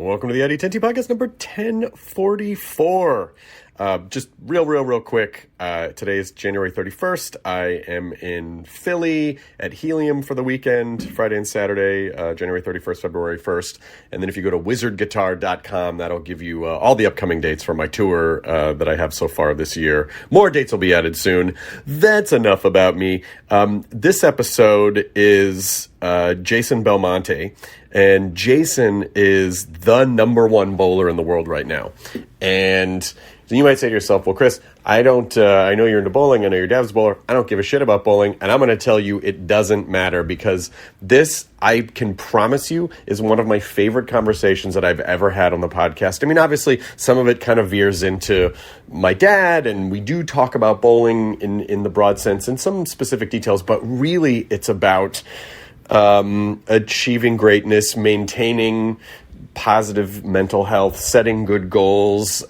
Welcome to the ID10T podcast number 1044. Just real quick. Today is January 31st. I am in Philly at Helium for the weekend, Friday and Saturday, January 31st, February 1st. And then if you go to wizardguitar.com, that'll give you all the upcoming dates for my tour that I have so far this year. More dates will be added soon. That's enough about me. This episode is Jason Belmonte. And Jason is the number one bowler in the world right now. And so you might say to yourself, well, Chris, I know you're into bowling. I know your dad's a bowler. I don't give a shit about bowling. And I'm going to tell you it doesn't matter, because this, I can promise you, is one of my favorite conversations that I've ever had on the podcast. I mean, obviously, some of it kind of veers into my dad, and we do talk about bowling in the broad sense in some specific details, but really it's about achieving greatness, maintaining positive mental health, setting good goals,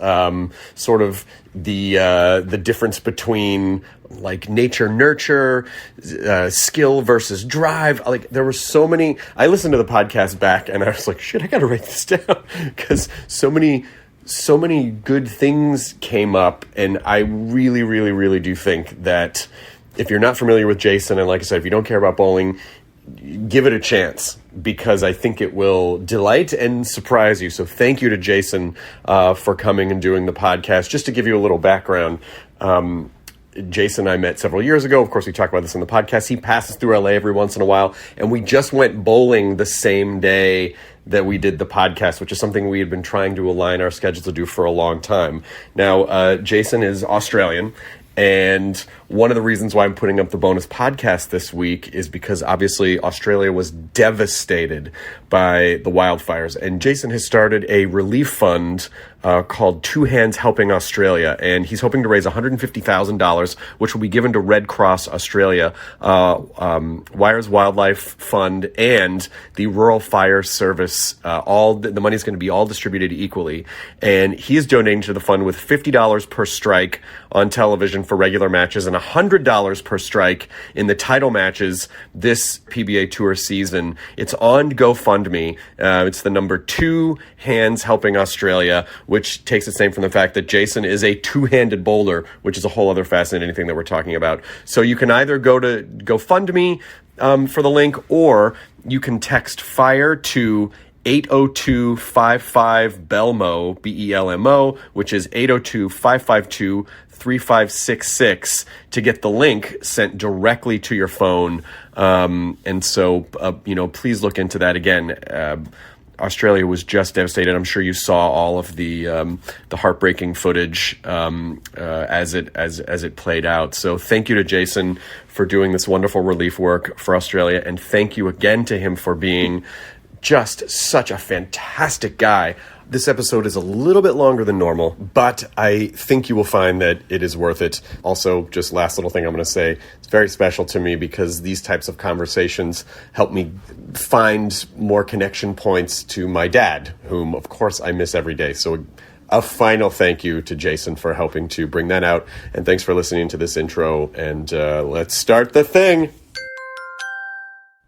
sort of the difference between like nature, nurture, skill versus drive. Like there were so many, I listened to the podcast back and I was like, shit, I got to write this down, because so many good things came up. And I really do think that if you're not familiar with Jason, and like I said, if you don't care about bowling, give it a chance, because I think it will delight and surprise you. So thank you to Jason for coming and doing the podcast. Just to give you a little background, Jason and I met several years ago. Of course, we talk about this in the podcast. He passes through LA every once in a while, and we just went bowling the same day that we did the podcast, which is something we had been trying to align our schedules to do for a long time. Now, Jason is Australian, and one of the reasons why I'm putting up the bonus podcast this week is because obviously Australia was devastated by the wildfires. And Jason has started a relief fund called Two Hands Helping Australia. And he's hoping to raise $150,000, which will be given to Red Cross Australia, Wires Wildlife Fund, and the Rural Fire Service. All the money is going to be all distributed equally. And he is donating to the fund with $50 per strike on television for regular matches and $100 per strike in the title matches this PBA Tour season. It's on GoFundMe. It's the number Two Hands Helping Australia, which takes its name from the fact that Jason is a two-handed bowler, which is a whole other fascinating thing that we're talking about. So you can either go to GoFundMe for the link, or you can text FIRE to 802-55-BELMO, BELMO, which is 802-552-3566 to get the link sent directly to your phone. And so, please look into that. Again, Australia was just devastated. I'm sure you saw all of the heartbreaking footage as it played out. So thank you to Jason for doing this wonderful relief work for Australia, and thank you again to him for being just such a fantastic guy. This episode is a little bit longer than normal, but I think you will find that it is worth it. Also, just last little thing I'm going to say, it's very special to me because these types of conversations help me find more connection points to my dad, whom, of course, I miss every day. So a final thank you to Jason for helping to bring that out. And thanks for listening to this intro. And let's start the thing.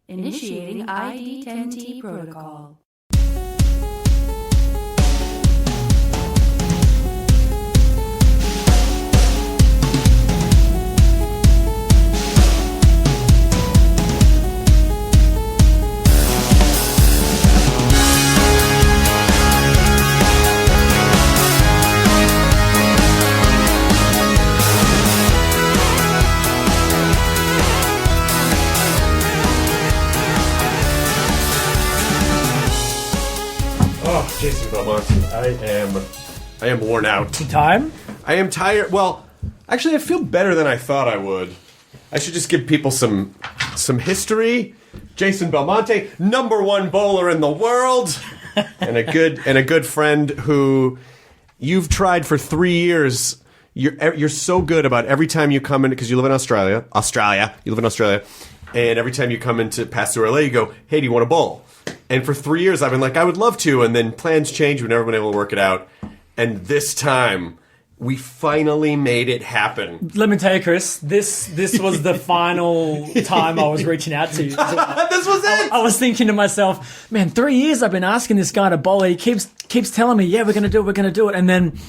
Initiating ID10T protocol. Jason Belmonte, I am worn out. Time? I am tired. Well, actually, I feel better than I thought I would. I should just give people some history. Jason Belmonte, number one bowler in the world, and a good friend who you've tried for 3 years. You're so good about every time you come in, because you live in Australia. You live in Australia, and every time you come in to pass through LA, you go, "Hey, do you want to bowl?" And for 3 years, I've been like, I would love to. And then plans change. We've never been able to work it out. And this time, We finally made it happen. Let me tell you, Chris, this was the final time I was reaching out to you. This was it! I was thinking to myself, man, 3 years I've been asking this guy to bowl. He keeps telling me, yeah, we're going to do it. And then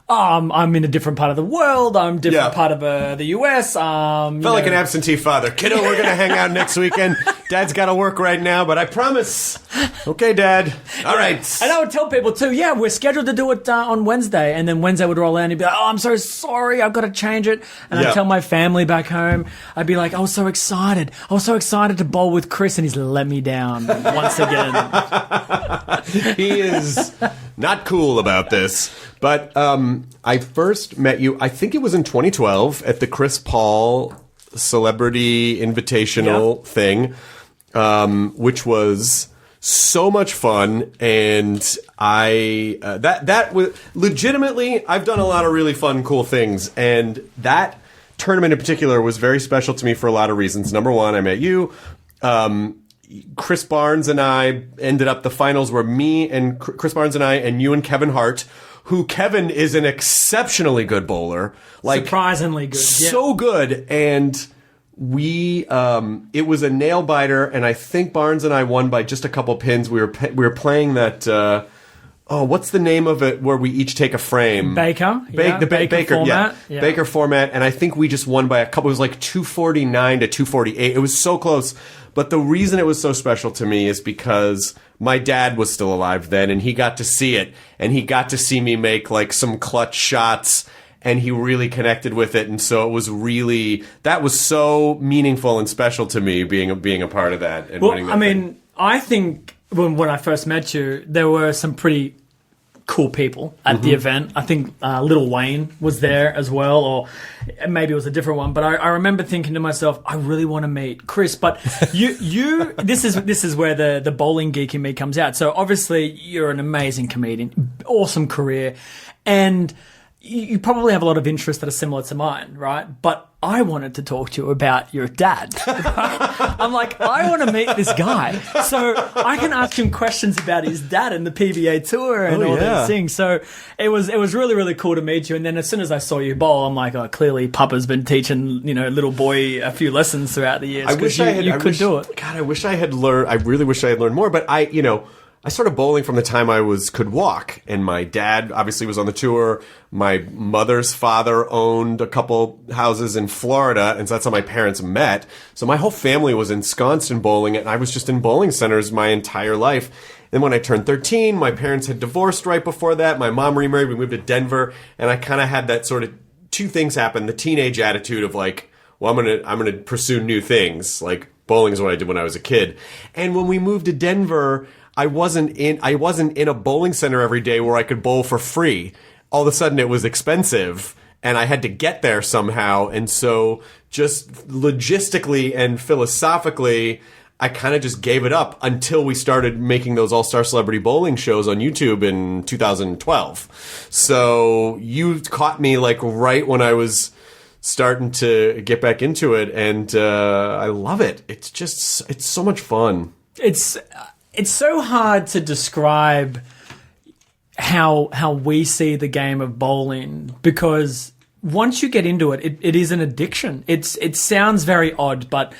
I'm in a different part of the world. I'm different part of the US. Felt like an absentee father. Kiddo, we're going to hang out next weekend. Dad's got to work right now, but I promise. Okay, Dad. All right. And I would tell people too, yeah, we're scheduled to do it on Wednesday. And then Wednesday would roll out and he'd be like, oh, I'm so sorry. I've got to change it. And I'd tell my family back home. I'd be like, I was so excited. I was so excited to bowl with Chris. And he's let me down once again. He is not cool about this. But I first met you, I think it was in 2012 at the Chris Paul Celebrity Invitational thing, which was so much fun. And I that was legitimately, I've done a lot of really fun, cool things. And that tournament in particular was very special to me for a lot of reasons. Number one, I met you. Chris Barnes and I ended up, the finals were me and Chris Barnes and I and you and Kevin Hart, who Kevin is an exceptionally good bowler. Like, surprisingly good. So good. And we, it was a nail biter, and I think Barnes and I won by just a couple pins. We were playing that, what's the name of it where we each take a frame? Baker. The Baker format. Yeah. Baker format. And I think we just won by a couple. It was like 249 to 248. It was so close. But the reason it was so special to me is because my dad was still alive then, and he got to see it, and he got to see me make like some clutch shots, and he really connected with it. And so it was really, that was so meaningful and special to me being a part of that. And winning that thing. I think when I first met you, there were some pretty cool people at the event. I think Little Wayne was there as well, or maybe it was a different one. But I remember thinking to myself, I really want to meet Chris. But you, this is where the bowling geek in me comes out. So obviously you're an amazing comedian, awesome career, and you probably have a lot of interests that are similar to mine, right? But I wanted to talk to you about your dad. Right? I'm like, I want to meet this guy, so I can ask him questions about his dad and the PBA tour and all these things. So it was really, really cool to meet you. And then as soon as I saw you bowl, I'm like, oh, clearly Papa's been teaching little boy a few lessons throughout the years. I wish you could do it. God, I wish I had learned. I really wish I had learned more. But I started bowling from the time I could walk, and my dad obviously was on the tour. My mother's father owned a couple houses in Florida, and so that's how my parents met. So my whole family was ensconced in bowling, and I was just in bowling centers my entire life. And when I turned 13, my parents had divorced right before that. My mom remarried. We moved to Denver, and I kind of had that sort of two things happen: the teenage attitude of like, well, I'm gonna pursue new things. Like bowling is what I did when I was a kid. And when we moved to Denver, I wasn't in a bowling center every day where I could bowl for free. All of a sudden it was expensive, and I had to get there somehow. And so just logistically and philosophically, I kind of just gave it up until we started making those All-Star Celebrity Bowling shows on YouTube in 2012. So you caught me like right when I was starting to get back into it, and I love it. It's so much fun. It's so hard to describe how we see the game of bowling, because once you get into it, it is an addiction. It sounds very odd, but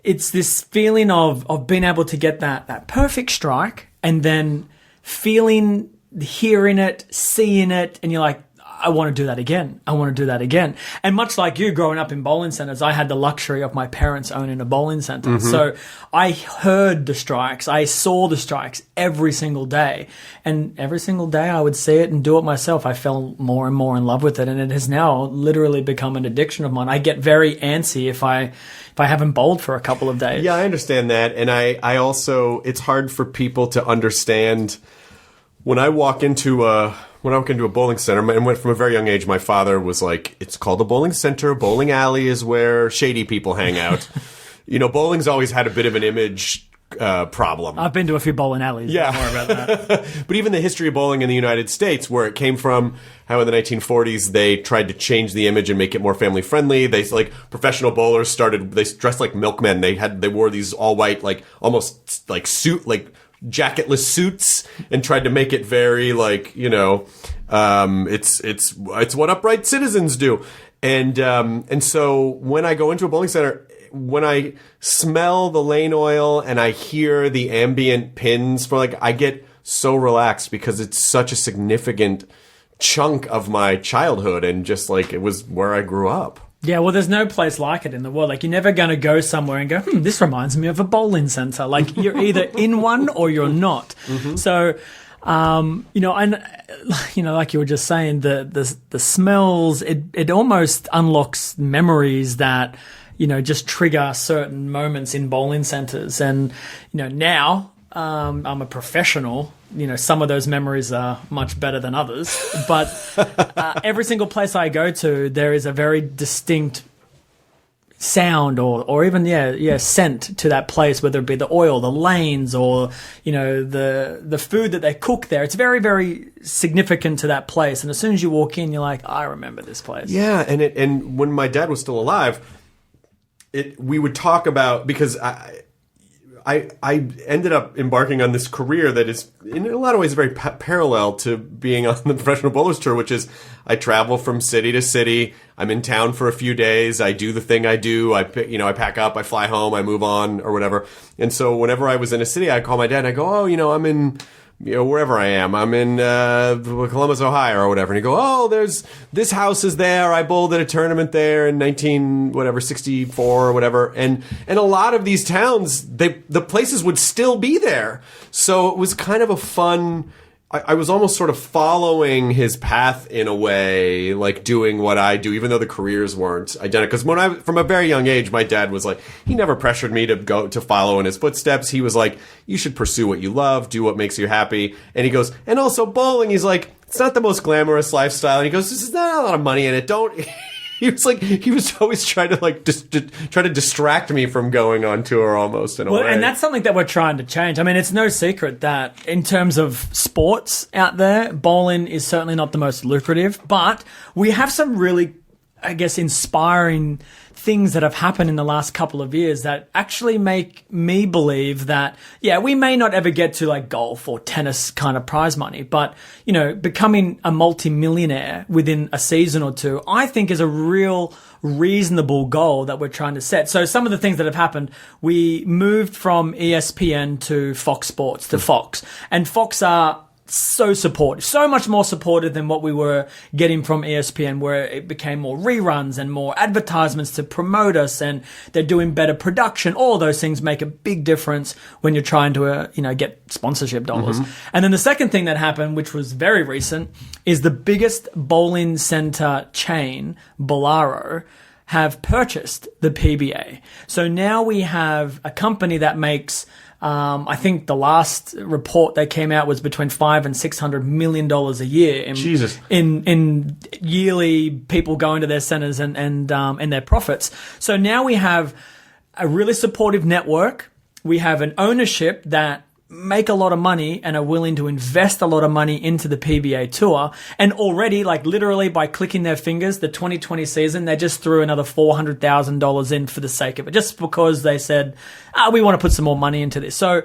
it's this feeling of being able to get that perfect strike, and then hearing it, seeing it, and you're like, I want to do that again. I want to do that again. And much like you, growing up in bowling centers, I had the luxury of my parents owning a bowling center. Mm-hmm. So I heard the strikes. I saw the strikes every single day. And every single day I would see it and do it myself. I fell more and more in love with it. And it has now literally become an addiction of mine. I get very antsy if I haven't bowled for a couple of days. Yeah, I understand that. And I also, it's hard for people to understand when I walk into a bowling center, and went from a very young age, my father was like, it's called a bowling center. Bowling alley is where shady people hang out. Bowling's always had a bit of an image problem. I've been to a few bowling alleys. Yeah. Don't worry about that. But even the history of bowling in the United States, where it came from, how in the 1940s they tried to change the image and make it more family friendly. They professional bowlers they dressed like milkmen. They wore these all white, like almost like suit, like jacketless suits, and tried to make it very It's what upright citizens do. And so when I go into a bowling center, when I smell the lane oil and I hear the ambient pins for I get so relaxed because it's such a significant chunk of my childhood and just it was where I grew up. Yeah, well, there's no place like it in the world. You're never going to go somewhere and go, this reminds me of a bowling center. You're either in one or you're not. Mm-hmm. So, and like you were just saying, the smells, it almost unlocks memories that, just trigger certain moments in bowling centers. And, now I'm a professional. Some of those memories are much better than others, but every single place I go to, there is a very distinct sound or even scent to that place, whether it be the oil, the lanes, or the food that they cook there. It's very, very significant to that place, and as soon as you walk in, you're like, I remember this place. Yeah, and when my dad was still alive, we would talk about, because I ended up embarking on this career that is, in a lot of ways, very parallel to being on the Professional Bowlers Tour, which is I travel from city to city. I'm in town for a few days. I do the thing I do. I pack up, I fly home, I move on, or whatever. And so whenever I was in a city, I'd call my dad and I go, I'm in, wherever I am. I'm in Columbus, Ohio, or whatever. And he'd go, there's this house is there. I bowled at a tournament there in 1964 or whatever. And a lot of these towns, the places would still be there. So it was kind of a fun. I was almost sort of following his path in a way, doing what I do, even though the careers weren't identical. Because from a very young age, my dad was he never pressured me to follow in his footsteps. He was you should pursue what you love, do what makes you happy. And he goes, and also bowling, he's it's not the most glamorous lifestyle. And he goes, there's not a lot of money in it. Don't. He was always trying to try to distract me from going on tour almost in a way. And that's something that we're trying to change. I mean, it's no secret that in terms of sports out there, bowling is certainly not the most lucrative, but we have some really, I guess, inspiring things that have happened in the last couple of years that actually make me believe that, we may not ever get to golf or tennis kind of prize money, but, becoming a multimillionaire within a season or two, I think is a real reasonable goal that we're trying to set. So some of the things that have happened, we moved from ESPN to Fox Sports to Fox, and Fox are so supportive, so much more supportive than what we were getting from ESPN, where it became more reruns and more advertisements to promote us, and they're doing better production. All of those things make a big difference when you're trying to, get sponsorship dollars. Mm-hmm. And then the second thing that happened, which was very recent, is the biggest bowling center chain, Bolaro, have purchased the PBA. So now we have a company that makes, I think the last report that came out was between $500 and $600 million a year in yearly people going to their centers and their profits. So now we have a really supportive network. We have an ownership that make a lot of money and are willing to invest a lot of money into the PBA Tour. And already, literally by clicking their fingers, the 2020 season, they just threw another $400,000 in for the sake of it, just because they said, we want to put some more money into this. So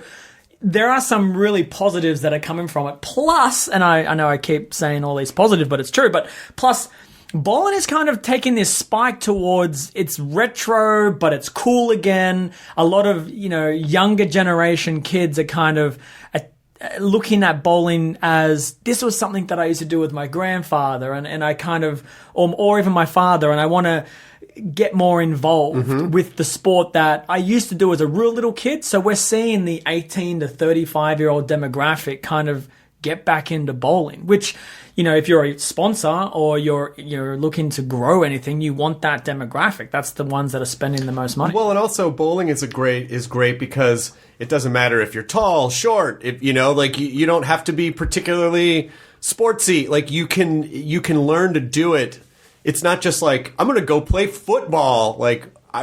there are some really positives that are coming from it. Plus, and I know I keep saying all these positives, but it's true, but plus, bowling is kind of taking this spike towards it's retro, but it's cool again. A lot of, younger generation kids are kind of looking at bowling as this was something that I used to do with my grandfather and I kind of, or even my father, and I want to get more involved with the sport that I used to do as a real little kid. So we're seeing the 18 to 35-year-old demographic kind of get back into bowling, which, if you're a sponsor or you're looking to grow anything, you want that demographic. That's the ones that are spending the most money. Well, and also bowling is great because it doesn't matter if you're tall, short, if you don't have to be particularly sportsy. You can learn to do it. It's not just I'm going to go play football. I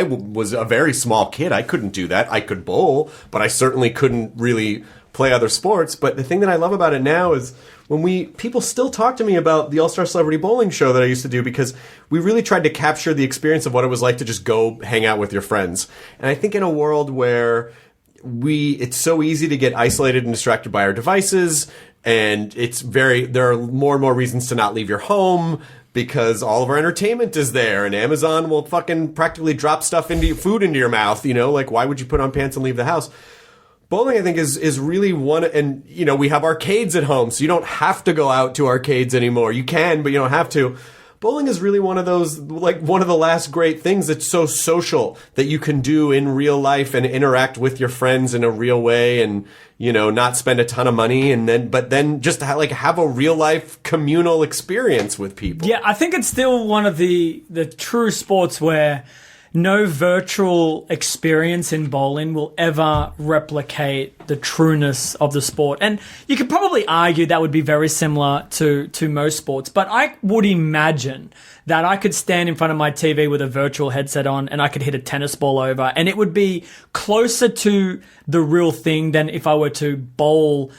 was a very small kid. I couldn't do that. I could bowl, but I certainly couldn't really play other sports. But the thing that I love about it now is when people still talk to me about the All-Star Celebrity Bowling show that I used to do, because we really tried to capture the experience of what it was like to just go hang out with your friends. And I think in a world where it's so easy to get isolated and distracted by our devices, And there are more and more reasons to not leave your home because all of our entertainment is there, and Amazon will fucking practically drop stuff food into your mouth, like why would you put on pants and leave the house? Bowling, I think, is really one, and we have arcades at home, so you don't have to go out to arcades anymore. You can, but you don't have to. Bowling is really one of those, like one of the last great things that's so social that you can do in real life and interact with your friends in a real way, and not spend a ton of money, but then just have a real life communal experience with people. Yeah, I think it's still one of the true sports where no virtual experience in bowling will ever replicate the trueness of the sport. And you could probably argue that would be very similar to most sports, but I would imagine that I could stand in front of my TV with a virtual headset on and I could hit a tennis ball over, and it would be closer to the real thing than if I were to bowl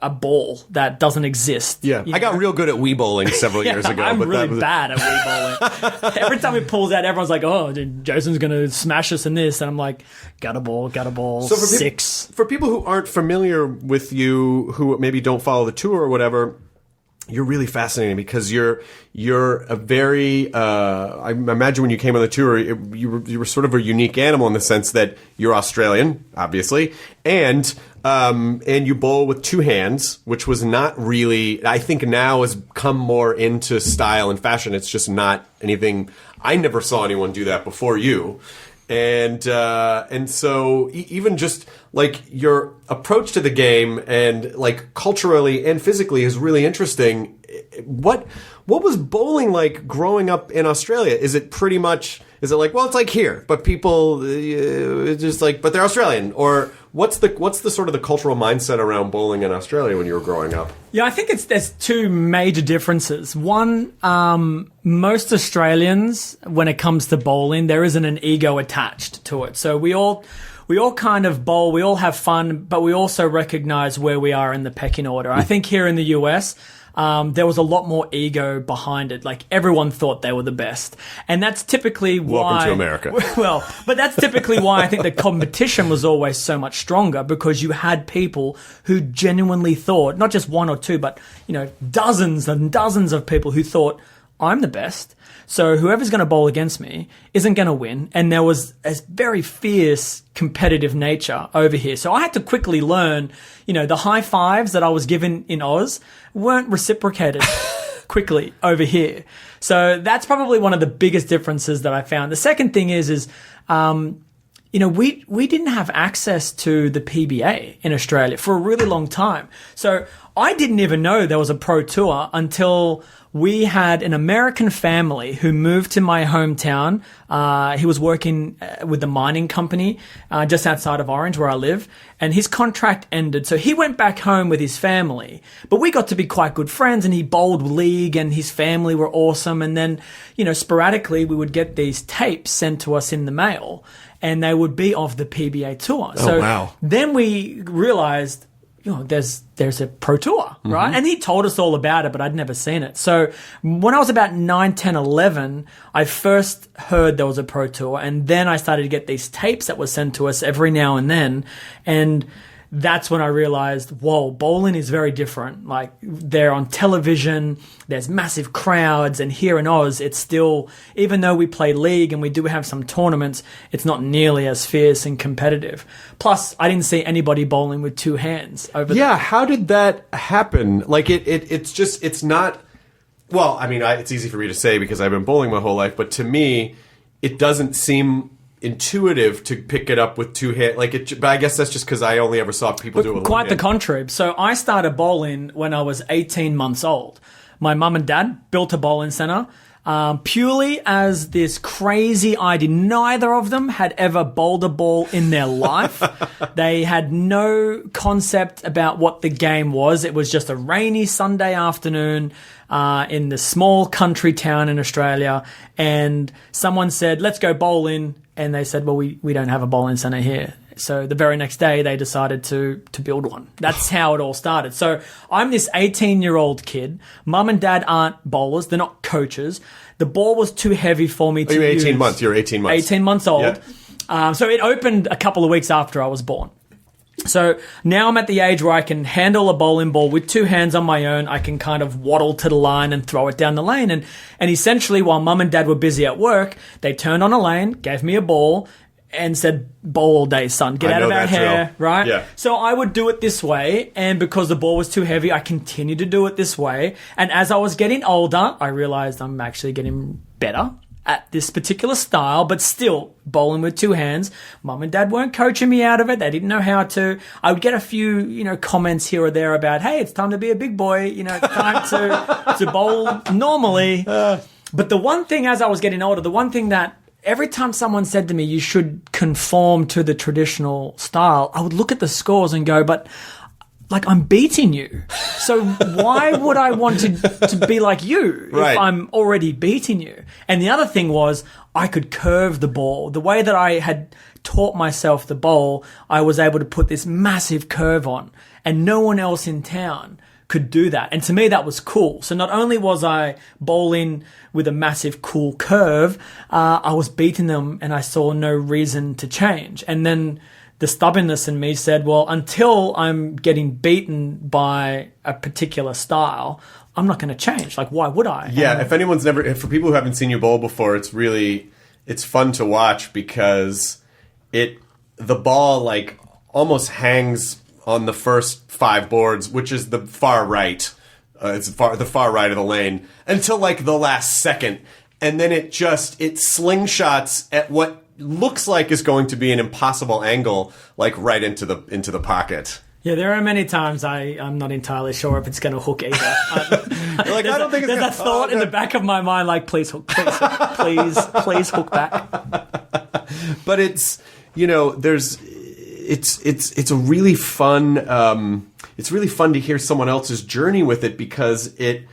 a ball that doesn't exist. Yeah, I got real good at Wii bowling several years ago. I'm really bad at Wii bowling. Every time it pulls out, everyone's like, "Oh, Jason's gonna smash us in this," and I'm like, "Got a ball, So for 6." For people who aren't familiar with you, who maybe don't follow the tour or whatever, you're really fascinating because you're a very I imagine when you came on the tour you were sort of a unique animal in the sense that you're Australian, obviously, and you bowl with two hands, which was not really, I think now has come more into style and fashion. It's just not anything, I never saw anyone do that before you. And so even just like your approach to the game and like culturally and physically is really interesting. What was bowling like growing up in Australia? Is it like, well, it's like here, but people just like, but they're Australian? Or what's the sort of the cultural mindset around bowling in Australia when you were growing up? Yeah, I think there's two major differences. One, most Australians, when it comes to bowling, there isn't an ego attached to it. So we all kind of bowl, we all have fun, but we also recognize where we are in the pecking order. I think here in the US, there was a lot more ego behind it. Like everyone thought they were the best. And that's typically why... Welcome to America. Well, but that's typically why I think the competition was always so much stronger, because you had people who genuinely thought, not just one or two, but, dozens and dozens of people who thought, I'm the best. So whoever's going to bowl against me isn't going to win. And there was a very fierce competitive nature over here. So I had to quickly learn, the high fives that I was given in Oz weren't reciprocated quickly over here. So that's probably one of the biggest differences that I found. The second thing is we didn't have access to the PBA in Australia for a really long time. So I didn't even know there was a pro tour until we had an American family who moved to my hometown. He was working with the mining company just outside of Orange, where I live, and his contract ended. So he went back home with his family, but we got to be quite good friends, and he bowled league, and his family were awesome. And then, sporadically we would get these tapes sent to us in the mail, and they would be of the PBA tour. Oh, wow. Then we realized, there's a pro tour, right? Mm-hmm. And he told us all about it, but I'd never seen it. So when I was about 9, 10, 11, I first heard there was a pro tour, and then I started to get these tapes that were sent to us every now and then. And that's when I realized, whoa, bowling is very different. Like, they're on television, there's massive crowds, and here in Oz, it's still, even though we play league and we do have some tournaments, it's not nearly as fierce and competitive. Plus, I didn't see anybody bowling with two hands over there. Yeah, how did that happen? Like, it's not, well, I mean, it's easy for me to say because I've been bowling my whole life, but to me, it doesn't seem intuitive to pick it up with two hands, but I guess that's just because I only ever saw people do it with quite one hand. The contrary. So I started bowling when I was 18 months old. My mum and dad built a bowling center purely as this crazy idea. Neither of them had ever bowled a ball in their life. They had no concept about what the game was. It was just a rainy Sunday afternoon in the small country town in Australia, and someone said, let's go bowling. And they said, well, we don't have a bowling center here. So the very next day, they decided to build one. That's how it all started. So I'm this 18-year-old kid. Mum and dad aren't bowlers. They're not coaches. The ball was too heavy for me to You're 18 use. months. You're 18 months. 18 months old. Yeah. So it opened a couple of weeks after I was born. So now I'm at the age where I can handle a bowling ball with 2 hands on my own. I can kind of waddle to the line and throw it down the lane. And essentially, while mum and dad were busy at work, they turned on a lane, gave me a ball, and said, bowl all day, son. Get out of our hair, right? Yeah. So I would do it this way, and because the ball was too heavy, I continued to do it this way. And as I was getting older, I realized I'm actually getting better at this particular style, but still bowling with 2 hands. Mum and dad weren't coaching me out of it. They didn't know how to. I would get a few, comments here or there about, hey, it's time to be a big boy, it's time to bowl normally. But the one thing, as I was getting older, the one thing that every time someone said to me, you should conform to the traditional style, I would look at the scores and go, but I'm beating you. So why would I want to be like you if I'm already beating you? And the other thing was I could curve the ball. The way that I had taught myself the bowl, I was able to put this massive curve on, and no one else in town could do that. And to me, that was cool. So not only was I bowling with a massive cool curve, I was beating them, and I saw no reason to change. And then the stubbornness in me said, well, until I'm getting beaten by a particular style, I'm not going to change. Why would I? Yeah, for people who haven't seen you bowl before, it's fun to watch because the ball almost hangs on the first 5 boards, which is the far right. It's the far right of the lane until the last second. And then it slingshots at what looks like is going to be an impossible angle, right into the pocket. Yeah, there are many times I'm not entirely sure if it's going to hook either. I don't think it's there's a thought in the back of my mind, please hook, please hook back. But it's it's a really fun. It's really fun to hear someone else's journey with it because it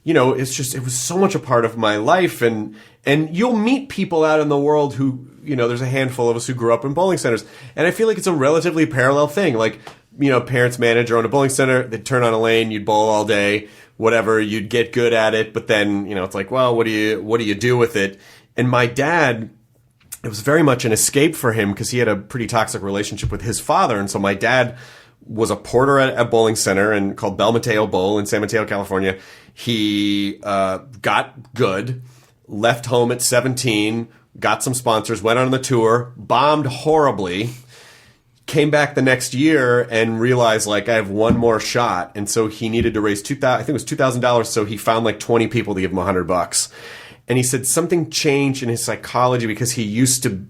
was so much a part of my life, and you'll meet people out in the world who, there's a handful of us who grew up in bowling centers, and I feel like it's a relatively parallel thing. Parents manage or own a bowling center, they'd turn on a lane, you'd bowl all day, whatever, you'd get good at it, but then, it's well, what do you do with it? And my dad, it was very much an escape for him because he had a pretty toxic relationship with his father, and so my dad was a porter at a bowling center and called Belmonte Bowl in San Mateo, California. He got good, left home at 17, got some sponsors, went on the tour, bombed horribly, came back the next year and realized I have one more shot. And so he needed to raise $2,000. So he found 20 people to give him $100. And he said something changed in his psychology because he used to,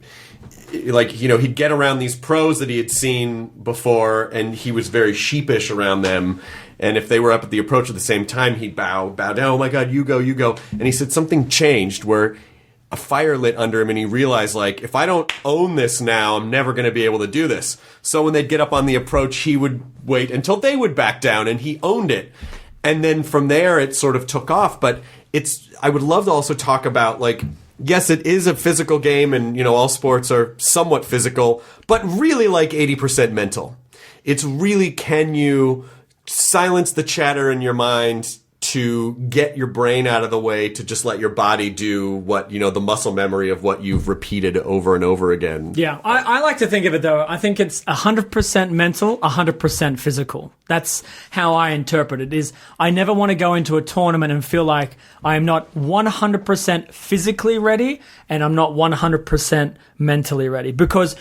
he'd get around these pros that he had seen before, and he was very sheepish around them. And if they were up at the approach at the same time, he'd bow down. Oh my God, you go. And he said something changed where a fire lit under him, and he realized, if I don't own this now, I'm never going to be able to do this. So when they'd get up on the approach, he would wait until they would back down, and he owned it. And then from there, it sort of took off. But I would love to also talk about, yes, it is a physical game, and, all sports are somewhat physical, but really 80% mental. It's really, can you silence the chatter in your mind to get your brain out of the way, to just let your body do what, the muscle memory of what you've repeated over and over again. Yeah, I like to think of it, though. I think it's 100% mental, 100% physical. That's how I interpret it, is I never want to go into a tournament and feel like I am not 100% physically ready and I'm not 100% mentally ready. Because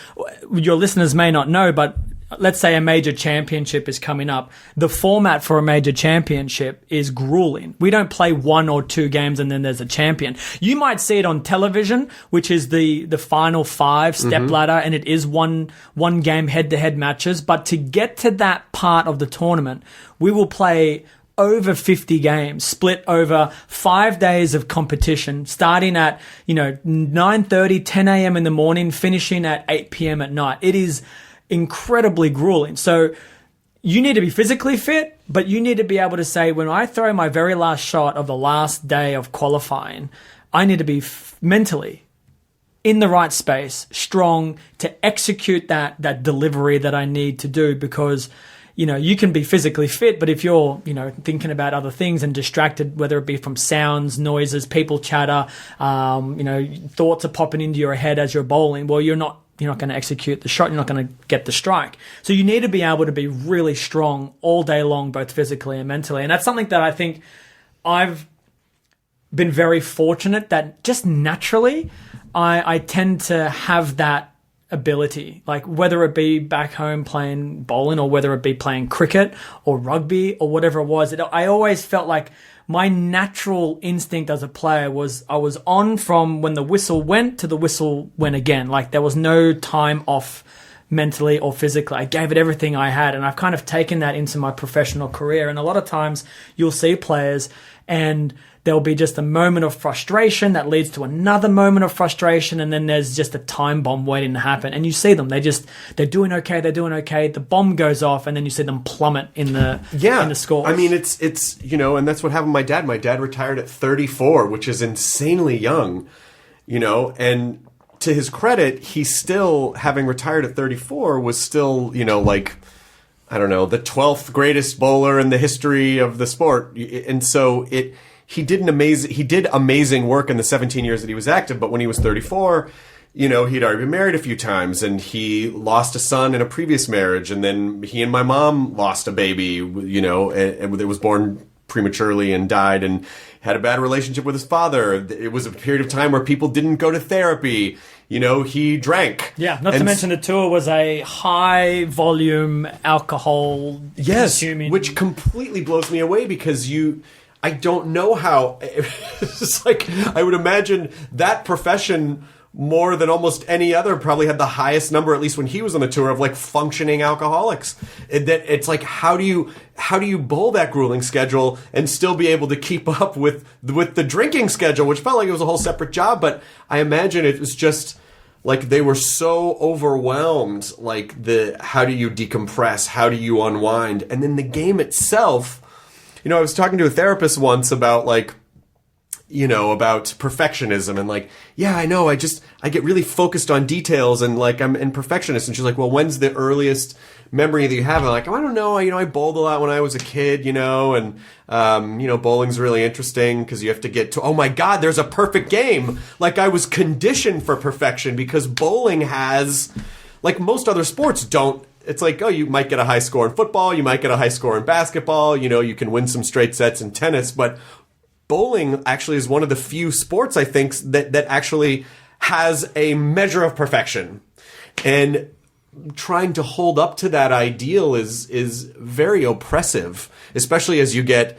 your listeners may not know, but let's say a major championship is coming up. The format for a major championship is grueling. We don't play 1 or 2 games and then there's a champion. You might see it on television, which is the final 5 step ladder, and it is one game head-to-head matches. But to get to that part of the tournament, we will play over 50 games split over 5 days of competition, starting at 9:30, 10 a.m. in the morning, finishing at 8 p.m. at night. It is incredibly grueling. So you need to be physically fit, but you need to be able to say, when I throw my very last shot of the last day of qualifying, I need to be mentally in the right space, strong to execute that delivery that I need to do. Because you can be physically fit, but if you're, thinking about other things and distracted, whether it be from sounds, noises, people chatter, thoughts are popping into your head as you're bowling, well, you're not to execute the shot. You're not going to get the strike. So you need to be able to be really strong all day long, both physically and mentally. And that's something that I think I've been very fortunate that just naturally I tend to have that ability, like whether it be back home playing bowling or whether it be playing cricket or rugby or whatever it was. I always felt like my natural instinct as a player was I was on from when the whistle went to the whistle went again. Like there was no time off mentally or physically. I gave it everything I had, and I've kind of taken that into my professional career. And a lot of times you'll see players and there'll be just a moment of frustration that leads to another moment of frustration, and then there's just a time bomb waiting to happen. And you see them, they're doing okay, the bomb goes off, and then you see them plummet in the scores. I mean, it's and that's what happened with my dad. My dad retired at 34, which is insanely young, and to his credit, he still, having retired at 34, was still, the 12th greatest bowler in the history of the sport. And so he did amazing work in the 17 years that he was active, but when he was 34, he'd already been married a few times, and he lost a son in a previous marriage, and then he and my mom lost a baby, and it was born prematurely and died, and had a bad relationship with his father. It was a period of time where people didn't go to therapy. He drank. Yeah, not to mention the tour was a high volume alcohol consuming. Which completely blows me away because I don't know how. It's like, I would imagine that profession, more than almost any other, probably had the highest number, at least when he was on the tour, of like functioning alcoholics. It's like, how do you bowl that grueling schedule and still be able to keep up with the drinking schedule, which felt like it was a whole separate job. But I imagine it was just like they were so overwhelmed. Like how do you decompress? How do you unwind? And then the game itself. I was talking to a therapist once about about perfectionism, and I know, I get really focused on details, and I'm a perfectionist. And she's like, well, when's the earliest memory that you have? And I'm like, oh, I don't know. I bowled a lot when I was a kid, and bowling's really interesting because you have to get to, oh my God, there's a perfect game. Like I was conditioned for perfection because bowling has, like most other sports don't. It's like, oh, you might get a high score in football, you might get a high score in basketball, you can win some straight sets in tennis, but bowling actually is one of the few sports, I think, that actually has a measure of perfection. And trying to hold up to that ideal is very oppressive, especially as you get,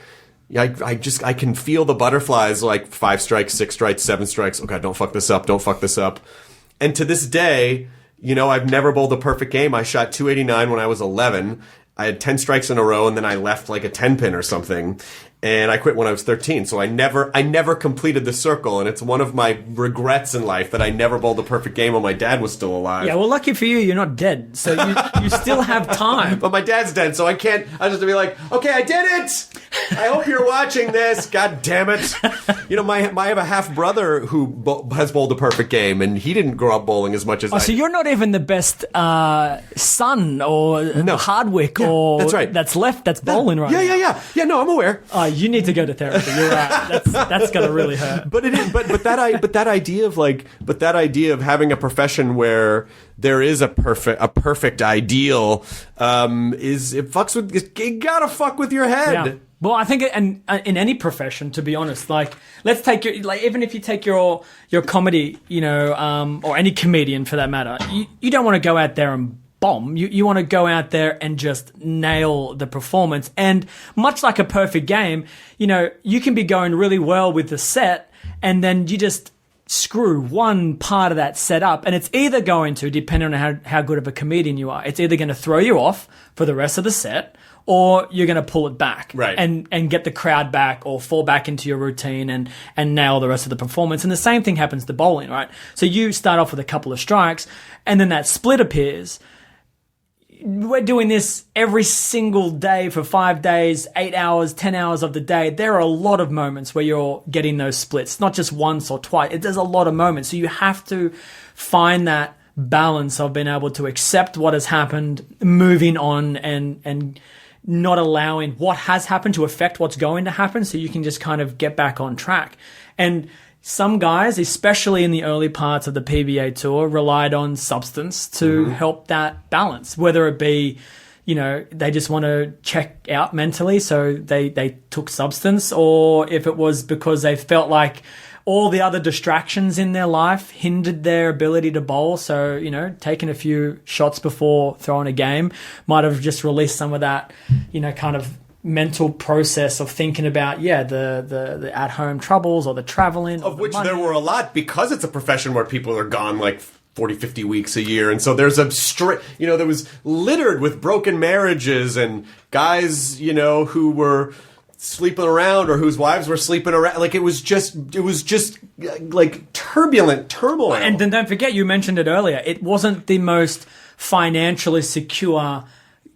I can feel the butterflies, like 5 strikes, 6 strikes, 7 strikes. Oh God, don't fuck this up. And to this day, I've never bowled a perfect game. I shot 289 when I was 11. I had 10 strikes in a row, and then I left like a 10 pin or something. And I quit when I was 13. So I never completed the circle. And it's one of my regrets in life that I never bowled a perfect game when my dad was still alive. Yeah, well, lucky for you, you're not dead. So you still have time. But my dad's dead, so I can't. I just have to be like, okay, I did it. I hope you're watching this. God damn it. I have a half brother who has bowled a perfect game, and he didn't grow up bowling as much as I. So you're not even the best son or Hardwick that's right. That's left. That's bowling right now. Yeah, no, I'm aware. You need to go to therapy. You're right. That's gonna really hurt. But it is. But that idea of having a profession where there is a perfect ideal you gotta fuck with your head. Yeah. Well, I think in any profession, to be honest, let's take even if you take your comedy, or any comedian for that matter, you don't want to go out there and bomb. You want to go out there and just nail the performance. And much like a perfect game, you can be going really well with the set, and then you just screw one part of that set up, and it's either going to, depending on how good of a comedian you are, it's either going to throw you off for the rest of the set, or you're going to pull it back, right, and get the crowd back, or fall back into your routine and nail the rest of the performance. And the same thing happens to bowling, right? So you start off with a couple of strikes, and then that split appears. We're doing this every single day for 5 days, 8 hours, 10 hours of the day. There are a lot of moments where you're getting those splits, not just once or twice. There's a lot of moments. So you have to find that balance of being able to accept what has happened, moving on, and not allowing what has happened to affect what's going to happen, so you can just kind of get back on track. And some guys, especially in the early parts of the PBA Tour, relied on substance to help that balance, whether it be, they just want to check out mentally, so they took substance, or if it was because they felt like all the other distractions in their life hindered their ability to bowl. So, taking a few shots before throwing a game might have just released some of that, kind of mental process of thinking about, the at-home troubles or the traveling. Of which there were a lot, because it's a profession where people are gone like 40, 50 weeks a year. And so there's there was littered with broken marriages and guys, who were sleeping around or whose wives were sleeping around. Like it was just like turbulent turmoil. And then don't forget, you mentioned it earlier, it wasn't the most financially secure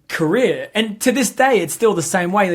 career. And to this day, it's still the same way.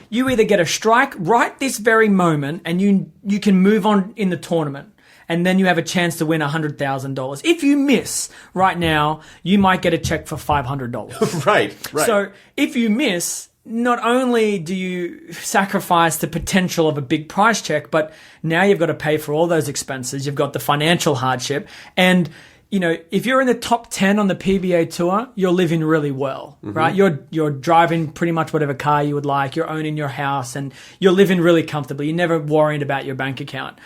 You either get a strike right this very moment and you can move on in the tournament, and then you have a chance to win $100,000. If you miss right now, you might get a check for $500. Right. So if you miss, not only do you sacrifice the potential of a big prize check, but now you've got to pay for all those expenses. You've got the financial hardship. And, if you're in the top 10 on the PBA Tour, you're living really well, right? You're driving pretty much whatever car you would like. You're owning your house and you're living really comfortably. You're never worrying about your bank account.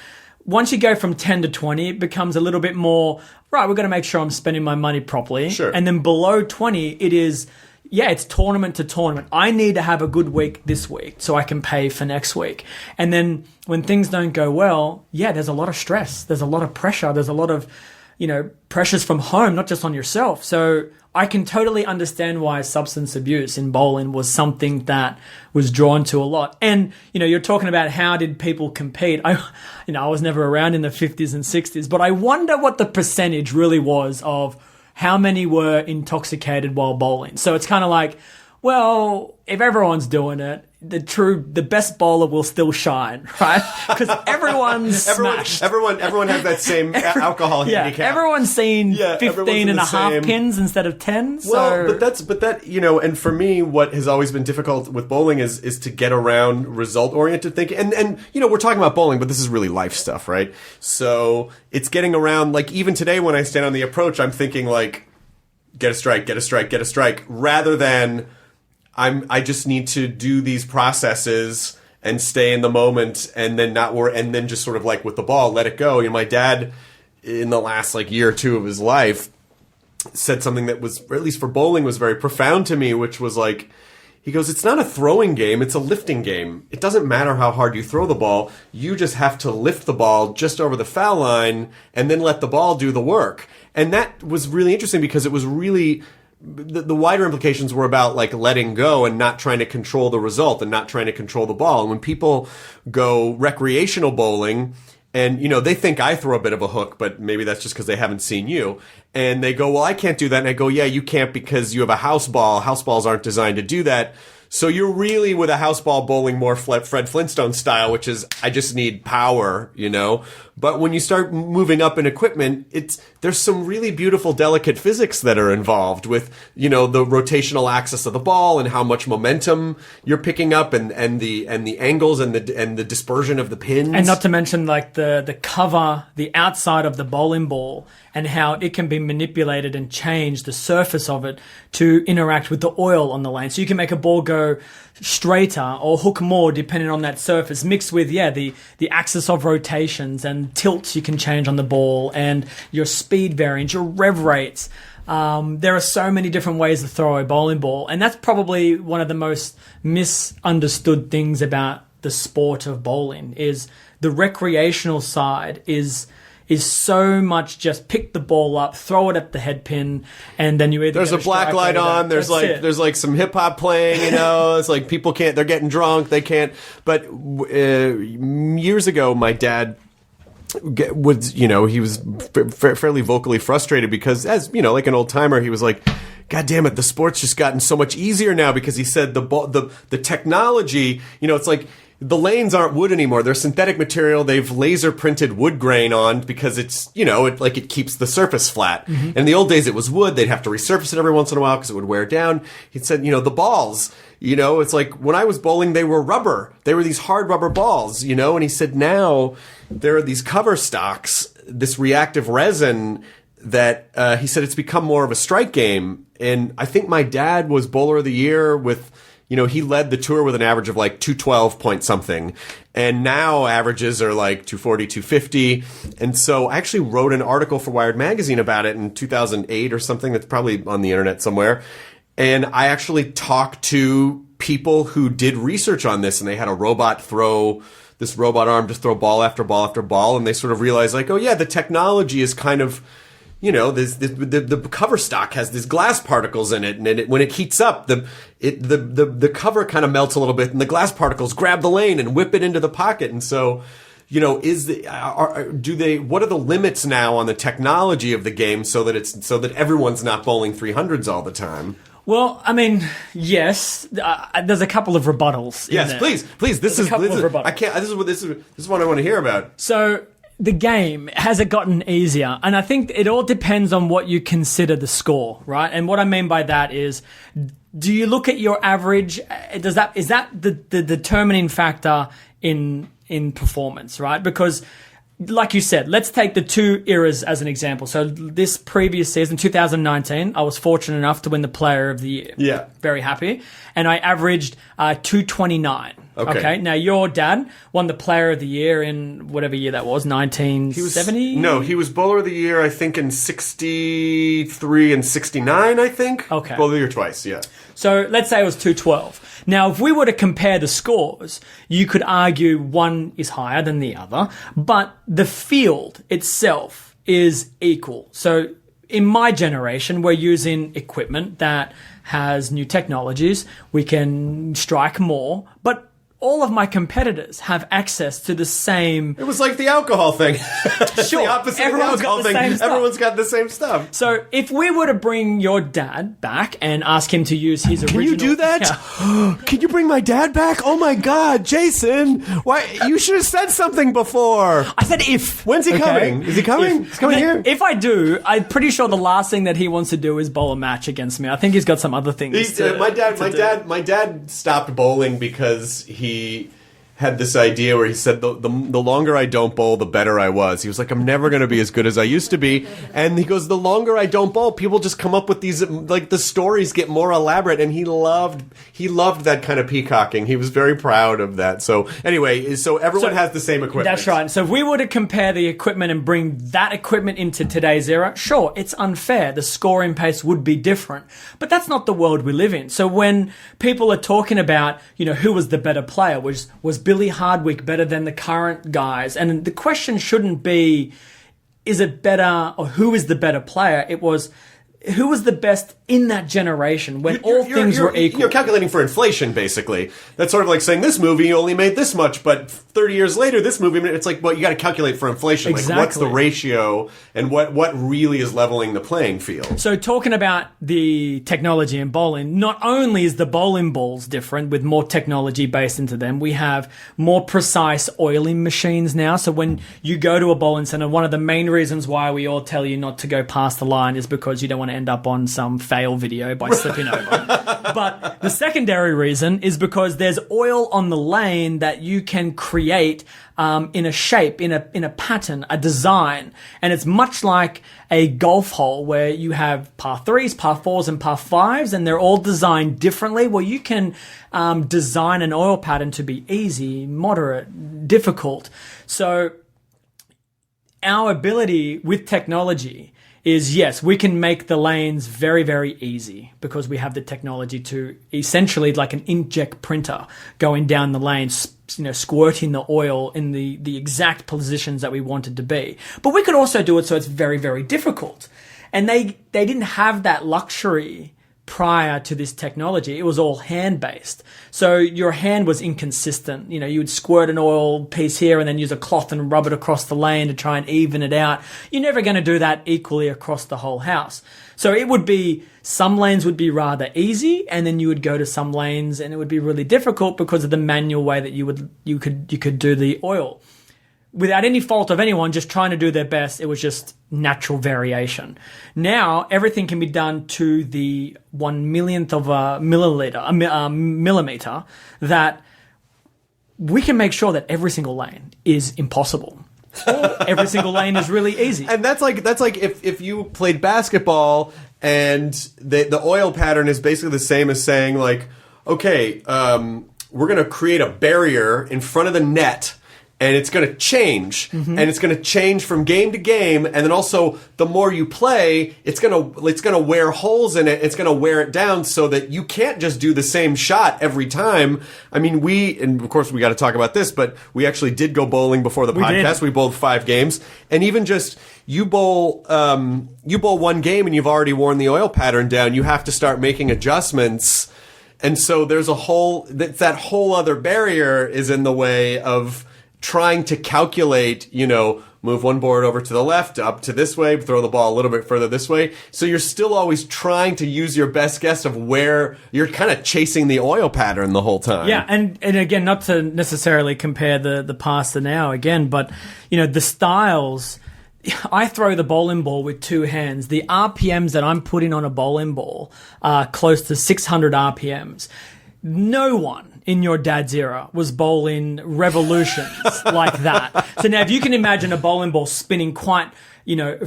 Once you go from 10 to 20, it becomes a little bit more, right, we've got to make sure I'm spending my money properly. Sure. And then below 20, it is, it's tournament to tournament. I need to have a good week this week so I can pay for next week. And then when things don't go well, there's a lot of stress. There's a lot of pressure. There's a lot of, pressures from home, not just on yourself. So I can totally understand why substance abuse in bowling was something that was drawn to a lot. And, you're talking about how did people compete. I was never around in the 50s and 60s, but I wonder what the percentage really was of how many were intoxicated while bowling. So it's kind of like, well, if everyone's doing it, the best bowler will still shine, right? Because everyone's smashed. Everyone has that same alcohol handicap. Everyone's seen 15 and a half pins instead of 10. Well, but that, and for me, what has always been difficult with bowling is to get around result-oriented thinking. And we're talking about bowling, but this is really life stuff, right? So it's getting around, like, even today when I stand on the approach, I'm thinking, like, get a strike, rather than I just need to do these processes and stay in the moment and then not worry, and then just sort of like with the ball, let it go. My dad, in the last year or two of his life, said something that was, or at least for bowling, was very profound to me, which was like, he goes, it's not a throwing game, it's a lifting game. It doesn't matter how hard you throw the ball, you just have to lift the ball just over the foul line and then let the ball do the work. And that was really interesting because it was really, the wider implications were about letting go and not trying to control the result and not trying to control the ball. And when people go recreational bowling and, they think I throw a bit of a hook, but maybe that's just because they haven't seen you. And they go, well, I can't do that. And I go, yeah, you can't because you have a house ball. House balls aren't designed to do that. So you're really with a house ball bowling more Fred Flintstone style, which is I just need power, But when you start moving up in equipment, there's some really beautiful, delicate physics that are involved with, the rotational axis of the ball and how much momentum you're picking up and the angles and the dispersion of the pins. And not to mention the cover, the outside of the bowling ball, and how it can be manipulated and change the surface of it to interact with the oil on the lane. So you can make a ball go straighter or hook more depending on that surface, mixed with, the axis of rotations and tilts you can change on the ball and your speed variance, your rev rates. There are so many different ways to throw a bowling ball. And that's probably one of the most misunderstood things about the sport of bowling is the recreational side is so much just pick the ball up, throw it at the head pin, and then you either there's a black light on. There's some hip hop playing. It's like people can't. They're getting drunk. They can't. But years ago, my dad was he was fairly vocally frustrated because, as like an old timer, he was like, God damn it, the sport's just gotten so much easier now, because he said the technology, it's like, the lanes aren't wood anymore. They're synthetic material. They've laser printed wood grain on because it's, it keeps the surface flat. And in the old days, it was wood. They'd have to resurface it every once in a while because it would wear down. He said, the balls, You know, it's like when I was bowling, they were rubber. They were these hard rubber balls, you know? And he said now there are these cover stocks, this reactive resin that he said it's become more of a strike game. And I think my dad was bowler of the year with, you know, he led the tour with an average of like 212 point something. And now averages are like 240, 250. And so I actually wrote an article for Wired Magazine about it in 2008 or something. That's probably on the internet somewhere. And I actually talked to people who did research on this, and they had a robot arm just throw ball after ball after ball. And they sort of realized like, oh yeah, the technology is kind of, you know, the cover stock has these glass particles in it, and when it heats up, the cover kind of melts a little bit, and the glass particles grab the lane and whip it into the pocket. And so, you know, what are the limits now on the technology of the game so that everyone's not bowling 300s all the time? Well, I mean, yes. There's a couple of rebuttals. Yes, please. This is what I want to hear about. So, the game, has it gotten easier? And I think it all depends on what you consider the score, right? And what I mean by that is, do you look at your average? Is that the determining factor in performance, right? Because, like you said, let's take the two eras as an example. So this previous season, 2019, I was fortunate enough to win the Player of the Year. Yeah. Very happy. And I averaged 229. Okay. Now, your dad won the Player of the Year in whatever year that was, 1970? He was Bowler of the Year, I think, in 63 and 69, I think. Okay. Bowler of the Year twice, yeah. So let's say it was 212. Now, if we were to compare the scores, you could argue one is higher than the other, but the field itself is equal. So in my generation, we're using equipment that has new technologies. We can strike more, but all of my competitors have access to the same... It was like the alcohol thing. Sure. The opposite of the alcohol thing. Everyone's got the same stuff. So if we were to bring your dad back and ask him to use his original... Can you do that? Yeah. Can you bring my dad back? Oh my God, Jason. Why? You should have said something before. I said if. When's he coming? Is he coming? He's coming here? If I do, I'm pretty sure the last thing that he wants to do is bowl a match against me. I think he's got some other things My dad stopped bowling because he had this idea where he said, the longer I don't bowl, the better I was. He was like, I'm never going to be as good as I used to be. And he goes, the longer I don't bowl, people just come up with these, like the stories get more elaborate. And he loved that kind of peacocking. He was very proud of that. So anyway, so everyone has the same equipment. That's right. So if we were to compare the equipment and bring that equipment into today's era, sure, it's unfair. The scoring pace would be different. But that's not the world we live in. So when people are talking about, you know, who was the better player, was Billy Hardwick better than the current guys? And the question shouldn't be, is it better, or who is the better player? It was, who was the best in that generation when all things were equal? You're calculating for inflation, basically. That's sort of like saying this movie only made this much, but 30 years later, this movie, it's like, well, you got to calculate for inflation. Exactly. Like, what's the ratio and what really is leveling the playing field? So talking about the technology in bowling, not only is the bowling balls different with more technology based into them, we have more precise oiling machines now. So when you go to a bowling center, one of the main reasons why we all tell you not to go past the line is because you don't want to end up on some fail video by slipping over. But the secondary reason is because there's oil on the lane that you can create in a shape, in a pattern, a design. And it's much like a golf hole where you have par 3s, par 4s, and par 5s, and they're all designed differently, where you can design an oil pattern to be easy, moderate, difficult. So our ability with technology is, yes, we can make the lanes very, very easy because we have the technology to essentially, like an inkjet printer, going down the lane, you know, squirting the oil in the exact positions that we want it to be. But we could also do it so it's very, very difficult. And they didn't have that luxury prior to this technology. It was all hand-based. So your hand was inconsistent. You know, you would squirt an oil piece here and then use a cloth and rub it across the lane to try and even it out. You're never going to do that equally across the whole house. So it would be, some lanes would be rather easy, and then you would go to some lanes and it would be really difficult because of the manual way that you could do the oil. without any fault of anyone, just trying to do their best. It was just natural variation. Now, everything can be done to the 1/1,000,000th of a millimeter, that we can make sure that every single lane is impossible. Or every single lane is really easy. And that's like if you played basketball and the oil pattern is basically the same as saying like, okay, we're going to create a barrier in front of the net, and it's going to change, and it's going to change from game to game, and then also the more you play, it's going to wear holes in it, it's going to wear it down, so that you can't just do the same shot every time. I mean, and of course we got to talk about this, but we actually did go bowling before the podcast. We bowled 5 games, and even just you bowl one game and you've already worn the oil pattern down, you have to start making adjustments. And so there's that whole other barrier is in the way of trying to calculate, move one board over to the left, up to this way, throw the ball a little bit further this way. So you're still always trying to use your best guess of where you're kind of chasing the oil pattern the whole time. Yeah, and again, not to necessarily compare the past to now again, but, the styles. I throw the bowling ball with 2 hands. The RPMs that I'm putting on a bowling ball are close to 600 RPMs. No one in your dad's era was bowling revolutions like that. So now if you can imagine a bowling ball spinning quite,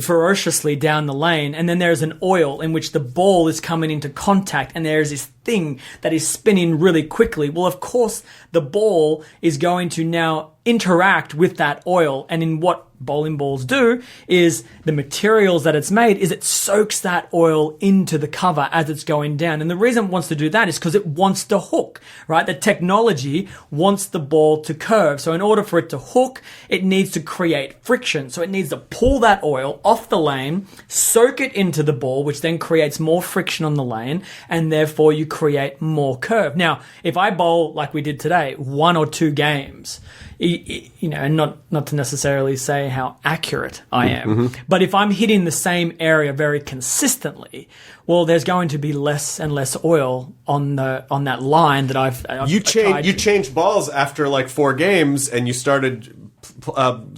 ferociously down the lane, and then there's an oil in which the ball is coming into contact, and there's this thing that is spinning really quickly. Well, of course, the ball is going to now interact with that oil, and in what bowling balls do is the materials that it's made is it soaks that oil into the cover as it's going down. And the reason it wants to do that is because it wants to hook, right? The technology wants the ball to curve. So in order for it to hook, it needs to create friction. So it needs to pull that oil off the lane, soak it into the ball, which then creates more friction on the lane, and therefore you create more curve. Now, if I bowl like we did today, 1 or 2 games, and not to necessarily say how accurate I am, but if I'm hitting the same area very consistently, well, there's going to be less and less oil on that line that I've you changed balls after like 4 games, and you started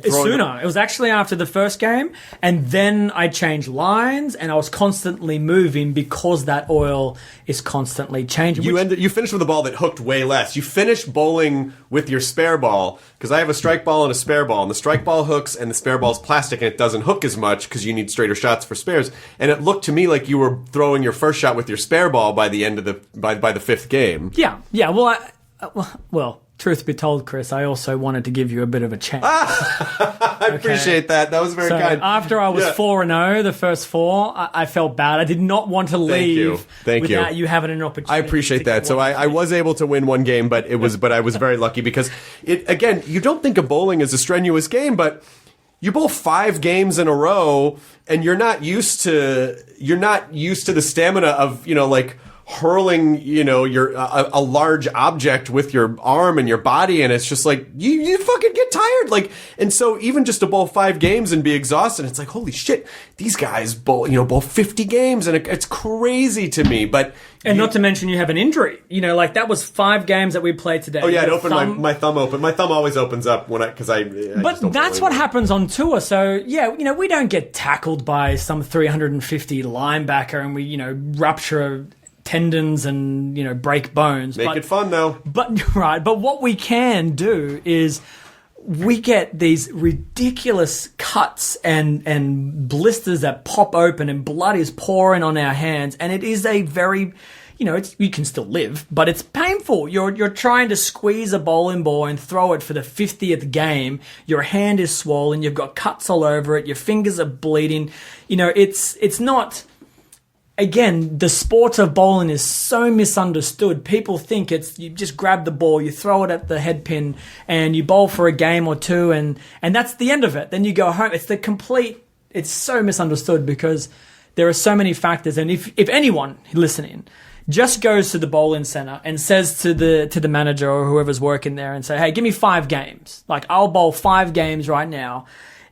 sooner. It was actually after the first game, and then I changed lines, and I was constantly moving because that oil is constantly changing. You finished with a ball that hooked way less. You finished bowling with your spare ball, because I have a strike ball and a spare ball, and the strike ball hooks and the spare ball's plastic, and it doesn't hook as much because you need straighter shots for spares. And it looked to me like you were throwing your first shot with your spare ball by the end of by the 5th game. Yeah. Well, truth be told, Chris, I also wanted to give you a bit of a chance. I appreciate that. That was very kind. After I was 4-0, the first 4, I felt bad. I did not want to leave without you having an opportunity. I appreciate that. So I was able to win 1 game, but I was very lucky because again, you don't think of bowling as a strenuous game, but you bowl 5 games in a row, and you're not used to the stamina of hurling, a large object with your arm and your body, and it's just like you fucking get tired. And so even just to bowl 5 games and be exhausted, it's like, holy shit, these guys bowl 50 games, and it's crazy to me. And not to mention you have an injury. That was 5 games that we played today. Oh yeah, it opened my thumb open. My thumb always opens up because I. But that's what happens on tour. So yeah, we don't get tackled by some 350 linebacker, and we rupture tendons and break bones. Make it fun though. But what we can do is we get these ridiculous cuts and blisters that pop open, and blood is pouring on our hands, and it is a very you can still live, but it's painful. You're trying to squeeze a bowling ball and throw it for the 50th game. Your hand is swollen, you've got cuts all over it, your fingers are bleeding. It's not. Again, the sport of bowling is so misunderstood. People think you just grab the ball, you throw it at the head pin, and you bowl for a game or 2, and that's the end of it. Then you go home. It's so misunderstood because there are so many factors. And if anyone listening just goes to the bowling center and says to the manager or whoever's working there and say, hey, give me 5 games. I'll bowl 5 games right now.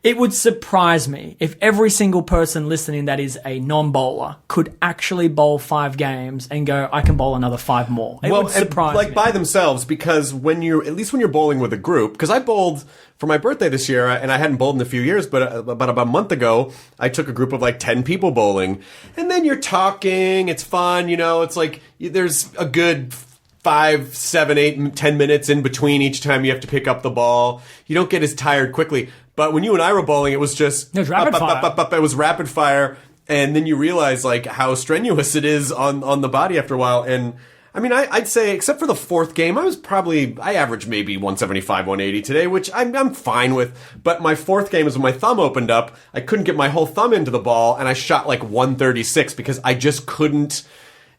It would surprise me if every single person listening that is a non-bowler could actually bowl 5 games and go, I can bowl another 5 more. It would surprise me. By themselves, because at least when you're bowling with a group, because I bowled for my birthday this year, and I hadn't bowled in a few years, but about a month ago, I took a group of like 10 people bowling, and then you're talking, it's fun, it's like there's a good 5, 7, 8, 10 minutes in between each time you have to pick up the ball. You don't get as tired quickly. But when you and I were bowling, it was just... It was rapid fire. It was rapid fire. And then you realize like how strenuous it is on the body after a while. And I mean, I'd say, except for the 4th game, I averaged maybe 175, 180 today, which I'm fine with. But my 4th game is when my thumb opened up. I couldn't get my whole thumb into the ball, and I shot like 136 because I just couldn't...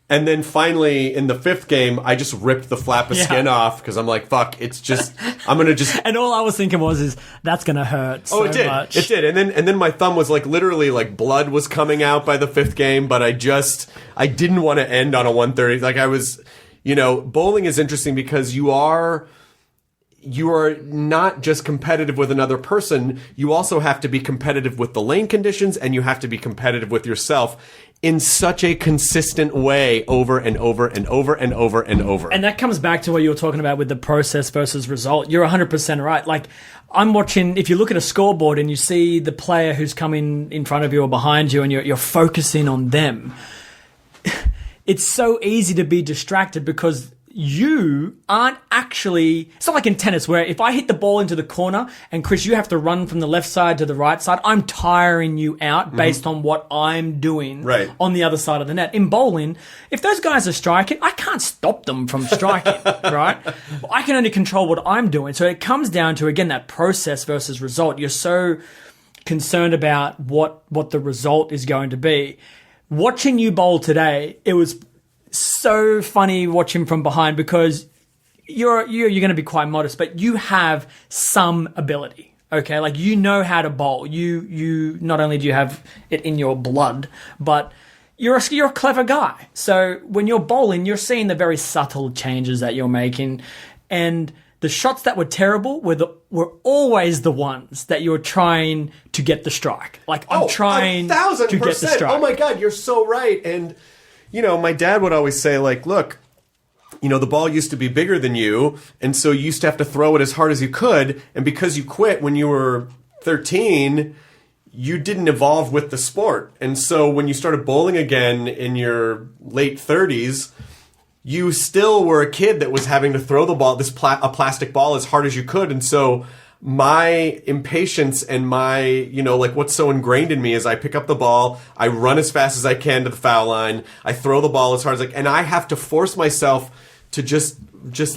And then finally, in the 5th game, I just ripped the flap of skin off because I'm like, fuck, it's just, I'm going to just... And all I was thinking is, that's going to hurt so much. It did. And then my thumb was like, literally, like, blood was coming out by the 5th game, but I didn't want to end on a 130. Like, I was, bowling is interesting because you are not just competitive with another person, you also have to be competitive with the lane conditions, and you have to be competitive with yourself in such a consistent way over and over and over and over and over. And that comes back to what you were talking about with the process versus result. You're 100% right. Like, I'm watching, if you look at a scoreboard and you see the player who's coming in front of you or behind you and you're focusing on them, it's so easy to be distracted because you aren't actually... It's not like in tennis where if I hit the ball into the corner and Chris, you have to run from the left side to the right side, I'm tiring you out based on what I'm doing on the other side of the net. In bowling, if those guys are striking, I can't stop them from striking, right? I can only control what I'm doing. So it comes down to, again, that process versus result. You're so concerned about what the result is going to be. Watching you bowl today, it was so funny watching from behind because you're going to be quite modest, but you have some ability. Okay, like you know how to bowl. You not only do you have it in your blood, but you're a clever guy. So when you're bowling, you're seeing the very subtle changes that you're making, and the shots that were terrible were always the ones that you were trying to get the strike. Like I'm trying 1,000%. to get the strike. Oh my God, you're so right. And my dad would always say, like, look, the ball used to be bigger than you, and so you used to have to throw it as hard as you could, and because you quit when you were 13, you didn't evolve with the sport. And so when you started bowling again in your late 30s, you still were a kid that was having to throw the ball, a plastic ball, as hard as you could. And so my impatience and my, like what's so ingrained in me is I pick up the ball, I run as fast as I can to the foul line, I throw the ball as hard as and I have to force myself to just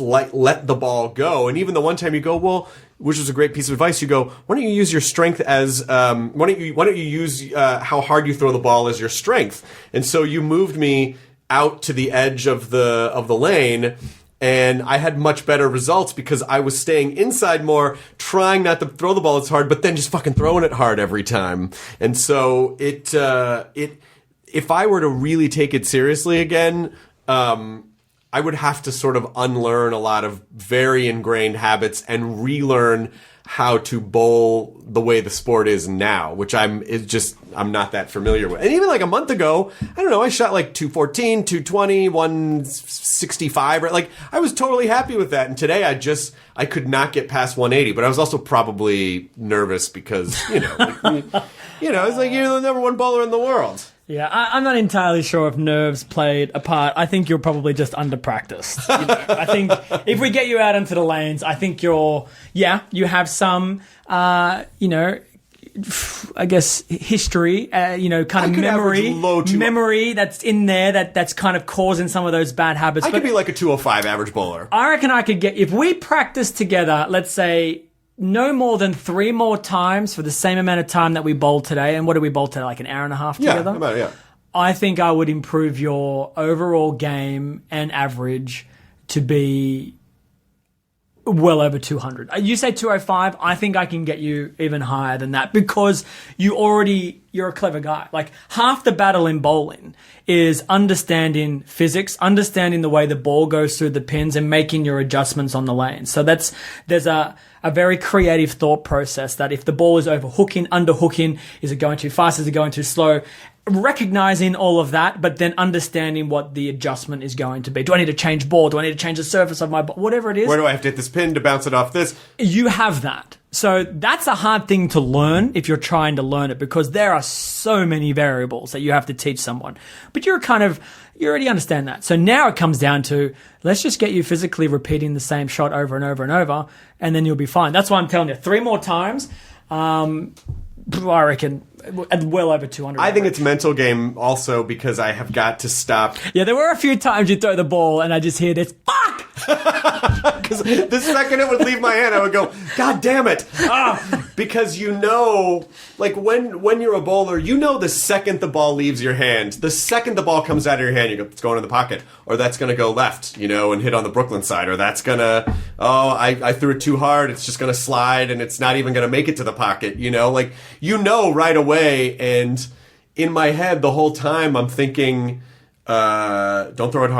let the ball go. And even the one time you go, well, which was a great piece of advice, you go, why don't you use your strength as, why don't you use how hard you throw the ball as your strength? And so you moved me out to the edge of the lane, and I had much better results because I was staying inside more, trying not to throw the ball as hard, but then just fucking throwing it hard every time. And so if I were to really take it seriously again, I would have to sort of unlearn a lot of very ingrained habits and relearn how to bowl the way the sport is now, which I'm not that familiar with. And even like a month ago, I don't know, I shot like 214, 220, 165, right? Like I was totally happy with that. And today I could not get past 180, but I was also probably nervous because, it's like you're the number one bowler in the world. Yeah, I'm not entirely sure if nerves played a part. I think you're probably just under-practiced. I think if we get you out into the lanes, I think you have some, I guess, history, kind of memory that's in there that's kind of causing some of those bad habits. I could be like a 205 average bowler. I reckon I could if we practice together, let's say, no more than 3 more times for the same amount of time that we bowled today. And what did we bowl today? Like an hour and a half together? Yeah. I think I would improve your overall game and average to be Well over 200. You say 205. I think I can get you even higher than that because you're a clever guy. Like half the battle in bowling is understanding physics, understanding the way the ball goes through the pins and making your adjustments on the lane. So there's a very creative thought process that if the ball is overhooking, underhooking, is it going too fast? Is it going too slow? Recognizing all of that, but then understanding what the adjustment is going to be. Do I need to change ball? Do I need to change the surface of my ball? Whatever it is. Where do I have to hit this pin to bounce it off this? You have that. So that's a hard thing to learn if you're trying to learn it because there are so many variables that you have to teach someone. But you already understand that. So now it comes down to, let's just get you physically repeating the same shot over and over and over, and then you'll be fine. That's why I'm telling you, 3 more times. I reckon well over 200. I think it's mental game also because I have got to stop. Yeah, there were a few times you throw the ball and I just hear this, fuck! Because the second it would leave my hand, I would go, God damn it! Because like when you're a bowler, the second the ball leaves your hand, the second the ball comes out of your hand, you go, it's going in the pocket, or that's going to go left, and hit on the Brooklyn side, or that's going to, I threw it too hard, it's just going to slide, and it's not even going to make it to the pocket, right away, and in my head the whole time I'm thinking, don't throw it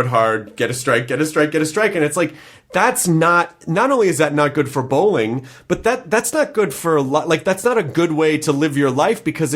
hard, get a strike, and it's like, that's not only is that not good for bowling, but that's not good for, that's not a good way to live your life, because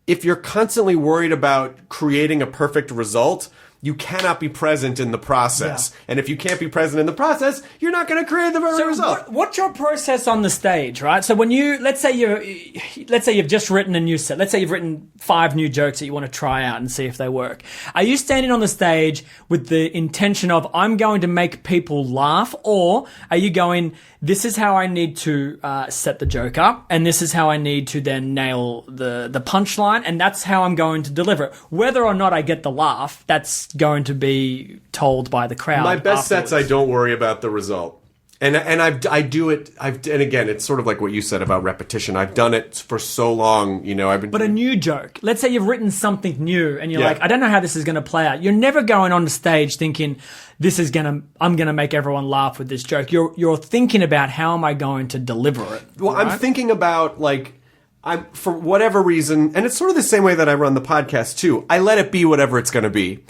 if you're constantly worried about creating a perfect result, you cannot be present in the process. Yeah. And if you can't be present in the process, you're not going to create the result. What's your process on the stage, right? So when let's say you've just written a new set. Let's say you've written 5 new jokes that you want to try out and see if they work. Are you standing on the stage with the intention of, I'm going to make people laugh? Or are you going, this is how I need to set the joke up, and this is how I need to then nail the punchline, and that's how I'm going to deliver it. Whether or not I get the laugh, that's going to be told by the crowd. My best sets, I don't worry about the result. And I do it. And again, it's sort of like what you said about repetition. I've done it for so long, But a new joke. Let's say you've written something new, and you're like, I don't know how this is going to play out. You're never going on the stage thinking, I'm gonna make everyone laugh with this joke. You're thinking about, how am I going to deliver it? Well, right? I'm thinking about, for whatever reason, and it's sort of the same way that I run the podcast too. I let it be whatever it's going to be,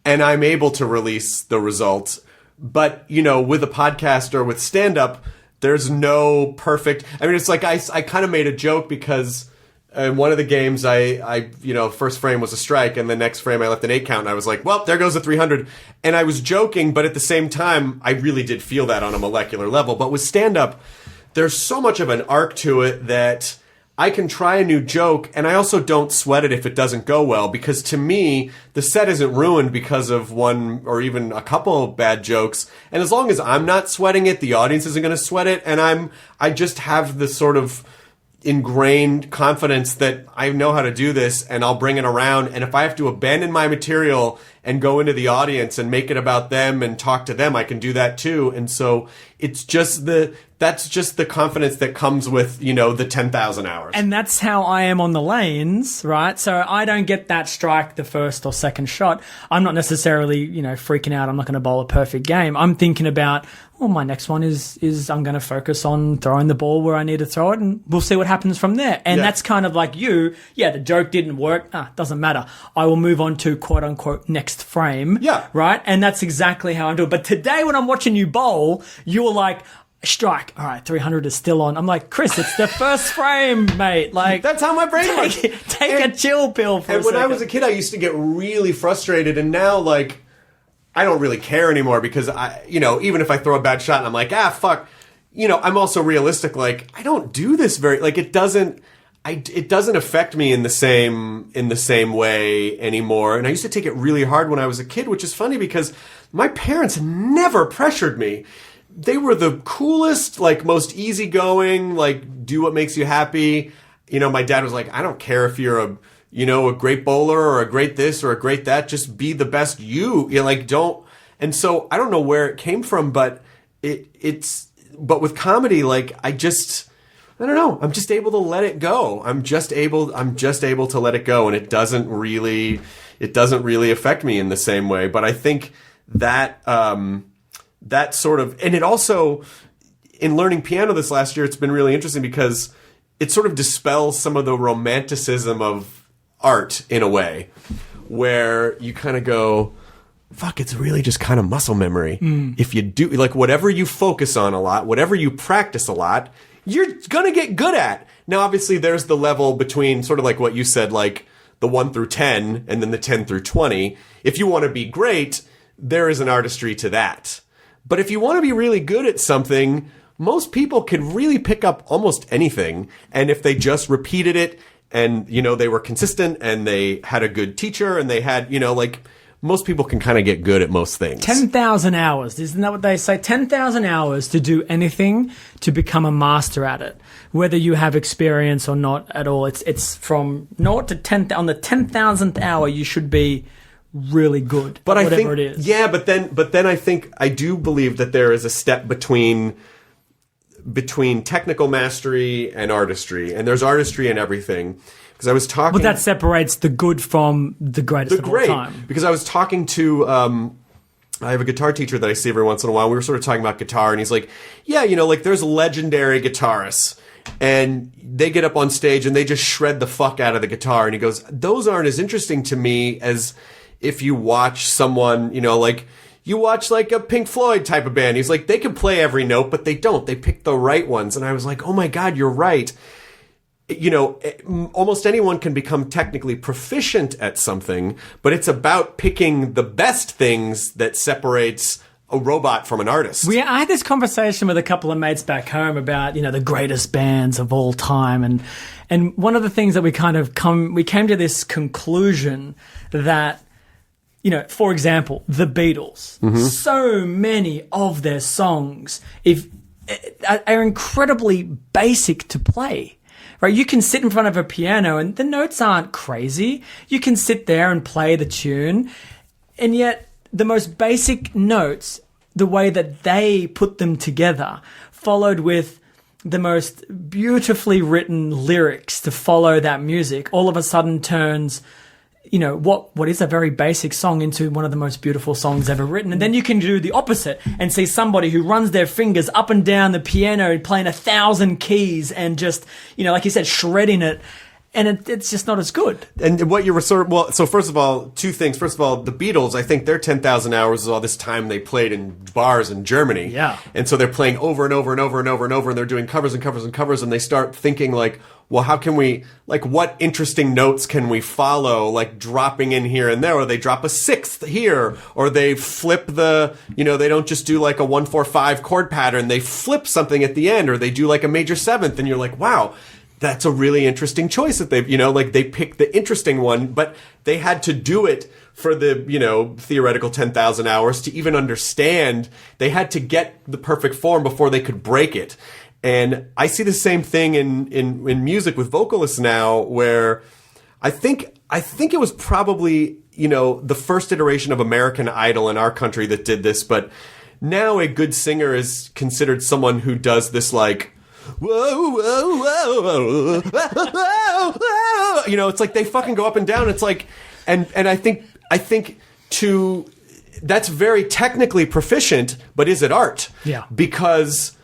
and I'm able to release the results. But, with a podcast or with stand-up, there's no perfect... I mean, it's like I kind of made a joke because in one of the games, I first frame was a strike, and the next frame I left an 8 count, and I was like, well, there goes the 300. And I was joking, but at the same time, I really did feel that on a molecular level. But with stand-up, there's so much of an arc to it that I can try a new joke, and I also don't sweat it if it doesn't go well, because to me, the set isn't ruined because of one or even a couple of bad jokes. And as long as I'm not sweating it, the audience isn't going to sweat it, and I just have this sort of ingrained confidence that I know how to do this, and I'll bring it around. And if I have to abandon my material and go into the audience and make it about them and talk to them, I can do that too. And so it's just that's just the confidence that comes with, the 10,000 hours. And that's how I am on the lanes, right? So I don't get that strike the first or second shot. I'm not necessarily, freaking out. I'm not going to bowl a perfect game. I'm thinking about, my next one is I'm going to focus on throwing the ball where I need to throw it, and we'll see what happens from there. And that's kind of like you. Yeah, the joke didn't work. Doesn't matter. I will move on to quote unquote next frame. Yeah. Right? And that's exactly how I'm doing. But today when I'm watching you bowl, you were like, strike. All right, 300 is still on. I'm like, Chris, it's the first frame, mate. Like, that's how my brain works. Take a chill pill for a second. And when I was a kid, I used to get really frustrated, and now, I don't really care anymore because even if I throw a bad shot and I'm like, fuck, I'm also realistic. I don't do this it doesn't affect me in the same way anymore. And I used to take it really hard when I was a kid, which is funny because my parents never pressured me. They were the coolest, most easygoing, do what makes you happy. My dad was like, I don't care if you're a great bowler or a great this or a great that, just be the best you. Don't. And so I don't know where it came from, but but with comedy, I don't know. I'm just able to let it go. I'm just able to let it go, and it doesn't really affect me in the same way. But I think that that sort of, and it also, in learning piano this last year, it's been really interesting because it sort of dispels some of the romanticism of art in a way, where you kind of go, fuck, it's really just kind of muscle memory. If you do, like, whatever you focus on a lot, whatever you practice a lot, you're gonna get good at. Now, obviously, there's the level between sort of like what you said, like the 1 through 10 and then the 10 through 20. If you want to be great, there is an artistry to that. But if you want to be really good at something, most people can really pick up almost anything. And if they just repeated it and, you know, they were consistent and they had a good teacher and they had, you know, like, most people can kind of get good at most things. 10,000 hours. Isn't that what they say? 10,000 hours to do anything, to become a master at it. Whether you have experience or not at all. It's from 0 to 10. On the 10,000th hour, you should be really good but at I think, whatever it is. Yeah, but then I think, I do believe that there is a step between technical mastery and artistry. And there's artistry in everything. Because I was talking... But that separates the good from the greatest of all time. Because I was talking to... I have a guitar teacher that I see every once in a while. We were sort of talking about guitar, and he's like, yeah, you know, like, there's legendary guitarists, and they get up on stage and they just shred the fuck out of the guitar. And he goes, those aren't as interesting to me as if you watch someone, you know, like... You watch, like, a Pink Floyd type of band. He's like, they can play every note, but they don't. They pick the right ones. And I was like, oh my God, you're right. You know, almost anyone can become technically proficient at something, but it's about picking the best things that separates a robot from an artist. I had this conversation with a couple of mates back home about, you know, the greatest bands of all time. And one of the things that we came to this conclusion that, you know, for example, the Beatles, so many of their songs are incredibly basic to play. Right? You can sit in front of a piano and the notes aren't crazy. You can sit there and play the tune. And yet the most basic notes, the way that they put them together, followed with the most beautifully written lyrics to follow that music, all of a sudden turns, you know, what is a very basic song into one of the most beautiful songs ever written. And then you can do the opposite and see somebody who runs their fingers up and down the piano playing 1,000 keys and just, you know, like you said, shredding it. And it's just not as good. And what you were so first of all, two things. First of all, the Beatles, I think their 10,000 hours is all this time they played in bars in Germany. Yeah. And so they're playing over and over and over and over and over, and they're doing covers and covers and covers, and they start thinking like, well, how can we, like, what interesting notes can we follow, like dropping in here and there, or they drop a sixth here, or they flip the, you know, they don't just do like a 1-4-5 chord pattern, they flip something at the end, or they do like a major seventh, and you're like, wow, that's a really interesting choice that they've, you know, like they picked the interesting one, but they had to do it for the, you know, theoretical 10,000 hours to even understand. They had to get the perfect form before they could break it. And I see the same thing in music with vocalists now, where I think it was probably, you know, the first iteration of American Idol in our country that did this, but now a good singer is considered someone who does this like, whoa, whoa, whoa, whoa, whoa. You know, it's like they fucking go up and down. It's like, and I think that's very technically proficient, but is it art? Yeah. Because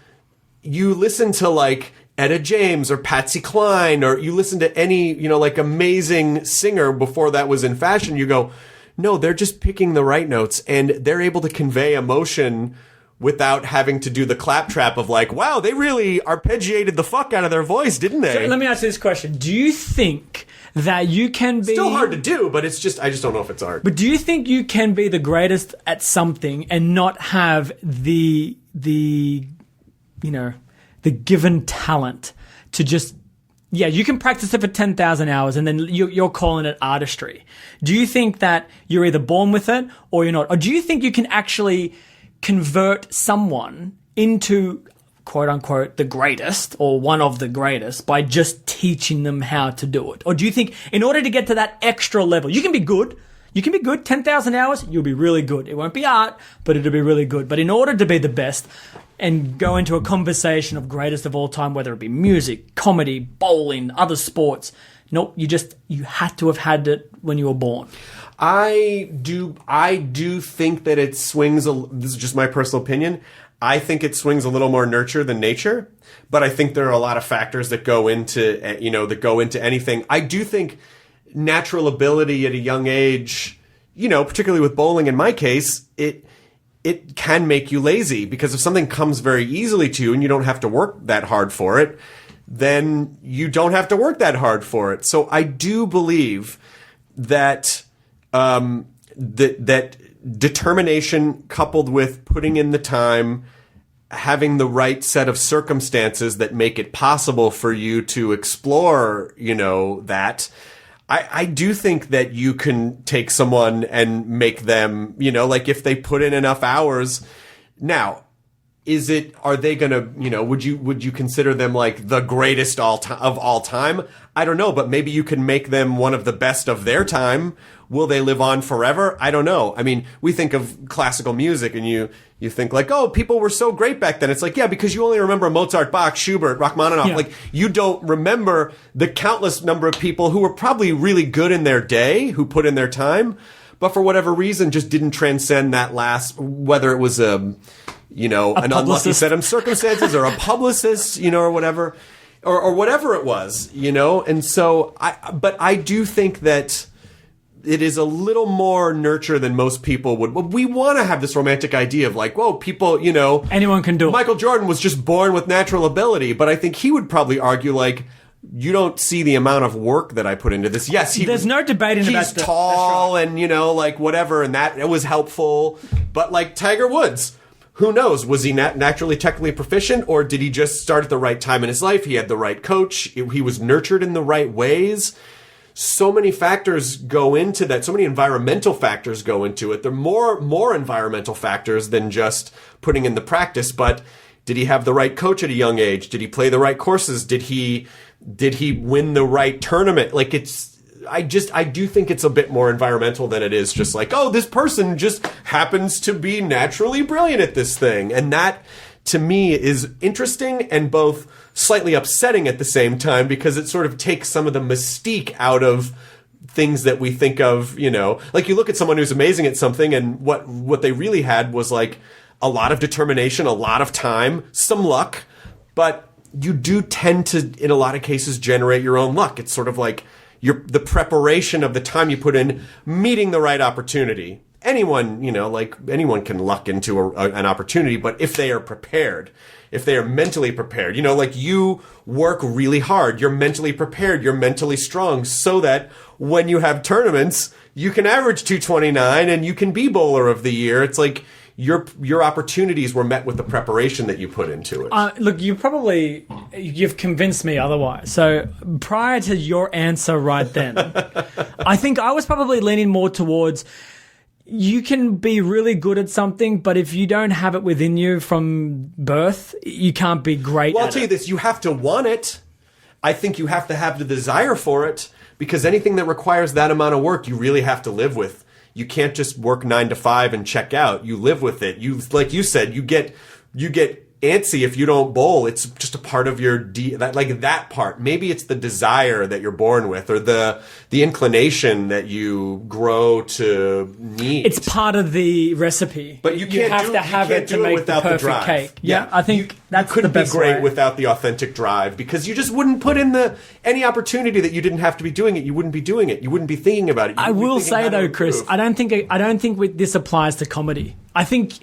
you listen to like Etta James or Patsy Cline, or you listen to any, you know, like amazing singer before that was in fashion, you go, no, they're just picking the right notes and they're able to convey emotion without having to do the claptrap of like, wow, they really arpeggiated the fuck out of their voice, didn't they? So let me ask you this question. Do you think that you can be... Still hard to do, but it's just, I just don't know if it's art. But do you think you can be the greatest at something and not have the you know, the given talent to just... Yeah, you can practice it for 10,000 hours and then you're calling it artistry. Do you think that you're either born with it or you're not? Or do you think you can actually convert someone into, quote unquote, the greatest or one of the greatest by just teaching them how to do it? Or do you think in order to get to that extra level, you can be good, 10,000 hours, you'll be really good. It won't be art, but it'll be really good. But in order to be the best, and go into a conversation of greatest of all time, whether it be music, comedy, bowling, other sports. Nope, you had to have had it when you were born. I do think that it swings. This is just my personal opinion. I think it swings a little more nurture than nature, but I think there are a lot of factors that go into anything. I do think natural ability at a young age, particularly with bowling in my case, it can make you lazy, because if something comes very easily to you and you don't have to work that hard for it, then you don't have to work that hard for it. So I do believe that that determination coupled with putting in the time, having the right set of circumstances that make it possible for you to explore, that. I do think that you can take someone and make them, like if they put in enough hours. Now, are they gonna, would you consider them like the greatest of all time? I don't know, but maybe you can make them one of the best of their time. Will they live on forever? I don't know. I mean, we think of classical music and you think like, oh, people were so great back then. It's like, yeah, because you only remember Mozart, Bach, Schubert, Rachmaninoff. Yeah. Like, you don't remember the countless number of people who were probably really good in their day, who put in their time, but for whatever reason just didn't transcend that last, whether it was an unlucky set of circumstances or a publicist, or whatever, or whatever it was, And so I do think that it is a little more nurture than most people would. We want to have this romantic idea of like, whoa, people, anyone can do it. Michael Jordan was just born with natural ability, but I think he would probably argue like, you don't see the amount of work that I put into this. Yes, there's no debating about he's tall and, like whatever, and that it was helpful. But like Tiger Woods, who knows? Was he naturally technically proficient, or did he just start at the right time in his life? He had the right coach. He was nurtured in the right ways. So many factors go into that. So many environmental factors go into it. There are more environmental factors than just putting in the practice. But did he have the right coach at a young age? Did he play the right courses? Did he win the right tournament? Like I do think it's a bit more environmental than it is just like, oh, this person just happens to be naturally brilliant at this thing. And that, to me, is interesting and both slightly upsetting at the same time, because it sort of takes some of the mystique out of things that we think of, like you look at someone who's amazing at something and what they really had was like a lot of determination, a lot of time, some luck, but you do tend to, in a lot of cases, generate your own luck. It's sort of like the preparation of the time you put in, meeting the right opportunity. Anyone, anyone can luck into an opportunity, but if they are prepared, if they are mentally prepared, like you work really hard, you're mentally prepared, you're mentally strong, so that when you have tournaments, you can average 229 and you can be bowler of the year. It's like your opportunities were met with the preparation that you put into it. Look, you've convinced me otherwise. So prior to your answer right then, I think I was probably leaning more towards, you can be really good at something, but if you don't have it within you from birth, you can't be great Well, I'll tell you this, you have to want it. I think you have to have the desire for it, because anything that requires that amount of work, you really have to live with. You can't just work 9 to 5 and check out. You live with it. Like you said, you get antsy if you don't bowl. It's just a part of your that part. Maybe it's the desire that you're born with, or the inclination that you grow to need. It's part of the recipe. But you have to have it to make the perfect cake. Yeah, I think that's the best way. You couldn't be great without the authentic drive, because you just wouldn't put in any opportunity that you didn't have to be doing it. You wouldn't be doing it. You wouldn't be thinking about it. I will say though, Chris, I don't think this applies to comedy. I think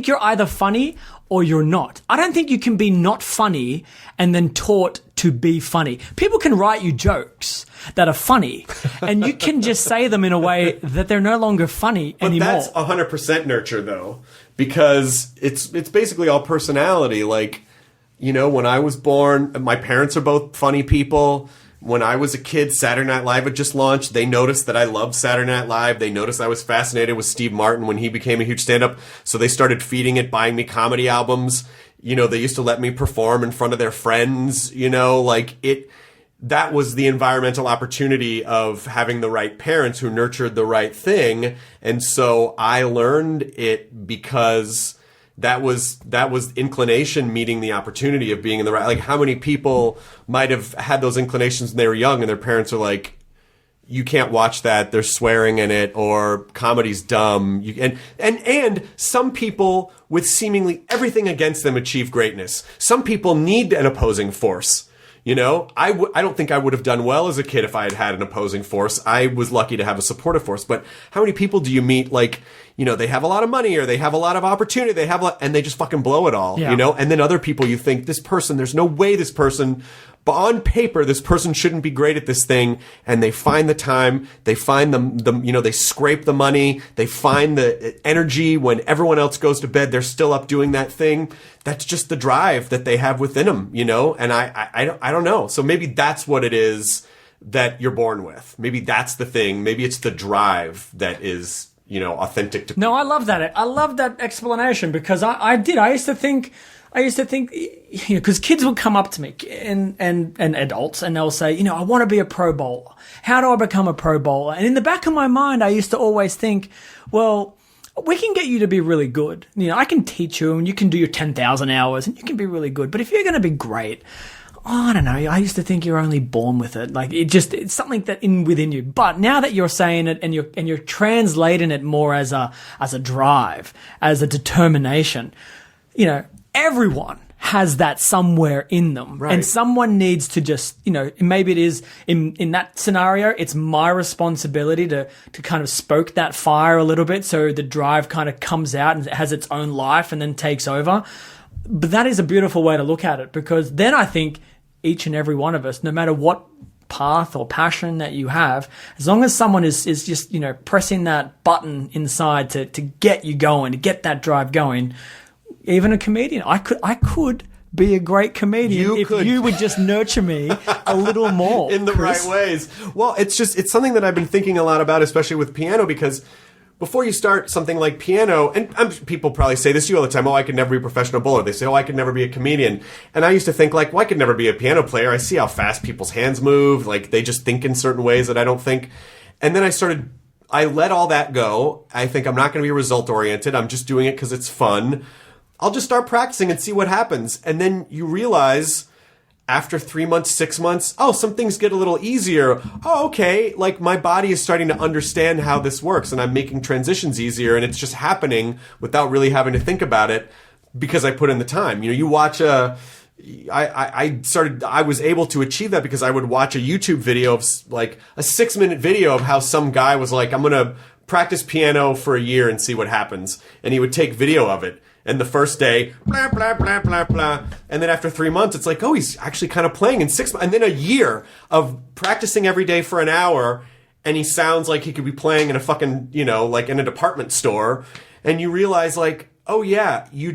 you're either funny or you're not. I don't think you can be not funny and then taught to be funny. People can write you jokes that are funny, and you can just say them in a way that they're no longer funny anymore. But that's 100% nurture, though, because it's basically all personality. Like, when I was born, my parents are both funny people. When I was a kid, Saturday Night Live had just launched. They noticed that I loved Saturday Night Live. They noticed I was fascinated with Steve Martin when he became a huge stand-up. So they started feeding it, buying me comedy albums. They used to let me perform in front of their friends. That was the environmental opportunity of having the right parents who nurtured the right thing. And so I learned it because that was inclination meeting the opportunity of being in the right. Like, how many people might have had those inclinations when they were young, and their parents are like, you can't watch that, there's swearing in it, or comedy's dumb. And some people with seemingly everything against them achieve greatness. Some people need an opposing force. You know, I don't think I would have done well as a kid if I had had an opposing force. I was lucky to have a supportive force. But how many people do you meet, like, you know, they have a lot of money or they have a lot of opportunity, and they just fucking blow it all, you know? And then other people, you think, this person, there's no way this person, but on paper, this person shouldn't be great at this thing. And they find the time, they find the you know, they scrape the money, they find the energy when everyone else goes to bed, they're still up doing that thing. That's just the drive that they have within them, you know? And I don't know. So maybe that's what it is that you're born with. Maybe that's the thing. Maybe it's the drive that is, you know, authentic to people. No, I love that. I love that explanation, because I used to think, you know, because kids would come up to me and adults, and they'll say, you know, I want to be a pro bowler. How do I become a pro bowler? And in the back of my mind, I used to always think, well, we can get you to be really good. You know, I can teach you, and you can do your 10,000 hours, and you can be really good. But if you're going to be great, I don't know. I used to think you're only born with it. Like, it's something that within you. But now that you're saying it, and you're translating it more as a drive, as a determination, you know, everyone has that somewhere in them. Right. And someone needs to just, you know, maybe it is in that scenario, it's my responsibility to kind of stoke that fire a little bit, so the drive kind of comes out and has its own life and then takes over. But that is a beautiful way to look at it, because then I think each and every one of us, no matter what path or passion that you have, as long as someone is just, you know, pressing that button inside to get you going, to get that drive going. Even a comedian, I could be a great comedian if you would just nurture me a little more in the Chris. Right ways. Well, it's something that I've been thinking a lot about, especially with piano, because before you start something like piano, and people probably say this to you all the time, oh, I could never be a professional bowler. They say, oh, I could never be a comedian. And I used to think, like, well, I could never be a piano player. I see how fast people's hands move. Like, they just think in certain ways that I don't think. And then I let all that go. I think I'm not going to be result oriented. I'm just doing it because it's fun. I'll just start practicing and see what happens. And then you realize after 3 months, 6 months, oh, some things get a little easier. Oh, okay. Like, my body is starting to understand how this works, and I'm making transitions easier, and it's just happening without really having to think about it because I put in the time. You know, you watch I was able to achieve that because I would watch a YouTube video of, like, a 6-minute video of how some guy was like, I'm going to practice piano for a year and see what happens. And he would take video of it. And the first day, blah, blah, blah, blah, blah. And then after 3 months, it's like, oh, he's actually kind of playing in 6 months. And then a year of practicing every day for an hour, and he sounds like he could be playing in a fucking, you know, like in a department store. And you realize, like, oh yeah, you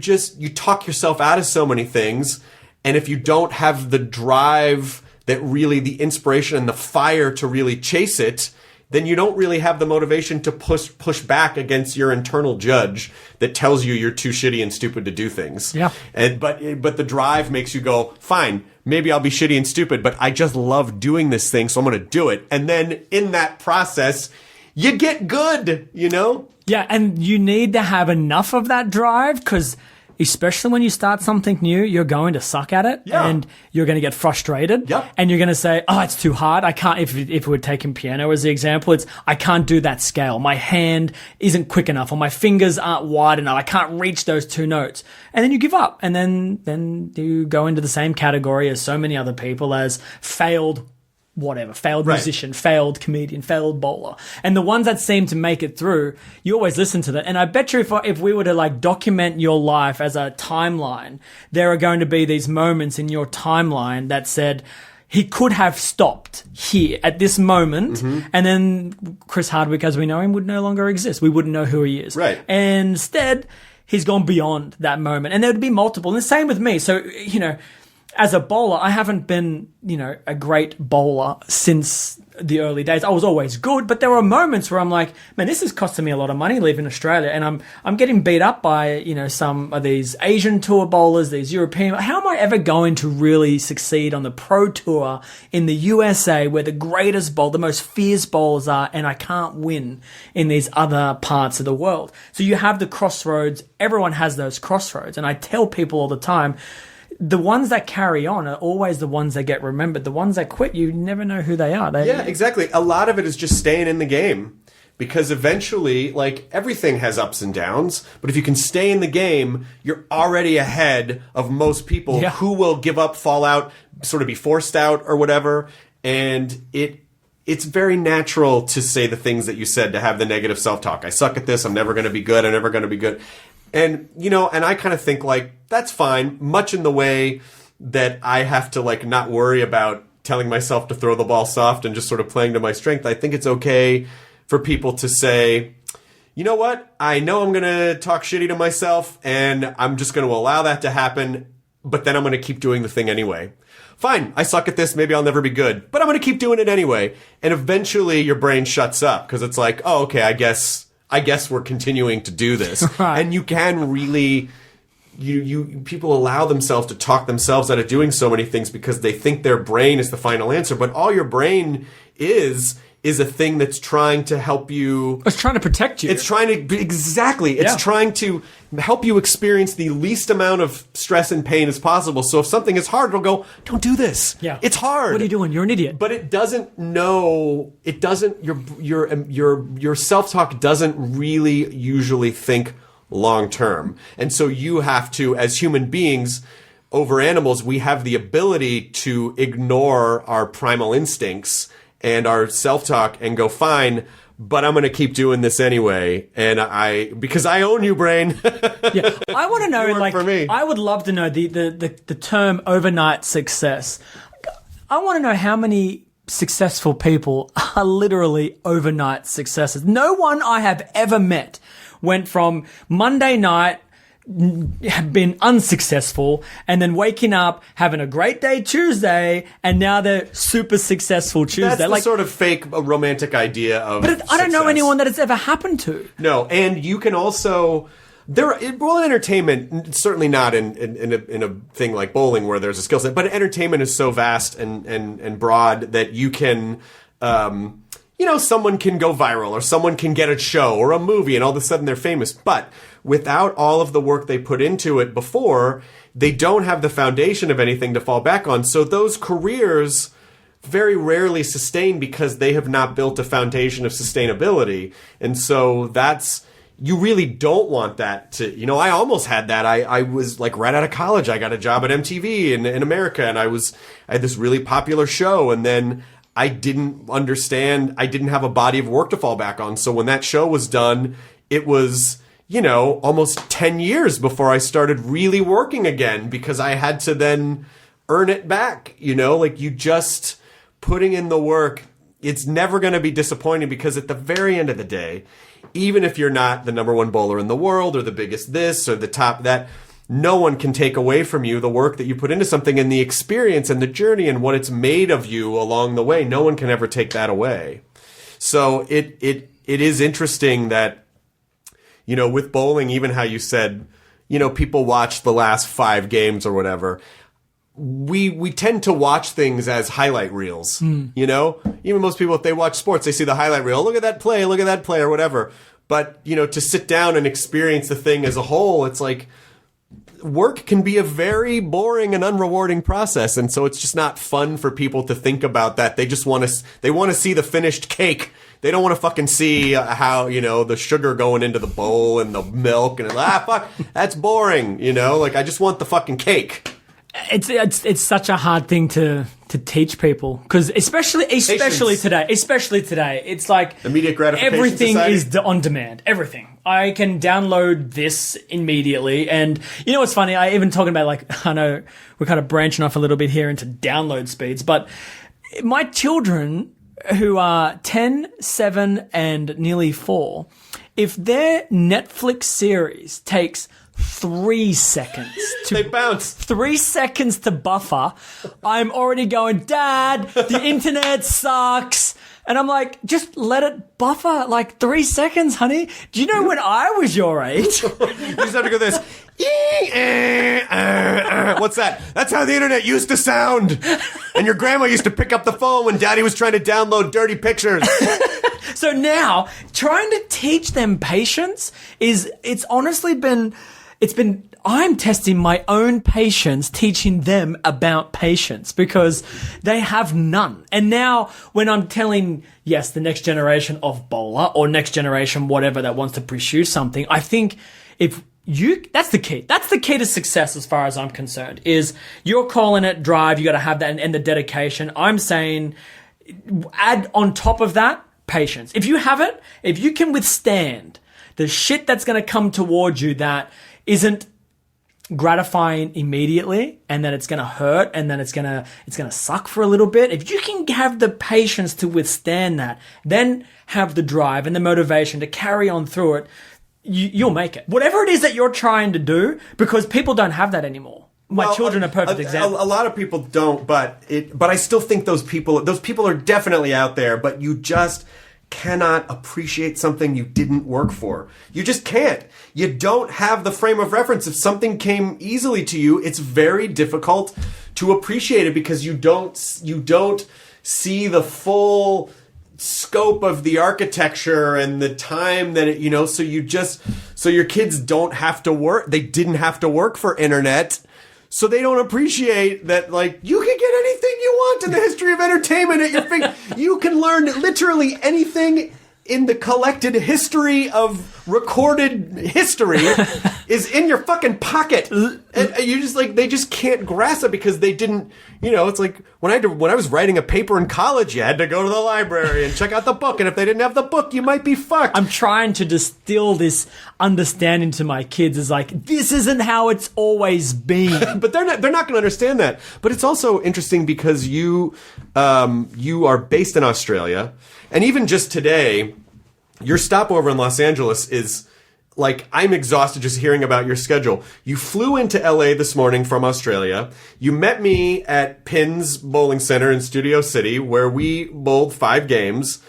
talk yourself out of so many things. And if you don't have the drive, that really, the inspiration and the fire to really chase it, then you don't really have the motivation to push back against your internal judge that tells you you're too shitty and stupid to do things. Yeah. But the drive makes you go, fine, maybe I'll be shitty and stupid, but I just love doing this thing, so I'm going to do it. And then in that process, you get good, you know? Yeah, and you need to have enough of that drive, because especially when you start something new, you're going to suck at it, and you're going to get frustrated, and you're going to say, oh, it's too hard. I can't, if we're taking piano as the example, I can't do that scale. My hand isn't quick enough, or my fingers aren't wide enough. I can't reach those two notes. And then you give up, and then you go into the same category as so many other people as failed musician, failed comedian, failed bowler. And the ones that seem to make it through, you always listen to that. And I bet you if we were to, like, document your life as a timeline, there are going to be these moments in your timeline that said, he could have stopped here at this moment, and then Chris Hardwick, as we know him, would no longer exist. We wouldn't know who he is. Right. And instead, he's gone beyond that moment. And there would be multiple. And the same with me. So, you know, as a bowler, I haven't been, a great bowler since the early days. I was always good, but there were moments where I'm like, man, this is costing me a lot of money leaving Australia, and I'm getting beat up by, some of these Asian tour bowlers, these European. How am I ever going to really succeed on the pro tour in the USA, where the greatest the most fierce bowlers are, and I can't win in these other parts of the world? So you have the crossroads. Everyone has those crossroads, and I tell people all the time, the ones that carry on are always the ones that get remembered. The ones that quit, you never know who they are. Yeah, exactly. A lot of it is just staying in the game, because eventually, like, everything has ups and downs. But if you can stay in the game, you're already ahead of most people who will give up, fall out, sort of be forced out or whatever. And it's very natural to say the things that you said, to have the negative self-talk. I suck at this. I'm never going to be good. I'm never going to be good. And, and I kind of think, like, that's fine, much in the way that I have to, like, not worry about telling myself to throw the ball soft and just sort of playing to my strength. I think it's okay for people to say, you know what? I know I'm going to talk shitty to myself, and I'm just going to allow that to happen, but then I'm going to keep doing the thing anyway. Fine, I suck at this, maybe I'll never be good, but I'm going to keep doing it anyway. And eventually your brain shuts up, because it's like, oh, okay, I guess we're continuing to do this. Right. And you can really, people allow themselves to talk themselves out of doing so many things because they think their brain is the final answer. But all your brain is a thing that's trying to help you. It's trying to protect you. It's trying to, exactly. It's trying to help you experience the least amount of stress and pain as possible. So if something is hard, it'll go, don't do this. Yeah. It's hard. What are you doing? You're an idiot. But it doesn't know, your self-talk doesn't really usually think long term. And so you have to, as human beings, over animals, we have the ability to ignore our primal instincts and our self-talk and go, fine, but I'm going to keep doing this anyway. And because I own you, brain. Yeah. I want to know, You work for me. I would love to know the term overnight success. I want to know how many successful people are literally overnight successes. No one I have ever met went from Monday night, have been unsuccessful, and then waking up, having a great day Tuesday, and now they're super successful Tuesday. That's the sort of fake romantic idea of But I don't know anyone that it's ever happened to. No, and you can also... in entertainment, certainly not in a thing like bowling where there's a skill set, but entertainment is so vast and broad that you can... someone can go viral, or someone can get a show or a movie, and all of a sudden they're famous. But without all of the work they put into it before, they don't have the foundation of anything to fall back on. So those careers very rarely sustain because they have not built a foundation of sustainability. And so you really don't want that to, I almost had that. I was like right out of college. I got a job at MTV in America, and I had this really popular show, and then I didn't understand. I didn't have a body of work to fall back on. So when that show was done, it was, almost 10 years before I started really working again, because I had to then earn it back. You just putting in the work. It's never going to be disappointing, because at the very end of the day, even if you're not the number one bowler in the world or the biggest this or the top that, no one can take away from you the work that you put into something, and the experience and the journey and what it's made of you along the way. No one can ever take that away. So it is interesting that, with bowling, even how you said, people watch the last 5 games or whatever. We tend to watch things as highlight reels, Even most people, if they watch sports, they see the highlight reel. Look at that play, or whatever. But, to sit down and experience the thing as a whole, it's like, work can be a very boring and unrewarding process, and so it's just not fun for people to think about that. They just want to see the finished cake. They don't want to fucking see how, the sugar going into the bowl and the milk, and fuck, that's boring, I just want the fucking cake. It's such a hard thing to teach people, because especially today, it's like immediate gratification. Everything society. is on demand. Everything. I can download this immediately, and what's funny? I even talking about, I know we're kind of branching off a little bit here into download speeds, but my children who are 10, 7, and nearly 4, if their Netflix series takes 3 seconds to They bounce. 3 seconds to buffer. I'm already going, Dad, the internet sucks. And I'm like, just let it buffer like 3 seconds, honey. Do you know when I was your age? You just have to go this. What's that? That's how the internet used to sound. And your grandma used to pick up the phone when Daddy was trying to download dirty pictures. So now, trying to teach them patience it's honestly been, I'm testing my own patience, teaching them about patience because they have none. And now when I'm telling, yes, the next generation of bowler or next generation, whatever that wants to pursue something, I think that's the key. That's the key to success as far as I'm concerned, is you're calling it drive. You got to have that and the dedication. I'm saying add on top of that patience. If you have it, if you can withstand the shit that's going to come towards you that isn't gratifying immediately, and then it's going to hurt, and then it's going to suck for a little bit. If you can have the patience to withstand that, then have the drive and the motivation to carry on through it, you'll make it. Whatever it is that you're trying to do, because people don't have that anymore. My children are perfect examples. A lot of people don't, but I still think those people are definitely out there, but you just cannot appreciate something you didn't work for. You just can't. You don't have the frame of reference. If something came easily to you, it's very difficult to appreciate it because you don't see the full scope of the architecture and the time that it, so your kids don't have to work. They didn't have to work for internet. So they don't appreciate that, like, you can get anything you want in the history of entertainment at your finger. You can learn literally anything in the collected history of recorded history is in your fucking pocket. And you just, like, they just can't grasp it because they didn't, it's like when I was writing a paper in college, you had to go to the library and check out the book. And if they didn't have the book, you might be fucked. I'm trying to distill this understanding to my kids is like, this isn't how it's always been. But they're not going to understand that. But it's also interesting because you are based in Australia. And even just today, your stopover in Los Angeles is like, I'm exhausted just hearing about your schedule. You flew into LA this morning from Australia. You met me at Pinn's Bowling Center in Studio City, where we bowled 5 games.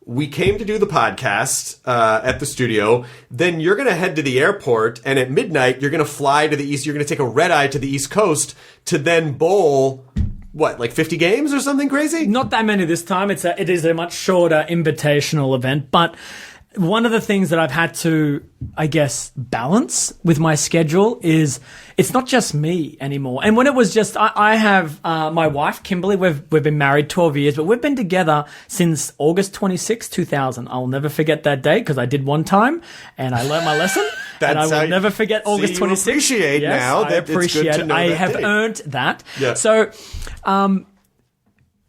We came to do the podcast at the studio. Then you're going to head to the airport, and at midnight, you're going to fly to the east. You're going to take a red eye to the East Coast to then bowl, what, like 50 games or something crazy? Not that many this time. It is a much shorter invitational event, but one of the things that I've had to, I guess, balance with my schedule is it's not just me anymore. And when it was just, I have my wife, Kimberly, we've been married 12 years, but we've been together since August 26, 2000. I'll never forget that date because I did one time and I learned my lesson. And I will never forget August 26th. You appreciate now that it's good to know I that have date. earned that. Yeah. So,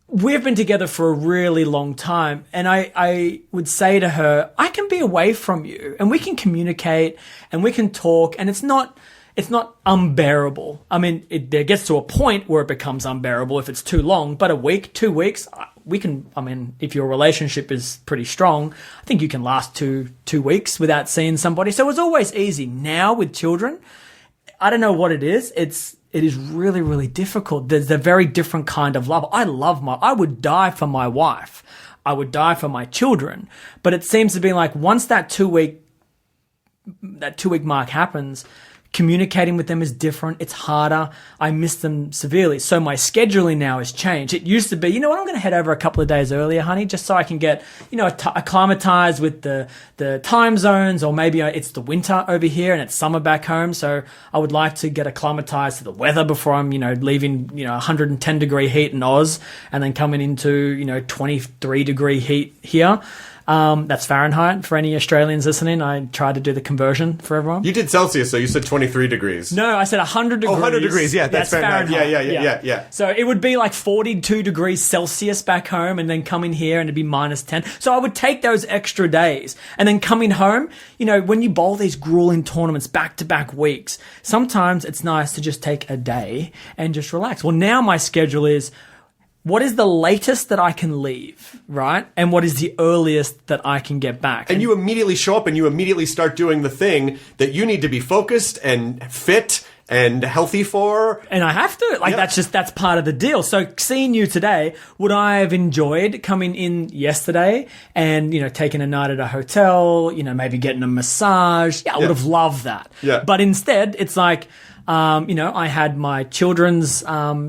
we've been together for a really long time, and I would say to her, I can be away from you, and we can communicate, and we can talk, and it's not unbearable. I mean, there gets to a point where it becomes unbearable if it's too long, but a week, 2 weeks, we can, I mean, if your relationship is pretty strong, I think you can last two weeks without seeing somebody. So it's always easy. Now with children, I don't know what it is. It is really, really difficult. There's a very different kind of love. I would die for my wife. I would die for my children. But it seems to be like once that 2 week mark happens, communicating with them is different. It's harder. I miss them severely. So my scheduling now has changed. It used to be, you know what, I'm going to head over a couple of days earlier, honey, just so I can get, acclimatized with the time zones, or maybe it's the winter over here and it's summer back home. So I would like to get acclimatized to the weather before I'm, leaving, 110 degree heat in Oz and then coming into, 23 degree heat here. That's Fahrenheit for any Australians listening. I tried to do the conversion for everyone. You did Celsius, so you said 23 degrees. No, I said 100 degrees. Oh, 100 degrees. Yeah, that's Fahrenheit. Yeah. So it would be like 42 degrees Celsius back home and then coming here and it'd be minus 10. So I would take those extra days and then coming home, when you bowl these grueling tournaments back-to-back weeks, sometimes it's nice to just take a day and just relax. Well, now my schedule is what is the latest that I can leave, right? And what is the earliest that I can get back? And you immediately show up and you immediately start doing the thing that you need to be focused and fit and healthy for. And I have to. Like, that's part of the deal. So seeing you today, would I have enjoyed coming in yesterday and, taking a night at a hotel, maybe getting a massage? Yeah, I would have loved that. Yeah. But instead, it's like, I had my children's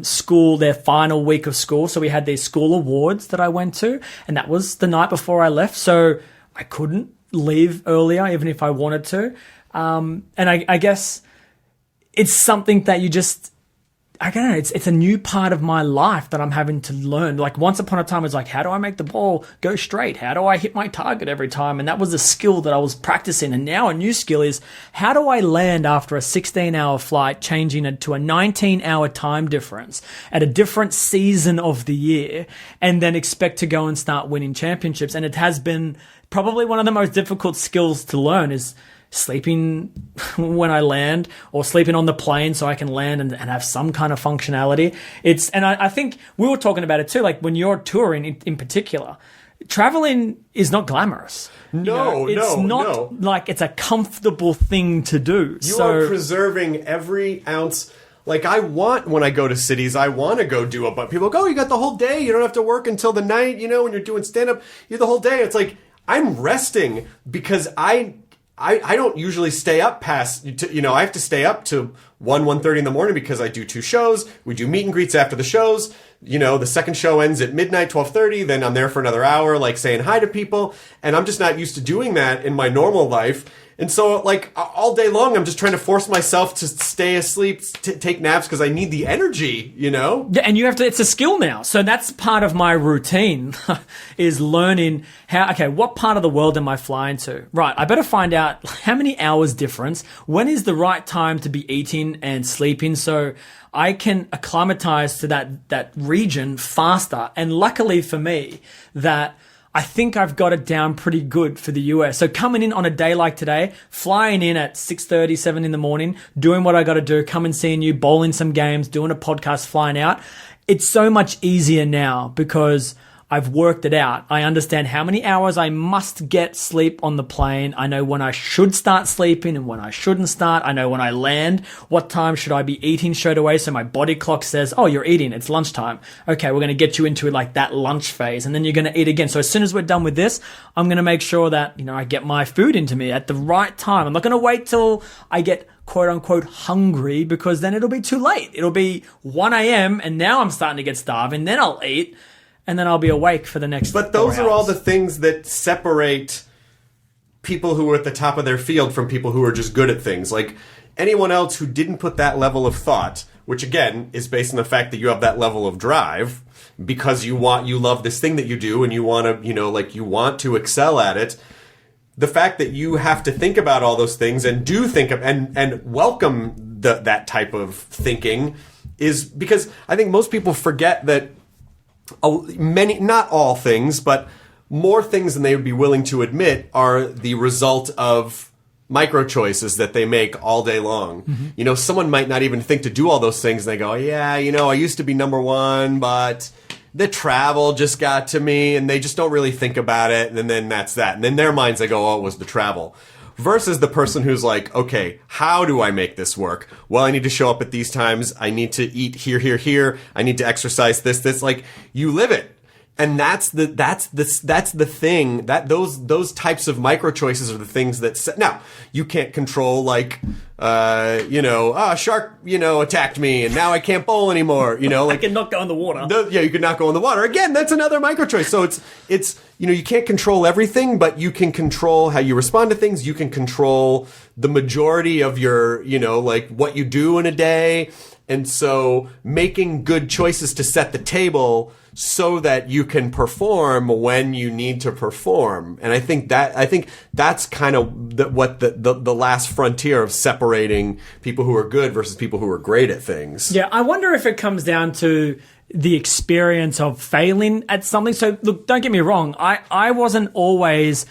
school, their final week of school. So we had these school awards that I went to, and that was the night before I left. So I couldn't leave earlier, even if I wanted to. And I guess it's something that I don't know, it's a new part of my life that I'm having to learn. Like, once upon a time, it's like, how do I make the ball go straight? How do I hit my target every time? And that was a skill that I was practicing. And now a new skill is, how do I land after a 16-hour flight, changing it to a 19-hour time difference at a different season of the year, and then expect to go and start winning championships? And it has been probably one of the most difficult skills to learn, is sleeping when I land, or sleeping on the plane so I can land and have some kind of functionality. I think we were talking about it too, like when you're touring in particular, traveling is not glamorous. It's not like it's a comfortable thing to do. You are preserving every ounce. Like, when I go to cities, I want to go do but people go, oh, you got the whole day. You don't have to work until the night, when you're doing stand-up, you have the whole day. It's like, I'm resting because I don't usually stay up past, I have to stay up to 1:30 in the morning because I do 2 shows. We do meet and greets after the shows. The second show ends at midnight, 12:30. Then I'm there for another hour, like saying hi to people. And I'm just not used to doing that in my normal life. And so, like, all day long, I'm just trying to force myself to stay asleep, take naps, because I need the energy, Yeah, and it's a skill now. So that's part of my routine, is learning what part of the world am I flying to? Right, I better find out how many hours difference, when is the right time to be eating and sleeping, so I can acclimatize to that region faster. And luckily for me, that I think I've got it down pretty good for the US. So coming in on a day like today, flying in at 6:30, 7 in the morning, doing what I got to do, coming seeing you, bowling some games, doing a podcast, flying out. It's so much easier now because I've worked it out. I understand how many hours I must get sleep on the plane. I know when I should start sleeping and when I shouldn't start. I know when I land, what time should I be eating straight away. So my body clock says, oh, you're eating. It's lunchtime. Okay, we're going to get you into like that lunch phase, and then you're going to eat again. So as soon as we're done with this, I'm going to make sure that, I get my food into me at the right time. I'm not going to wait till I get quote unquote hungry, because then it'll be too late. It'll be 1 a.m. and now I'm starting to get starving. Then I'll eat. And then I'll be awake for the next 4 hours. But those are all the things that separate people who are at the top of their field from people who are just good at things. Like, anyone else who didn't put that level of thought, which again is based on the fact that you have that level of drive because you love this thing that you do and you want to, you want to excel at it. The fact that you have to think about all those things and do think of and welcome that type of thinking is because I think most people forget that not all things, but more things than they would be willing to admit are the result of micro choices that they make all day long. Mm-hmm. Someone might not even think to do all those things, and they go, yeah, I used to be number one, but the travel just got to me, and they just don't really think about it, and then that's that. And in their minds, they go, oh, it was the travel. Versus the person who's like, okay, how do I make this work? Well, I need to show up at these times. I need to eat here. I need to exercise this. Like, you live it. And that's the thing that those types of micro choices are the things that now you can't control, like a shark attacked me and now I can't bowl anymore, like I cannot go in the water. You could not go in the water again. That's another micro choice. So it's you can't control everything, but you can control how you respond to things. You can control the majority of your like what you do in a day. And so making good choices to set the table so that you can perform when you need to perform. And I think that's kind of what the last frontier of separating people who are good versus people who are great at things. Yeah, I wonder if it comes down to the experience of failing at something. So look, don't get me wrong. I wasn't always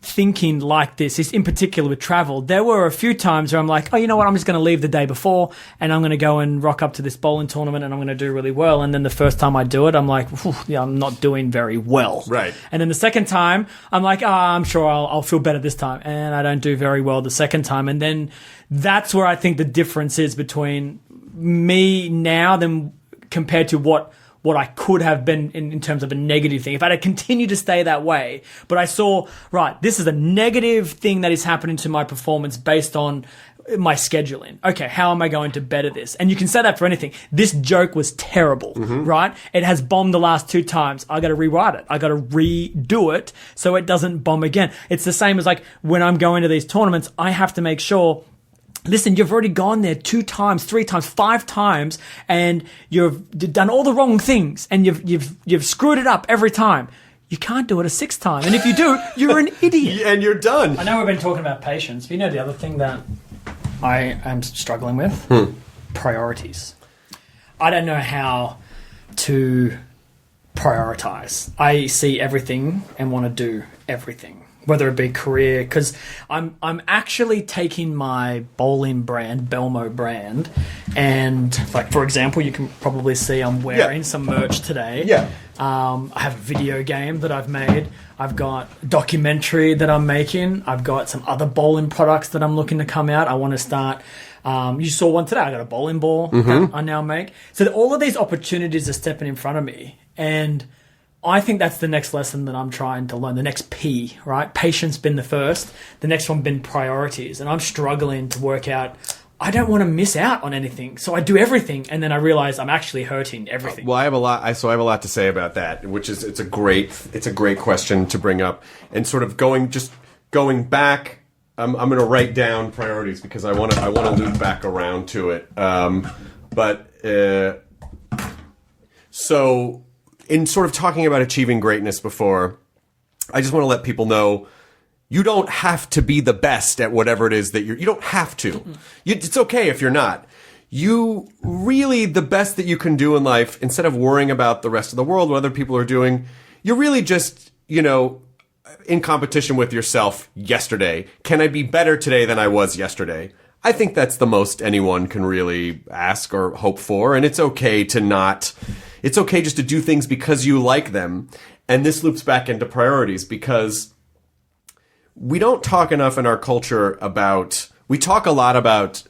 thinking like this, is in particular with travel. There were a few times where I'm like, oh, you know what, I'm just going to leave the day before and I'm going to go and rock up to this bowling tournament and I'm going to do really well. And then the first time I do it, I'm like, yeah, I'm not doing very well. Right. And then the second time, I'm like, I'm sure I'll feel better this time. And I don't do very well the second time. And then that's where I think the difference is between me now than compared to what I could have been in terms of a negative thing. If I had continued to stay that way, but I saw, right, this is a negative thing that is happening to my performance based on my scheduling. Okay, how am I going to better this? And you can say that for anything. This joke was terrible, right? It has bombed the last 2 times. I got to rewrite it. I got to redo it so it doesn't bomb again. It's the same as like when I'm going to these tournaments, I have to make sure, listen, you've already gone there 2 times, 3 times, 5 times, and you've done all the wrong things, and you've screwed it up every time. You can't do it a 6th time, and if you do, you're an idiot. And you're done. I know we've been talking about patience, but you know the other thing that I am struggling with? Priorities. I don't know how to prioritize. I see everything and want to do everything, whether it be career, because I'm actually taking my bowling brand, Belmo brand, and like, for example, you can probably see I'm wearing some merch today. Yeah. I have a video game that I've made. I've got a documentary that I'm making. I've got some other bowling products that I'm looking to come out. I want to start. You saw one today. I got a bowling ball that I now make. So all of these opportunities are stepping in front of me, and I think that's the next lesson that I'm trying to learn. The next P, right? Patience been the first. The next one been priorities. And I'm struggling to work out, I don't want to miss out on anything. So I do everything. And then I realize I'm actually hurting everything. Well, I have a lot to say about that, which is, it's a great question to bring up. And sort of going back, I'm going to write down priorities because I want to loop back around to it. So in sort of talking about achieving greatness before, I just want to let people know you don't have to be the best at whatever it is that you don't have to. It's okay if you're not. You really, the best that you can do in life, instead of worrying about the rest of the world, what other people are doing, you're really just, in competition with yourself yesterday. Can I be better today than I was yesterday? I think that's the most anyone can really ask or hope for. And it's okay it's okay just to do things because you like them. And this loops back into priorities because we don't talk enough in our culture we talk a lot about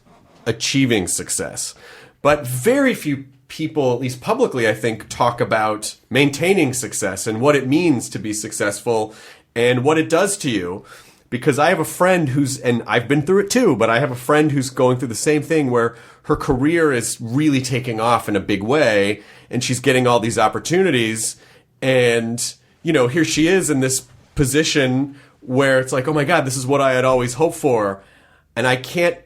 achieving success, but very few people, at least publicly, I think, talk about maintaining success and what it means to be successful and what it does to you. Because I have a friend and I've been through it too, but I have a friend who's going through the same thing where her career is really taking off in a big way and she's getting all these opportunities. And, here she is in this position where it's like, oh my God, this is what I had always hoped for. And I can't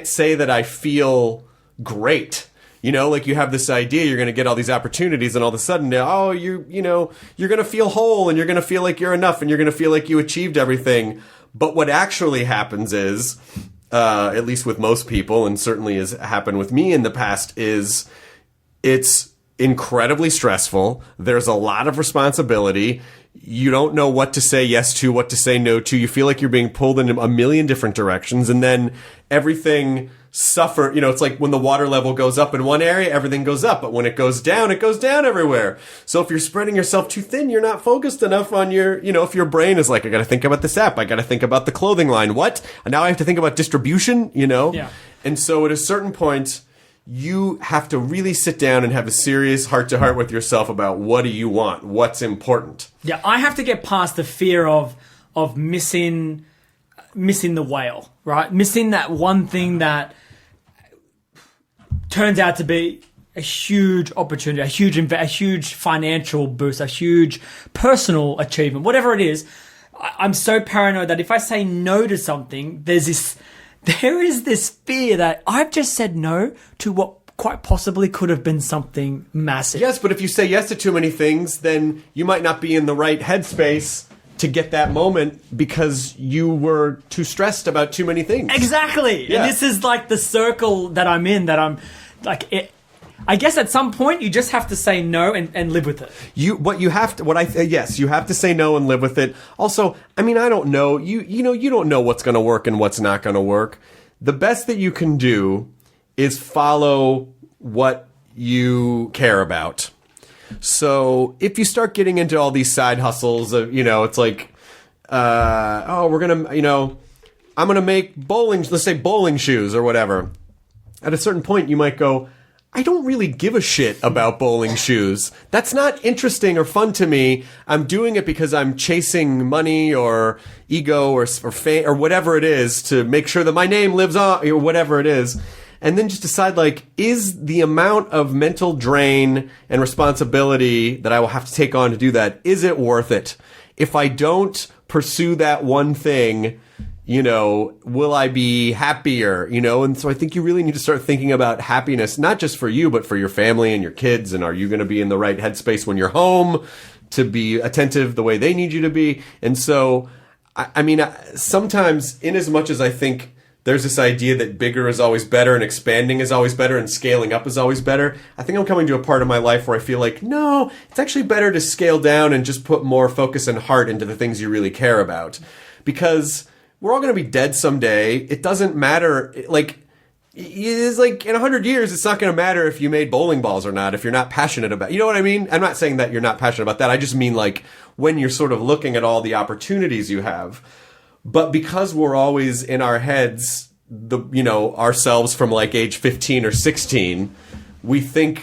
say that I feel great. Like you have this idea, you're going to get all these opportunities and all of a sudden, you're going to feel whole and you're going to feel like you're enough and you're going to feel like you achieved everything. But what actually happens is, at least with most people, and certainly has happened with me in the past, is it's incredibly stressful. There's a lot of responsibility. You don't know what to say yes to, what to say no to. You feel like you're being pulled in a million different directions. And then everything it's like when the water level goes up in one area, everything goes up. But when it goes down everywhere. So if you're spreading yourself too thin, you're not focused enough on if your brain is like, I got to think about this app. I got to think about the clothing line. What? And now I have to think about distribution, Yeah. And so at a certain point, you have to really sit down and have a serious heart-to-heart with yourself about what do you want, what's important. Yeah, I have to get past the fear of missing the whale, right? Missing that one thing that turns out to be a huge opportunity, a huge financial boost, a huge personal achievement, whatever it is. I'm so paranoid that if I say no to something, there is this fear that I've just said no to what quite possibly could have been something massive. Yes, but if you say yes to too many things, then you might not be in the right headspace to get that moment because you were too stressed about too many things. Exactly. Yeah. And this is like the circle that I'm in, that I'm like, I guess at some point you just have to say no and live with it. Yes, you have to say no and live with it. Also, I mean, I don't know. You don't know what's going to work and what's not going to work. The best that you can do is follow what you care about. So if you start getting into all these side hustles, it's like, I'm going to make let's say bowling shoes or whatever. At a certain point, you might go, I don't really give a shit about bowling shoes. That's not interesting or fun to me. I'm doing it because I'm chasing money or ego or fame or whatever it is to make sure that my name lives on or whatever it is. And then just decide, like, is the amount of mental drain and responsibility that I will have to take on to do that, is it worth it? If I don't pursue that one thing, will I be happier? And so I think you really need to start thinking about happiness, not just for you, but for your family and your kids. And are you going to be in the right headspace when you're home to be attentive the way they need you to be? And so, I mean, sometimes in as much as I think there's this idea that bigger is always better and expanding is always better and scaling up is always better, I think I'm coming to a part of my life where I feel like, no, it's actually better to scale down and just put more focus and heart into the things you really care about. Because we're all going to be dead someday. It doesn't matter. Like, it's like in 100 years, it's not going to matter if you made bowling balls or not, if you're not passionate about, you know what I mean? I'm not saying that you're not passionate about that. I just mean like when you're sort of looking at all the opportunities you have. But because we're always in our heads, ourselves from like age 15 or 16, we can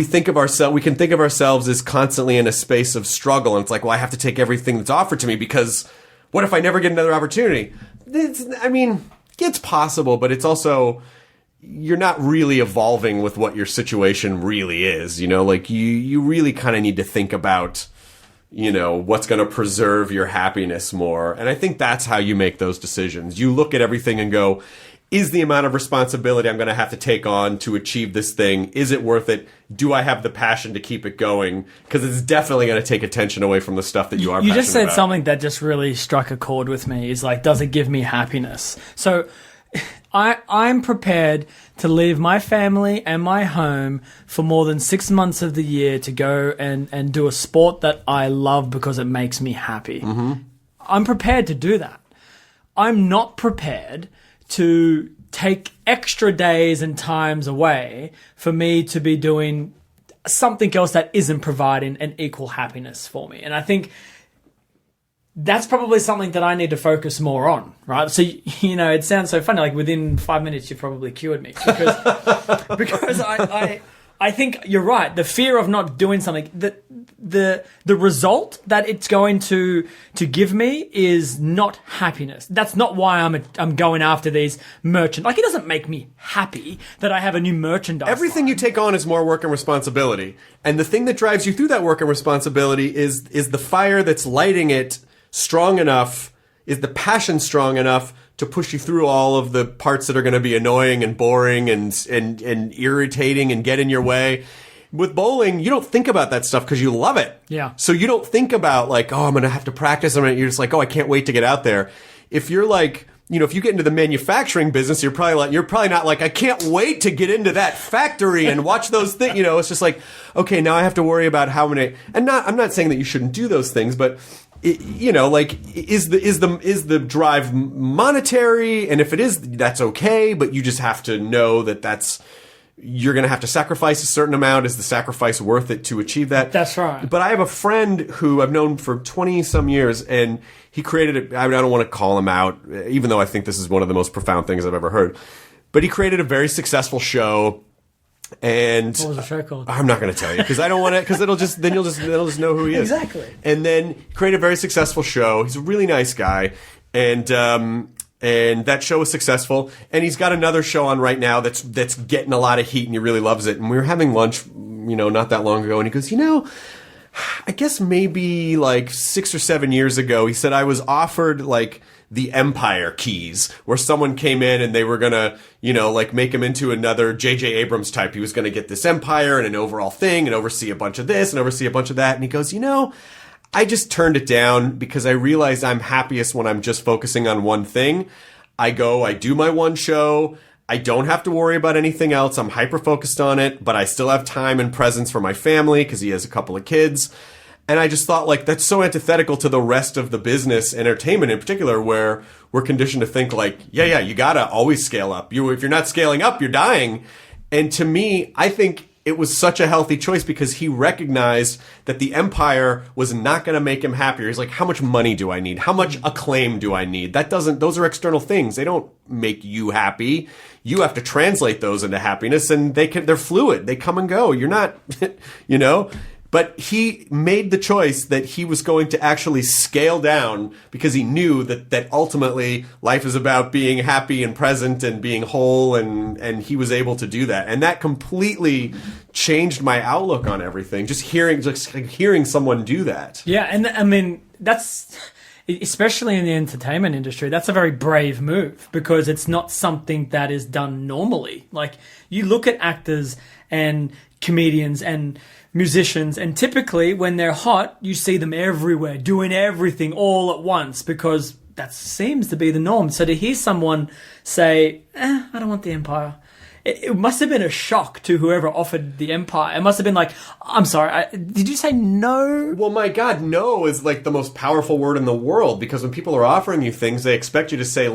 think of ourselves as constantly in a space of struggle. And it's like, well, I have to take everything that's offered to me because what if I never get another opportunity? It's possible, but it's also, you're not really evolving with what your situation really is. Like you really kind of need to think about, what's going to preserve your happiness more. And I think that's how you make those decisions. You look at everything and go, is the amount of responsibility I'm going to have to take on to achieve this thing, is it worth it? Do I have the passion to keep it going? Because it's definitely going to take attention away from the stuff that you are passionate about. You just said something that just really struck a chord with me, is like, does it give me happiness? So I'm prepared to leave my family and my home for more than 6 months of the year to go and do a sport that I love because it makes me happy. Mm-hmm. I'm prepared to do that. I'm not prepared to take extra days and times away for me to be doing something else that isn't providing an equal happiness for me. And I think that's probably something that I need to focus more on, right? So, it sounds so funny. Like within 5 minutes, you probably cured me because I think you're right. The fear of not doing something, the result that it's going to give me is not happiness. That's not why I'm going after these merchant. Like, it doesn't make me happy that I have a new merchandise. Everything you take on is more work and responsibility, and the thing that drives you through that work and responsibility is the fire that's lighting it strong enough. Is the passion strong enough to push you through all of the parts that are going to be annoying and boring and irritating and get in your way? With bowling, you don't think about that stuff because you love it. Yeah. So you don't think about like, oh, I'm going to have to practice. You're just like, oh, I can't wait to get out there. If you're like, if you get into the manufacturing business, you're probably not like, I can't wait to get into that factory and watch those things. It's just like, okay, now I have to worry about how many. And I'm not saying that you shouldn't do those things, but is the drive monetary? And if it is, that's okay. But you just have to know that you're going to have to sacrifice a certain amount. Is the sacrifice worth it to achieve that? That's right. But I have a friend who I've known for 20 some years, and he created I don't want to call him out, even though I think this is one of the most profound things I've ever heard. But he created a very successful show. And what was the show called? I'm not going to tell you because I don't want to, because they'll just know who he is. Exactly. And then he created a very successful show. He's a really nice guy, and that show was successful. And he's got another show on right now that's getting a lot of heat, and he really loves it. And we were having lunch, not that long ago, and he goes, I guess maybe like 6 or 7 years ago, he said I was offered like the Empire keys, where someone came in and they were gonna, like make him into another J.J. Abrams type. He was gonna get this empire and an overall thing and oversee a bunch of this and oversee a bunch of that. And he goes, I just turned it down because I realized I'm happiest when I'm just focusing on one thing. I do my one show. I don't have to worry about anything else. I'm hyper-focused on it, but I still have time and presence for my family because he has a couple of kids. And I just thought, like, that's so antithetical to the rest of the business, entertainment in particular, where we're conditioned to think, like, yeah, you gotta always scale up. If you're not scaling up, you're dying. And to me, I think it was such a healthy choice because he recognized that the empire was not going to make him happier. He's like, how much money do I need? How much acclaim do I need? Those are external things. They don't make you happy. You have to translate those into happiness, and they're fluid. They come and go. You're not, you know. But he made the choice that he was going to actually scale down because he knew that ultimately life is about being happy and present and being whole, and he was able to do that. And that completely changed my outlook on everything, just hearing someone do that. Yeah, and I mean, that's, especially in the entertainment industry, that's a very brave move because it's not something that is done normally. Like, you look at actors and comedians and musicians, and typically when they're hot, you see them everywhere doing everything all at once because that seems to be the norm. So to hear someone say, I don't want the empire, it must have been a shock to whoever offered the empire. It must have been like, I'm sorry, did you say no? Well, my God, no is like the most powerful word in the world because when people are offering you things, they expect you to say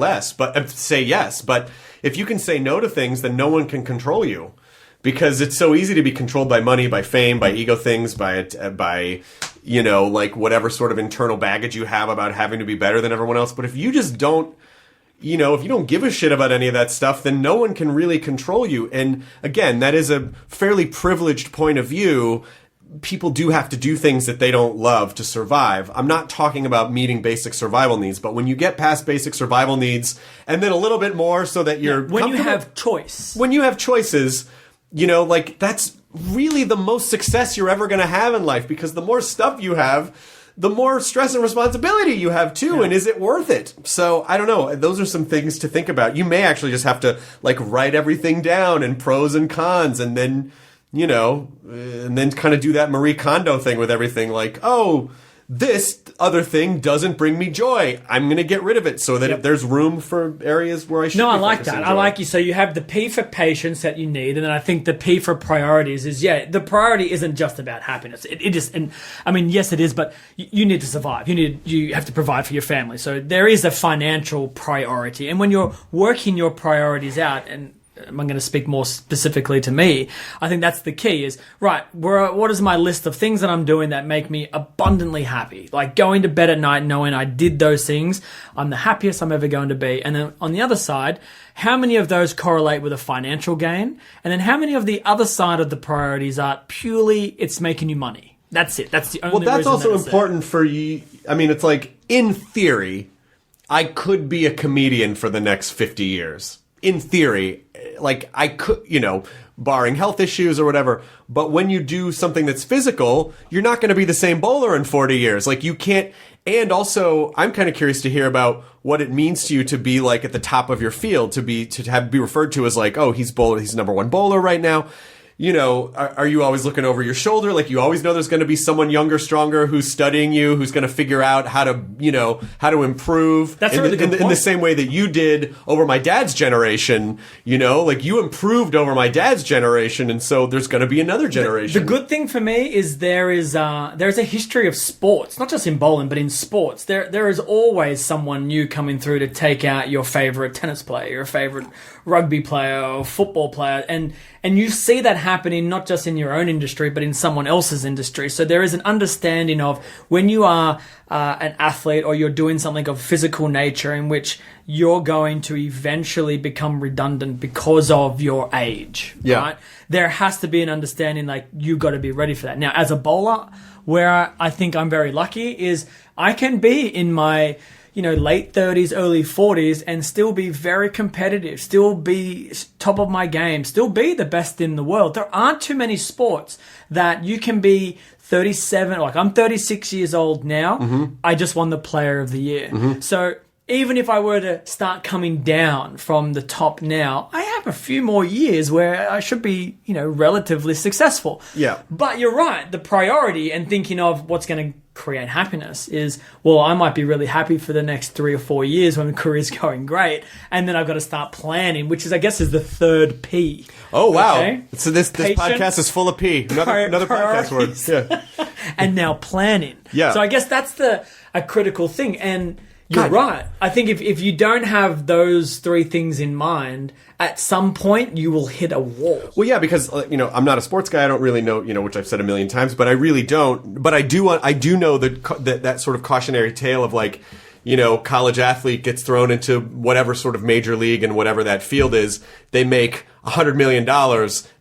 say yes. But if you can say no to things, then no one can control you. Because it's so easy to be controlled by money, by fame, by ego things, by you know, like whatever sort of internal baggage you have about having to be better than everyone else. But if you just don't, you know, if you don't give a shit about any of that stuff, then no one can really control you. And again, that is a fairly privileged point of view. People do have to do things that they don't love to survive. I'm not talking about meeting basic survival needs, but when you get past basic survival needs and then a little bit more so that you're when you have choice. When you have choices, you know, like, that's really the most success you're ever going to have in life because the more stuff you have, the more stress and responsibility you have too. Yeah. And is it worth it? So I don't know. Those are some things to think about. You may actually just have to, like, write everything down and pros and cons and then, you know, and then kind of do that Marie Kondo thing with everything. Like, oh, this other thing doesn't bring me joy. I'm going to get rid of it so that if there's room for areas where I should. No, I like that. I like you. So you have the P for patience that you need, and then I think the P for priorities is, the priority isn't just about happiness. It is, and I mean, yes, it is, but you need to survive. You have to provide for your family. So there is a financial priority, and when you're working your priorities out, and I'm going to speak more specifically to me, I think that's the key is, right, what is my list of things that I'm doing that make me abundantly happy? Like going to bed at night knowing I did those things, I'm the happiest I'm ever going to be. And then on the other side, how many of those correlate with a financial gain? And then how many of the other side of the priorities are purely it's making you money? That's it. That's the only reason. Well, that's also important for you. I mean, it's like, in theory, I could be a comedian for the next 50 years. In theory, like, I could, you know, barring health issues or whatever. But when you do something that's physical, you're not going to be the same bowler in 40 years. Like, you can't. And also, I'm kind of curious to hear about what it means to you to be, like, at the top of your field, to be referred to as, like, oh, he's number one bowler right now. You know, are you always looking over your shoulder? Like, you always know there's going to be someone younger, stronger, who's studying you, who's going to figure out how to improve. That's a really good point. In the same way that you did over my dad's generation, you know, like, you improved over my dad's generation, and so there's going to be another generation. The good thing for me is there's a history of sports, not just in bowling, but in sports. There is always someone new coming through to take out your favorite tennis player, your favorite rugby player or football player, and you see that happening not just in your own industry but in someone else's industry. So there is an understanding of when you are an athlete or you're doing something of physical nature in which you're going to eventually become redundant because of your age, right? There has to be an understanding, like, you got to be ready for that. Now, as a bowler, where I think I'm very lucky is I can be in my late 30s, early 40s and still be very competitive, still be top of my game, still be the best in the world. There aren't too many sports that you can be 37, like I'm 36 years old now. Mm-hmm. I just won the player of the year. Mm-hmm. So even if I were to start coming down from the top now, I have a few more years where I should be, relatively successful. Yeah. But you're right. The priority and thinking of what's going to create happiness is, well, I might be really happy for the next 3 or 4 years when the career's going great, and then I've got to start planning, which is, I guess, is the third P. Oh, wow. Okay? So this podcast is full of P. Another podcast word. Yeah. And now planning. Yeah. So I guess that's a critical thing. And you're right. I think if you don't have those 3 things in mind, at some point you will hit a wall. Well, yeah, because I'm not a sports guy. I don't really know, which I've said a million times, but I really don't. But I do know that sort of cautionary tale of like, college athlete gets thrown into whatever sort of major league and whatever that field is. They make $100 million,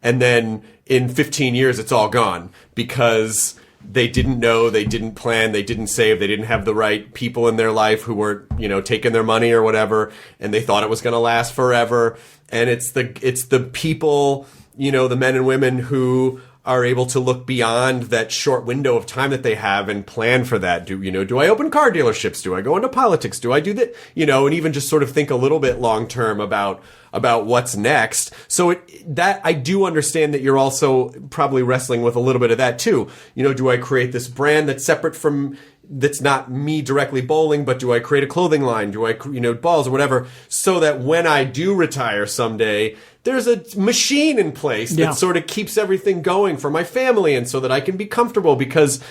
and then in 15 years it's all gone because they didn't know, they didn't plan, they didn't save, they didn't have the right people in their life who were, taking their money or whatever, and they thought it was going to last forever. And it's the people, the men and women who are able to look beyond that short window of time that they have and plan for that. Do I open car dealerships? Do I go into politics? Do I do that? And even just sort of think a little bit long term about what's next. So that I do understand that you're also probably wrestling with a little bit of that too. Do I create this brand that's separate from, that's not me directly bowling, but do I create a clothing line? Do I, balls or whatever, so that when I do retire someday, there's a machine in place that sort of keeps everything going for my family, and so that I can be comfortable because,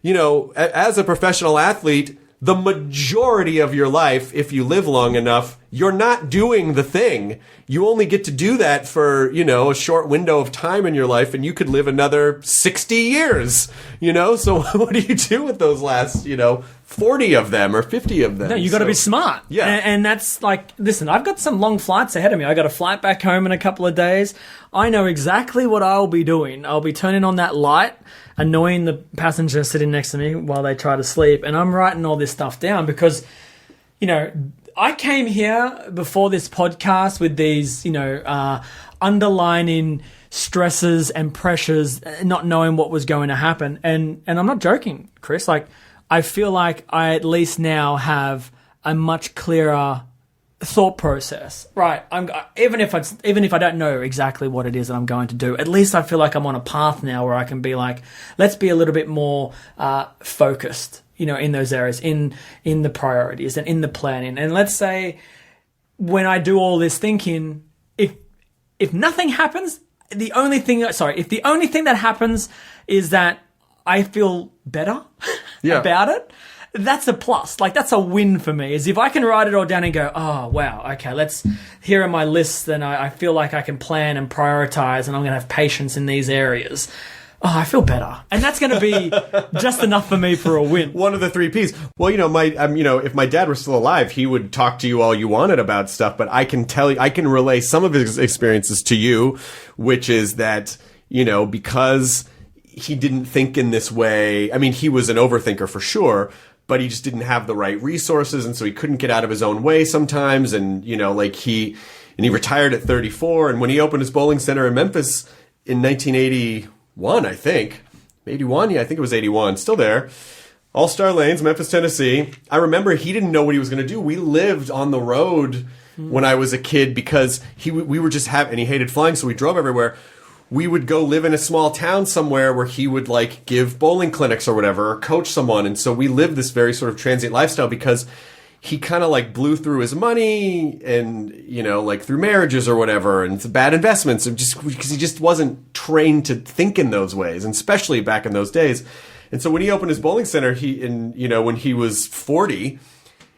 as a professional athlete, the majority of your life, if you live long enough, you're not doing the thing. You only get to do that for, a short window of time in your life, and you could live another 60 years, So what do you do with those last, 40 of them or 50 of them? No, you got to be smart. Yeah. And that's like, listen, I've got some long flights ahead of me. I got a flight back home in a couple of days. I know exactly what I'll be doing. I'll be turning on that light, annoying the passenger sitting next to me while they try to sleep. And I'm writing all this stuff down because, I came here before this podcast with these, underlining stresses and pressures, not knowing what was going to happen. And I'm not joking, Chris. Like, I feel like I at least now have a much clearer thought process. Right. Even if I don't know exactly what it is that I'm going to do, at least I feel like I'm on a path now where I can be like, let's be a little bit more focused, in those areas, in the priorities and in the planning. And let's say when I do all this thinking, if nothing happens, if the only thing that happens is that I feel better about it, that's a plus. Like, that's a win for me, is if I can write it all down and go, oh, wow, okay, here are my lists, then I feel like I can plan and prioritize, and I'm going to have patience in these areas. Oh, I feel better. And that's going to be just enough for me for a win. One of the 3 Ps. Well, if my dad were still alive, he would talk to you all you wanted about stuff, but I can tell you, I can relay some of his experiences to you, which is that, because he didn't think in this way. I mean, he was an overthinker for sure, but he just didn't have the right resources, and so he couldn't get out of his own way sometimes. And he retired at 34, and when he opened his bowling center in Memphis in 1981, I think, 81, yeah, I think it was 81, still there. All-Star Lanes, Memphis, Tennessee. I remember he didn't know what he was going to do. We lived on the road when I was a kid because we were just and he hated flying, so we drove everywhere. We would go live in a small town somewhere where he would give bowling clinics or whatever, or coach someone. And so we lived this very sort of transient lifestyle because he kind of blew through his money and, through marriages or whatever and bad investments, and just because he just wasn't trained to think in those ways, and especially back in those days. And so when he opened his bowling center, when he was 40,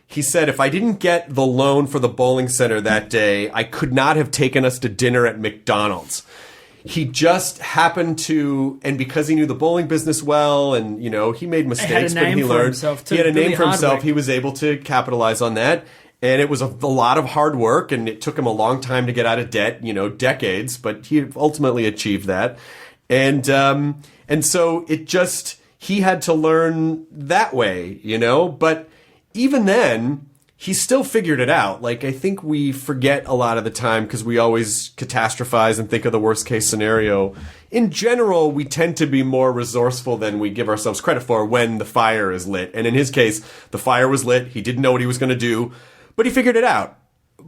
he said, if I didn't get the loan for the bowling center that day, I could not have taken us to dinner at McDonald's. He just happened to, and because he knew the bowling business well, and he made mistakes, but he learned. He had a name for himself. He was able to capitalize on that, and it was a lot of hard work, and it took him a long time to get out of debt, decades, but he ultimately achieved that, and so he had to learn that way, but even then, he still figured it out. I think we forget a lot of the time because we always catastrophize and think of the worst case scenario. In general, we tend to be more resourceful than we give ourselves credit for when the fire is lit. And in his case, the fire was lit. He didn't know what he was going to do, but he figured it out.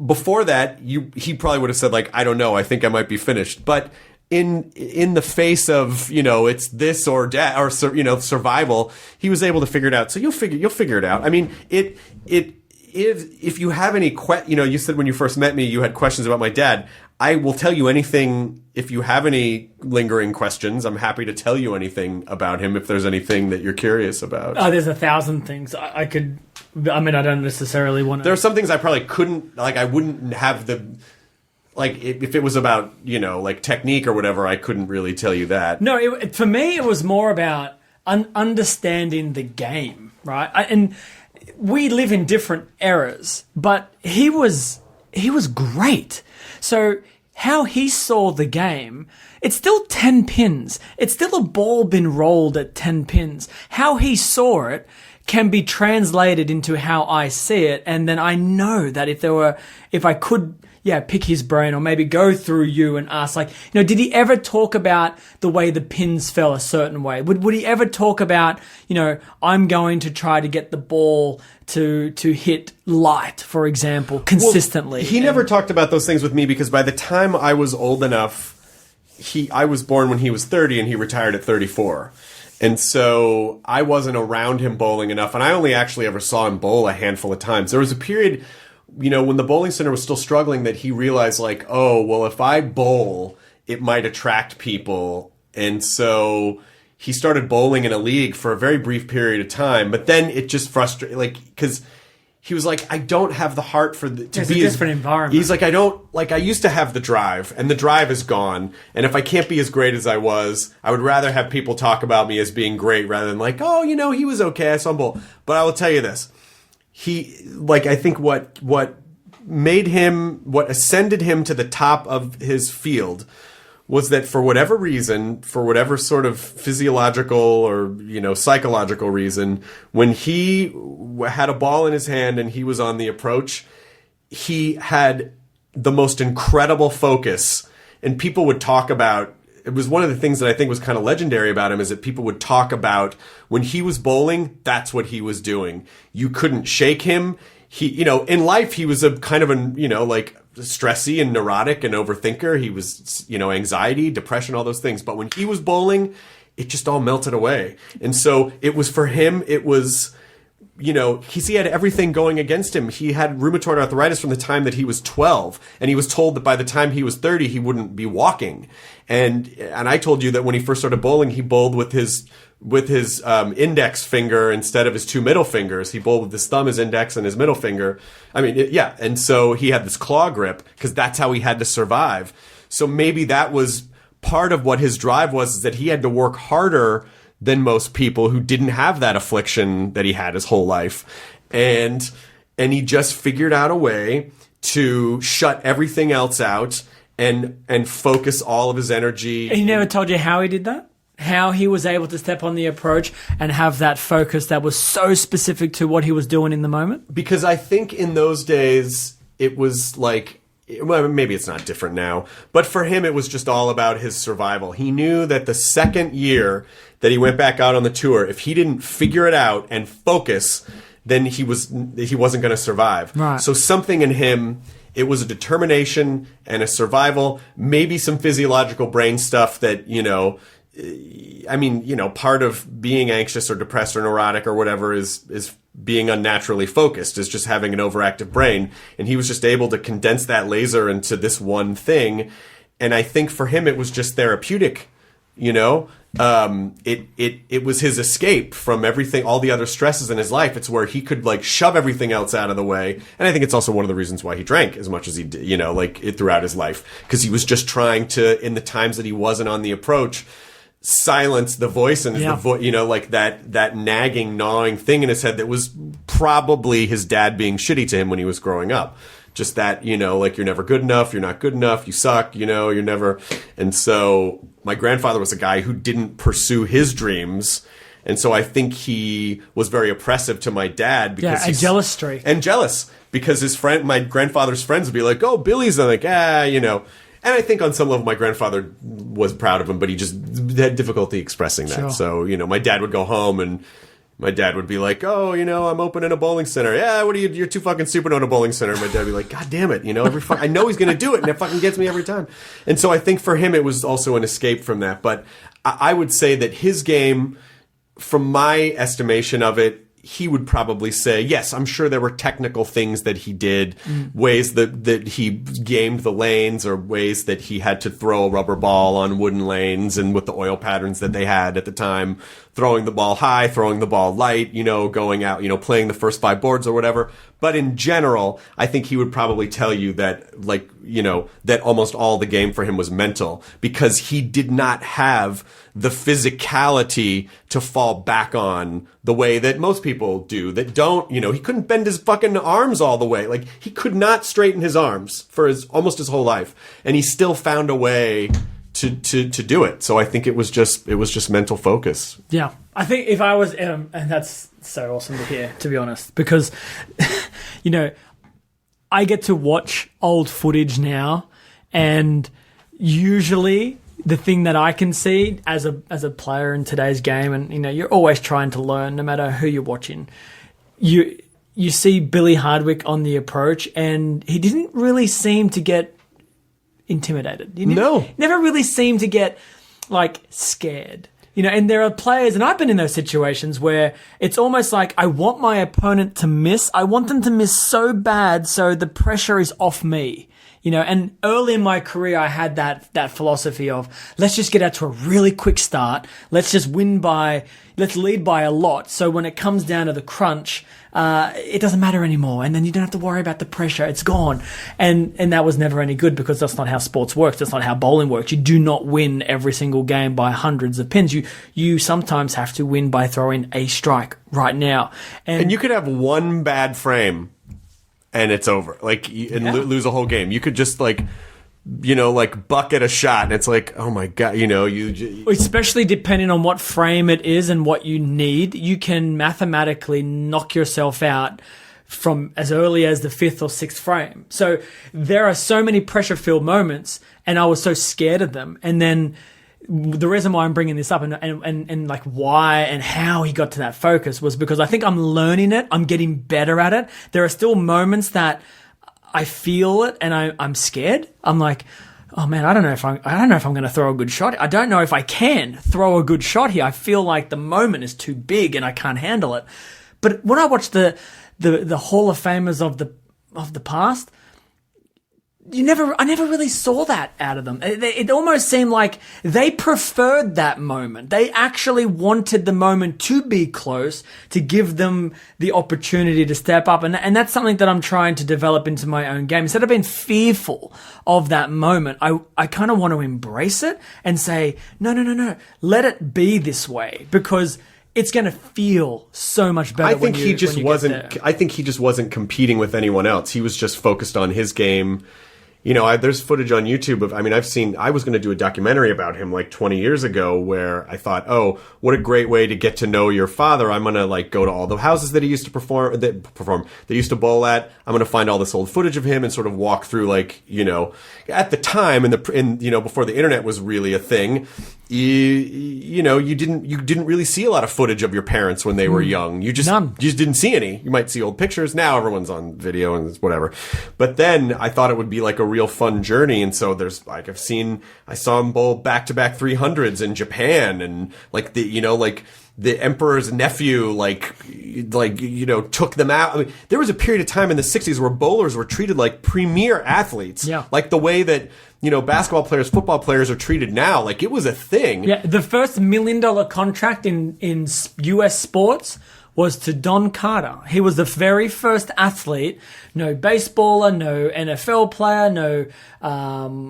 Before that, he probably would have said, I don't know, I think I might be finished. But in the face of, it's this or that or survival, he was able to figure it out. So you'll figure it out. I mean, if you have any you said when you first met me you had questions about my dad. I will tell you anything if you have any lingering questions. I'm happy to tell you anything about him if there's anything that you're curious about. There's 1,000 things I could. I mean, I don't necessarily want to. There are some things I probably couldn't, I wouldn't have the. If it was about, technique or whatever, I couldn't really tell you that. No, for me, it was more about understanding the game, right? And we live in different eras, but he was great. So how he saw the game, it's still 10 pins. It's still a ball been rolled at 10 pins. How he saw it can be translated into how I see it. And then I know that if I could, pick his brain or maybe go through you and ask, did he ever talk about the way the pins fell a certain way? Would he ever talk about, I'm going to try to get the ball to hit light, for example, consistently? Well, he never talked about those things with me because by the time I was old enough, I was born when he was 30 and he retired at 34. And so I wasn't around him bowling enough, and I only actually ever saw him bowl a handful of times. There was a period, when the bowling center was still struggling, that he realized, if I bowl, it might attract people. And so he started bowling in a league for a very brief period of time, but then it just frustrated, because he was like, I don't have the heart to be a different environment. He's like, I used to have the drive, and the drive is gone. And if I can't be as great as I was, I would rather have people talk about me as being great rather than he was okay, I saw him bowl. But I will tell you this. I think what ascended him to the top of his field was that for whatever reason, for whatever sort of physiological or, psychological reason, when he had a ball in his hand and he was on the approach, he had the most incredible focus. And people would talk about, it was one of the things that I think was kind of legendary about him, is that people would talk about when he was bowling, that's what he was doing. You couldn't shake him. He, in life, he was a kind of stressy and neurotic and overthinker. He was, anxiety, depression, all those things. But when he was bowling, it just all melted away. And so it was, for him, it was, he had everything going against him. He had rheumatoid arthritis from the time that he was 12. And he was told that by the time he was 30, he wouldn't be walking. And I told you that when he first started bowling, he bowled with his index finger instead of his two middle fingers. He bowled with his thumb, his index, and his middle finger. And so he had this claw grip because that's how he had to survive. So maybe that was part of what his drive was, is that he had to work harder than most people who didn't have that affliction that he had his whole life. And he just figured out a way to shut everything else out and focus all of his energy. He never told you how he did that? How he was able to step on the approach and have that focus that was so specific to what he was doing in the moment? Because I think in those days, it was maybe it's not different now, but for him, it was just all about his survival. He knew that the second year that he went back out on the tour, if he didn't figure it out and focus, then he wasn't going to survive. Right. So something in him, it was a determination and a survival, maybe some physiological brain stuff that, part of being anxious or depressed or neurotic or whatever is being unnaturally focused, is just having an overactive brain. And he was just able to condense that laser into this one thing. And I think for him, it was just therapeutic, It was his escape from everything, all the other stresses in his life. It's where he could shove everything else out of the way. And I think it's also one of the reasons why he drank as much as he did, throughout his life. Because he was just trying to, in the times that he wasn't on the approach, silence the voice and that nagging, gnawing thing in his head that was probably his dad being shitty to him when he was growing up. Just that, you're never good enough, you're not good enough, you suck, you're never. And so my grandfather was a guy who didn't pursue his dreams. And so I think he was very oppressive to my dad because a jealous streak. And jealous because my grandfather's friends would be like, oh, Billy's, and And I think on some level my grandfather was proud of him, but he just had difficulty expressing that. Sure. So, my dad would go home and My dad would be like, "Oh, I'm opening a bowling center. Yeah, what are you? You're too fucking stupid to own a bowling center." My dad would be like, "God damn it, I know he's gonna do it, and it fucking gets me every time." And so I think for him, it was also an escape from that. But I would say that his game, from my estimation of it, he would probably say, yes, I'm sure there were technical things that he did, ways that he gamed the lanes, or ways that he had to throw a rubber ball on wooden lanes, and with the oil patterns that they had at the time, throwing the ball high, throwing the ball light, going out, playing the first 5 boards or whatever. But in general, I think he would probably tell you that, that almost all the game for him was mental, because he did not have the physicality to fall back on the way that most people do that don't, he couldn't bend his fucking arms all the way. Like, he could not straighten his arms for almost his whole life. And he still found a way to do it. So I think it was just mental focus. Yeah. I think if I was, and that's so awesome to hear, to be honest, because, I get to watch old footage now, and usually the thing that I can see as a player in today's game, and you're always trying to learn no matter who you're watching. You see Billy Hardwick on the approach, and he didn't really seem to get intimidated. Never really seemed to get scared. And there are players, and I've been in those situations where it's almost like I want my opponent to miss. I want them to miss so bad, so the pressure is off me. And early in my career, I had that philosophy of, let's just get out to a really quick start. Let's lead by a lot. So when it comes down to the crunch, it doesn't matter anymore. And then you don't have to worry about the pressure. It's gone. And that was never any good, because that's not how sports works. That's not how bowling works. You do not win every single game by hundreds of pins. You sometimes have to win by throwing a strike right now. And you could have one bad frame, and it's over. Lose a whole game. You could just bucket a shot, and it's like, oh my God, especially depending on what frame it is and what you need, you can mathematically knock yourself out from as early as the 5th or 6th frame. So there are so many pressure-filled moments, and I was so scared of them. And then the reason why I'm bringing this up and why and how he got to that focus was because I think I'm learning it. I'm getting better at it. There are still moments that I feel it and I'm scared. I'm like, oh man, I don't know if I'm going to throw a good shot. I don't know if I can throw a good shot here. I feel like the moment is too big and I can't handle it. But when I watch the Hall of Famers of the past, I never really saw that out of them. It almost seemed like they preferred that moment. They actually wanted the moment to be close, to give them the opportunity to step up. And that's something that I'm trying to develop into my own game. Instead of being fearful of that moment, I kind of want to embrace it and say, no, let it be this way, because it's going to feel so much better. I think he just wasn't competing with anyone else. He was just focused on his game. There's footage on YouTube I was going to do a documentary about him 20 years ago, where I thought, oh, what a great way to get to know your father. I'm going to go to all the houses that he used to that used to bowl at. I'm going to find all this old footage of him and sort of walk through at the time before the internet was really a thing. You didn't really see a lot of footage of your parents when they were young. You just didn't see any. You might see old pictures. Now everyone's on video and it's whatever. But then I thought it would be a real fun journey. And so there's I saw him bowl back-to-back 300s in Japan, and the emperor's nephew, took them out. There was a period of time in the 60s where bowlers were treated like premier athletes. Yeah. Like the way that, basketball players, football players are treated now. It was a thing. Yeah. The first $1 million contract in US sports was to Don Carter. He was the very first athlete. No baseballer, no NFL player, no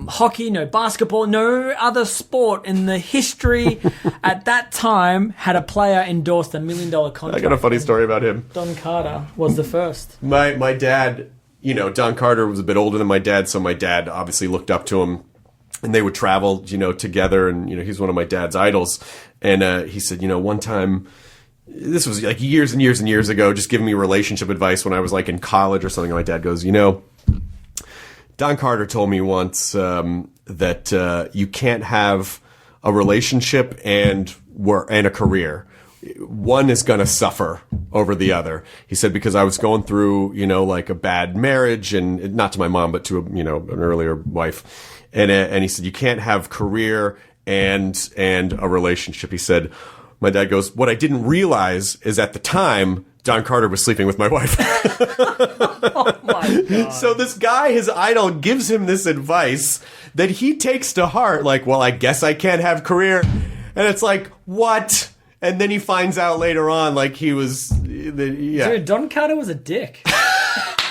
hockey, no basketball, no other sport in the history at that time had a player endorsed $1 million contract. I got a funny story about him. Don Carter was the first. My dad, Don Carter was a bit older than my dad, so my dad obviously looked up to him. And they would travel, together, and, he's one of my dad's idols. And he said, one time, this was years and years and years ago, just giving me relationship advice when I was in college or something. And my dad goes, Don Carter told me once that you can't have a relationship and a career. one is going to suffer over the other. He said, because I was going through, like a bad marriage, and not to my mom, but to, an earlier wife. And he said, you can't have career and a relationship. He said, my dad goes, what I didn't realize is at the time, Don Carter was sleeping with my wife. Oh my God. So this guy, his idol, gives him this advice that he takes to heart. Like, well, I guess I can't have career. And it's like, what? And then he finds out later on, like he was, Dude, Don Carter was a dick.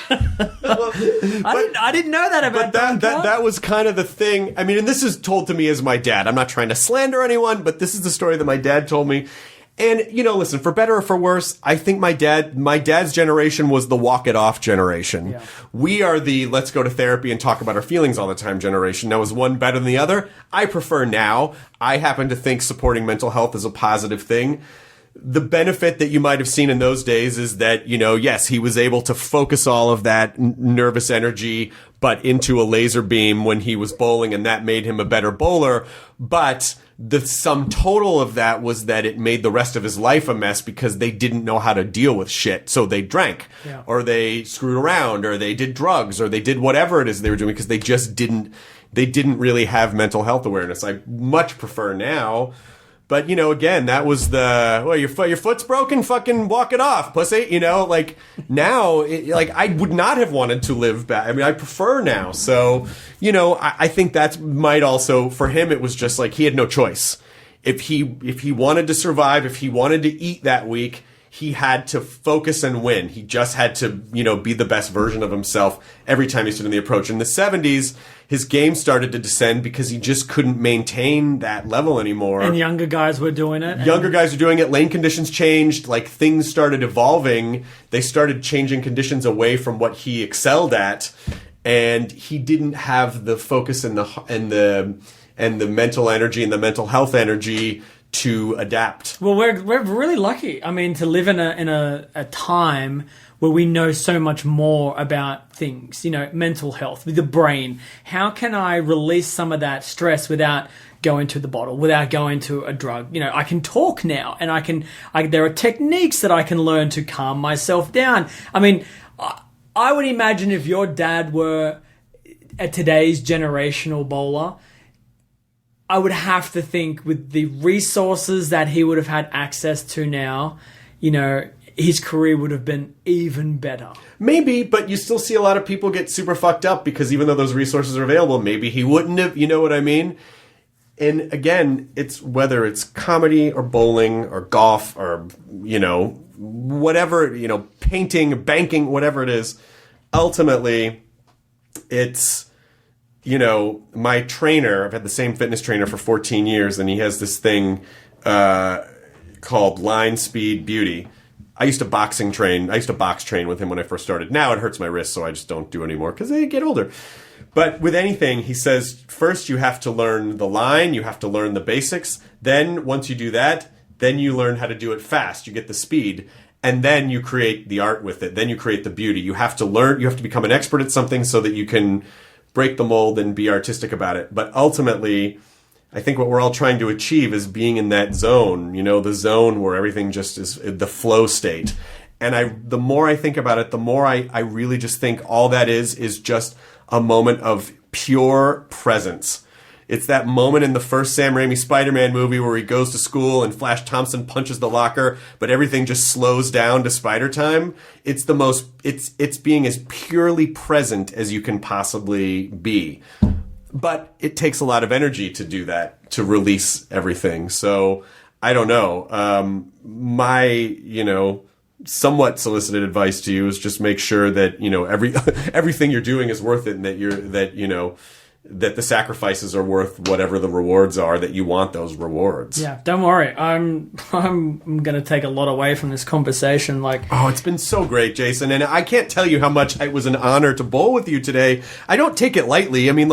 I didn't know that about Don Carter. That was kind of the thing. I mean, and this is told to me as my dad. I'm not trying to slander anyone, but this is the story that my dad told me. And, listen, for better or for worse, I think my dad's generation was the walk it off generation. Yeah. We are the let's go to therapy and talk about our feelings all the time generation. Now, is one better than the other? I prefer now. I happen to think supporting mental health is a positive thing. The benefit that you might have seen in those days is that, yes, he was able to focus all of that nervous energy, but into a laser beam when he was bowling, and that made him a better bowler. But the sum total of that was that it made the rest of his life a mess because they didn't know how to deal with shit. So they drank, or they screwed around, or they did drugs, or they did whatever it is they were doing because they just didn't really have mental health awareness. I much prefer now. But, again, that was your foot's broken, fucking walk it off, pussy. Like now, I would not have wanted to live back. I mean, I prefer now. So, I think that might also, for him, it was just like he had no choice. If he wanted to survive, if he wanted to eat that week, he had to focus and win. He just had to, be the best version of himself every time he stood in the approach. In the 70s, his game started to descend because he just couldn't maintain that level anymore. And younger guys were doing it. Younger guys were doing it. Lane conditions changed. Like, things started evolving. They started changing conditions away from what he excelled at. And he didn't have the focus and the mental energy and the mental health energy to adapt. Well, we're really lucky. I mean, to live in a time where we know so much more about things, mental health, the brain. How can I release some of that stress without going to the bottle, without going to a drug? I can talk now, and there are techniques that I can learn to calm myself down. I mean, I would imagine if your dad were a today's generational bowler, I would have to think with the resources that he would have had access to now, his career would have been even better. Maybe, but you still see a lot of people get super fucked up because even though those resources are available, maybe he wouldn't have, you know what I mean? And again, it's whether it's comedy or bowling or golf or, whatever, painting, banking, whatever it is, ultimately it's, my trainer, I've had the same fitness trainer for 14 years, and he has this thing called Line Speed Beauty. I used to box train with him when I first started. Now it hurts my wrist, so I just don't do it anymore because they get older. But with anything, he says, first you have to learn the line, you have to learn the basics. Then once you do that, then you learn how to do it fast. You get the speed. And then you create the art with it. Then you create the beauty. You have to become an expert at something so that you can break the mold and be artistic about it. But ultimately, I think what we're all trying to achieve is being in that zone, the zone where everything just is the flow state. And the more I think about it, the more I really just think all that is just a moment of pure presence. It's that moment in the first Sam Raimi Spider-Man movie where he goes to school and Flash Thompson punches the locker, but everything just slows down to spider time. It's it's being as purely present as you can possibly be. But it takes a lot of energy to do that, to release everything. So I don't know. My, somewhat solicited advice to you is just make sure that, everything you're doing is worth it, and that the sacrifices are worth whatever the rewards are, that you want those rewards. Yeah, don't worry. I'm going to take a lot away from this conversation. Oh, it's been so great, Jason. And I can't tell you how much it was an honor to bowl with you today. I don't take it lightly. I mean,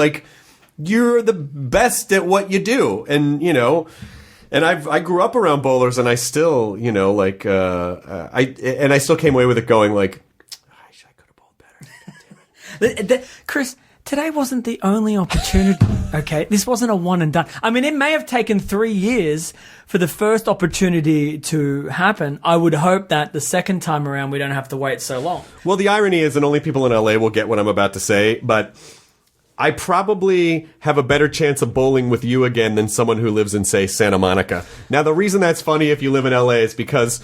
you're the best at what you do. And, and I grew up around bowlers, and I still, I still came away with it going I could have bowled better. Chris, Today wasn't the only opportunity. Okay, this wasn't a one and done. I mean, it may have taken 3 years for the first opportunity to happen. I would hope that the second time around we don't have to wait so long. Well, the irony is that only people in LA will get what I'm about to say, but I probably have a better chance of bowling with you again than someone who lives in, say, Santa Monica. Now, the reason that's funny if you live in LA is because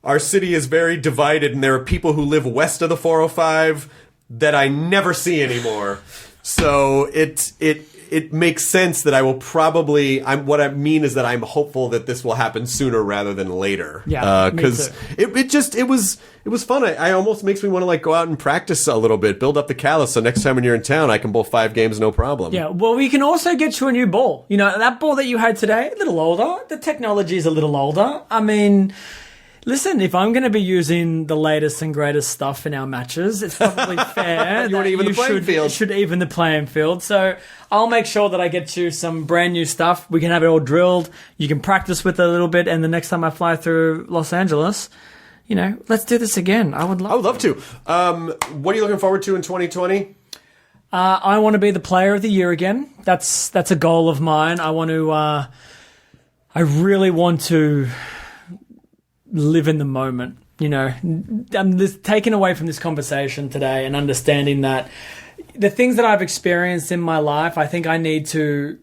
our city is very divided, and there are people who live west of the 405 that I never see anymore. So it makes sense that I will probably. What I mean is that I'm hopeful that this will happen sooner rather than later. Yeah, because it was fun. I almost makes me want to like go out and practice a little bit, build up the callus, so next time when you're in town, I can bowl 5 games no problem. Yeah, well, we can also get you a new ball. You know, that ball that you had today, a little older. The technology is a little older. I mean, listen, if I'm going to be using the latest and greatest stuff in our matches, it's probably fair You want to even the playing field. should even the playing field. So I'll make sure that I get you some brand new stuff. We can have it all drilled. You can practice with it a little bit, and the next time I fly through Los Angeles, you know, let's do this again. I would love to. What are you looking forward to in 2020? I want to be the player of the year again. That's a goal of mine. I want to. I really want to live in the moment. You know, I'm just taken away from this conversation today and understanding that the things that I've experienced in my life, I think I need to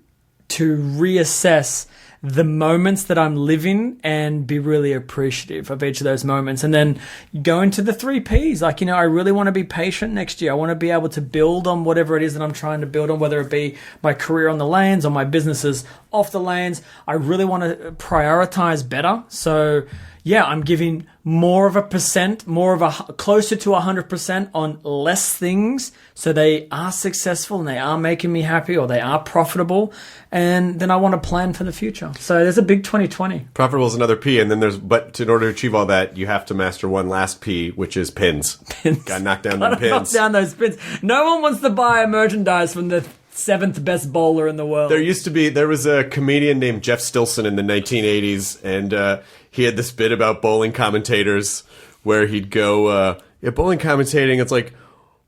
reassess the moments that I'm living and be really appreciative of each of those moments. And then go into the 3 Ps. Like, you know, I really want to be patient next year. I want to be able to build on whatever it is that I'm trying to build on, whether it be my career on the lanes or my businesses off the lanes. I really want to prioritize better. So yeah, I'm giving more of a percent, closer to 100% on less things, so they are successful and they are making me happy or they are profitable, and then I want to plan for the future. So there's a big 2020. Profitable is another P, and then but in order to achieve all that, you have to master one last P, which is pins. Got to knock down them pins. Knock down those pins. No one wants to buy merchandise from the 7th best bowler in the world. There was a comedian named Jeff Stilson in the 1980s, and he had this bit about bowling commentators where he'd go, bowling commentating, it's like,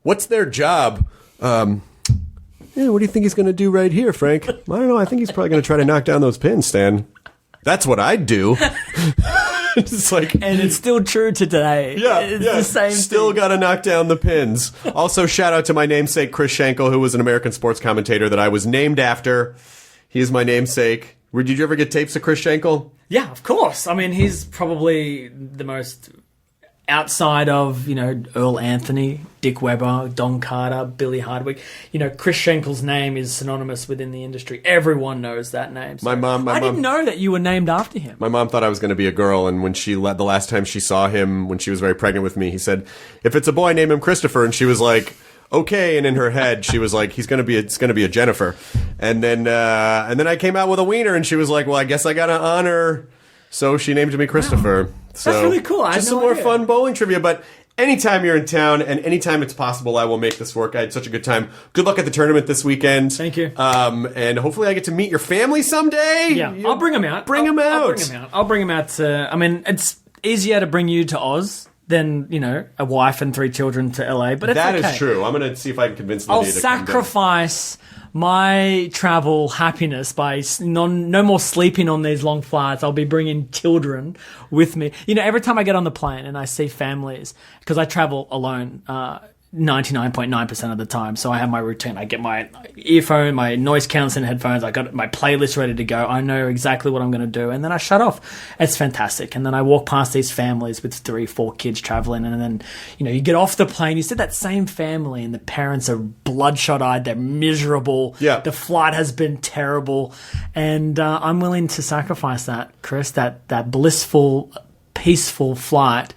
what's their job? What do you think he's going to do right here, Frank? I don't know. I think he's probably going to try to knock down those pins, Stan. That's what I'd do. It's like, and it's still true to today. Yeah, it's the same Still got to knock down the pins. Also, shout out to my namesake, Chris Schenkel, who was an American sports commentator that I was named after. He is my namesake. Did you ever get tapes of Chris Schenkel? Yeah, of course. I mean, he's probably the most, outside of, you know, Earl Anthony, Dick Weber, Don Carter, Billy Hardwick. You know, Chris Schenkel's name is synonymous within the industry. Everyone knows that name. So I didn't know that you were named after him. My mom thought I was going to be a girl, and when the last time she saw him, when she was very pregnant with me, he said, "If it's a boy, name him Christopher." And she was like, okay, and in her head she was like, it's gonna be a Jennifer. And then I came out with a wiener, and she was like, well, I guess I gotta honor, so she named me Christopher. Wow. So that's really cool. Just some more fun bowling trivia. But anytime you're in town and anytime it's possible, I will make this work. I had such a good time. Good luck at the tournament this weekend. Thank you. And hopefully I get to meet your family someday. Yeah, I'll bring them out. I'll bring them out to, I mean, it's easier to bring you to Oz than, you know, a wife and 3 children to LA, but it's okay. That is true. I'm going to see if I can convince Lydia to come down. I'll sacrifice my travel happiness by no more sleeping on these long flights. I'll be bringing children with me. You know, every time I get on the plane and I see families, because I travel alone 99.9% of the time, so I have my routine. I get my earphone, my noise cancelling headphones, I got my playlist ready to go. I know exactly what I'm going to do, and then I shut off. It's fantastic. And then I walk past these families with 3-4 kids traveling, and then, you know, you get off the plane, you see that same family, and the parents are bloodshot eyed, they're miserable. Yeah. The flight has been terrible, and I'm willing to sacrifice that, Chris, that blissful, peaceful flight,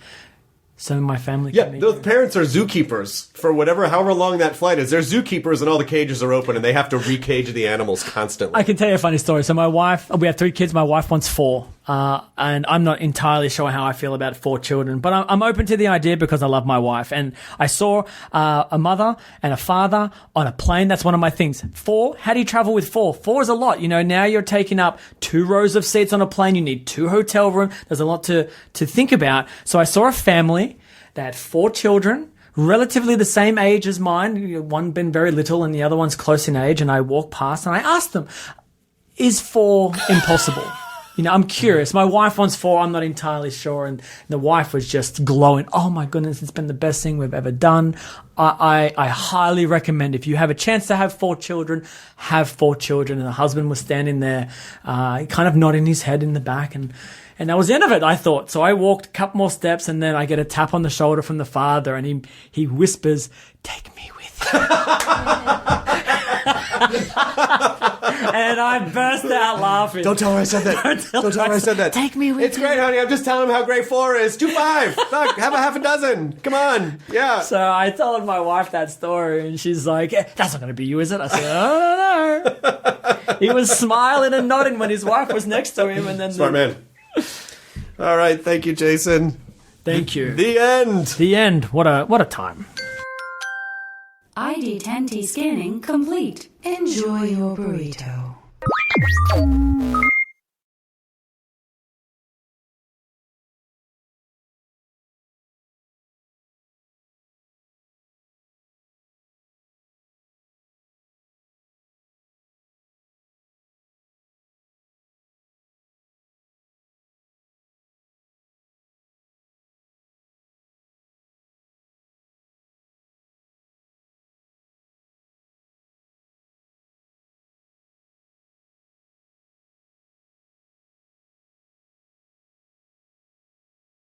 so my family can meet those you. parents are zookeepers for however long that flight is. They're zookeepers, and all the cages are open, and they have to recage the animals constantly. I can tell you a funny story. So my wife, we have 3 kids. My wife wants 4, and I'm not entirely sure how I feel about 4 children, but I'm open to the idea because I love my wife. And I saw a mother and a father on a plane. That's one of my things. 4, how do you travel with 4? 4 is a lot. You know, now you're taking up 2 rows of seats on a plane. You need 2 hotel rooms. There's a lot to think about. So I saw a family. They had 4 children relatively the same age as mine. One been very little and the other one's close in age. And I walked past and I asked them, is 4 impossible? I'm curious. My wife wants 4. I'm not entirely sure. And the wife was just glowing. Oh my goodness, it's been the best thing we've ever done. I highly recommend, if you have a chance to have 4 children, have 4 children. And the husband was standing there, kind of nodding his head in the back. And that was the end of it, I thought. So I walked a couple more steps and then I get a tap on the shoulder from the father and he whispers, "Take me with you." And I burst out laughing. Don't tell her I said that. Don't tell her I said that. Take me with It's great, honey. I'm just telling him how great 4 is. Do 5. Look, have a half a dozen. Come on. Yeah. So I told my wife that story, and she's like, "That's not going to be you, is it?" I said, "Oh, no." He was smiling and nodding when his wife was next to him, and then Smart man. All right. Thank you, Jason. Thank you. The end. The end. What a time. ID10T scanning complete. Enjoy your burrito.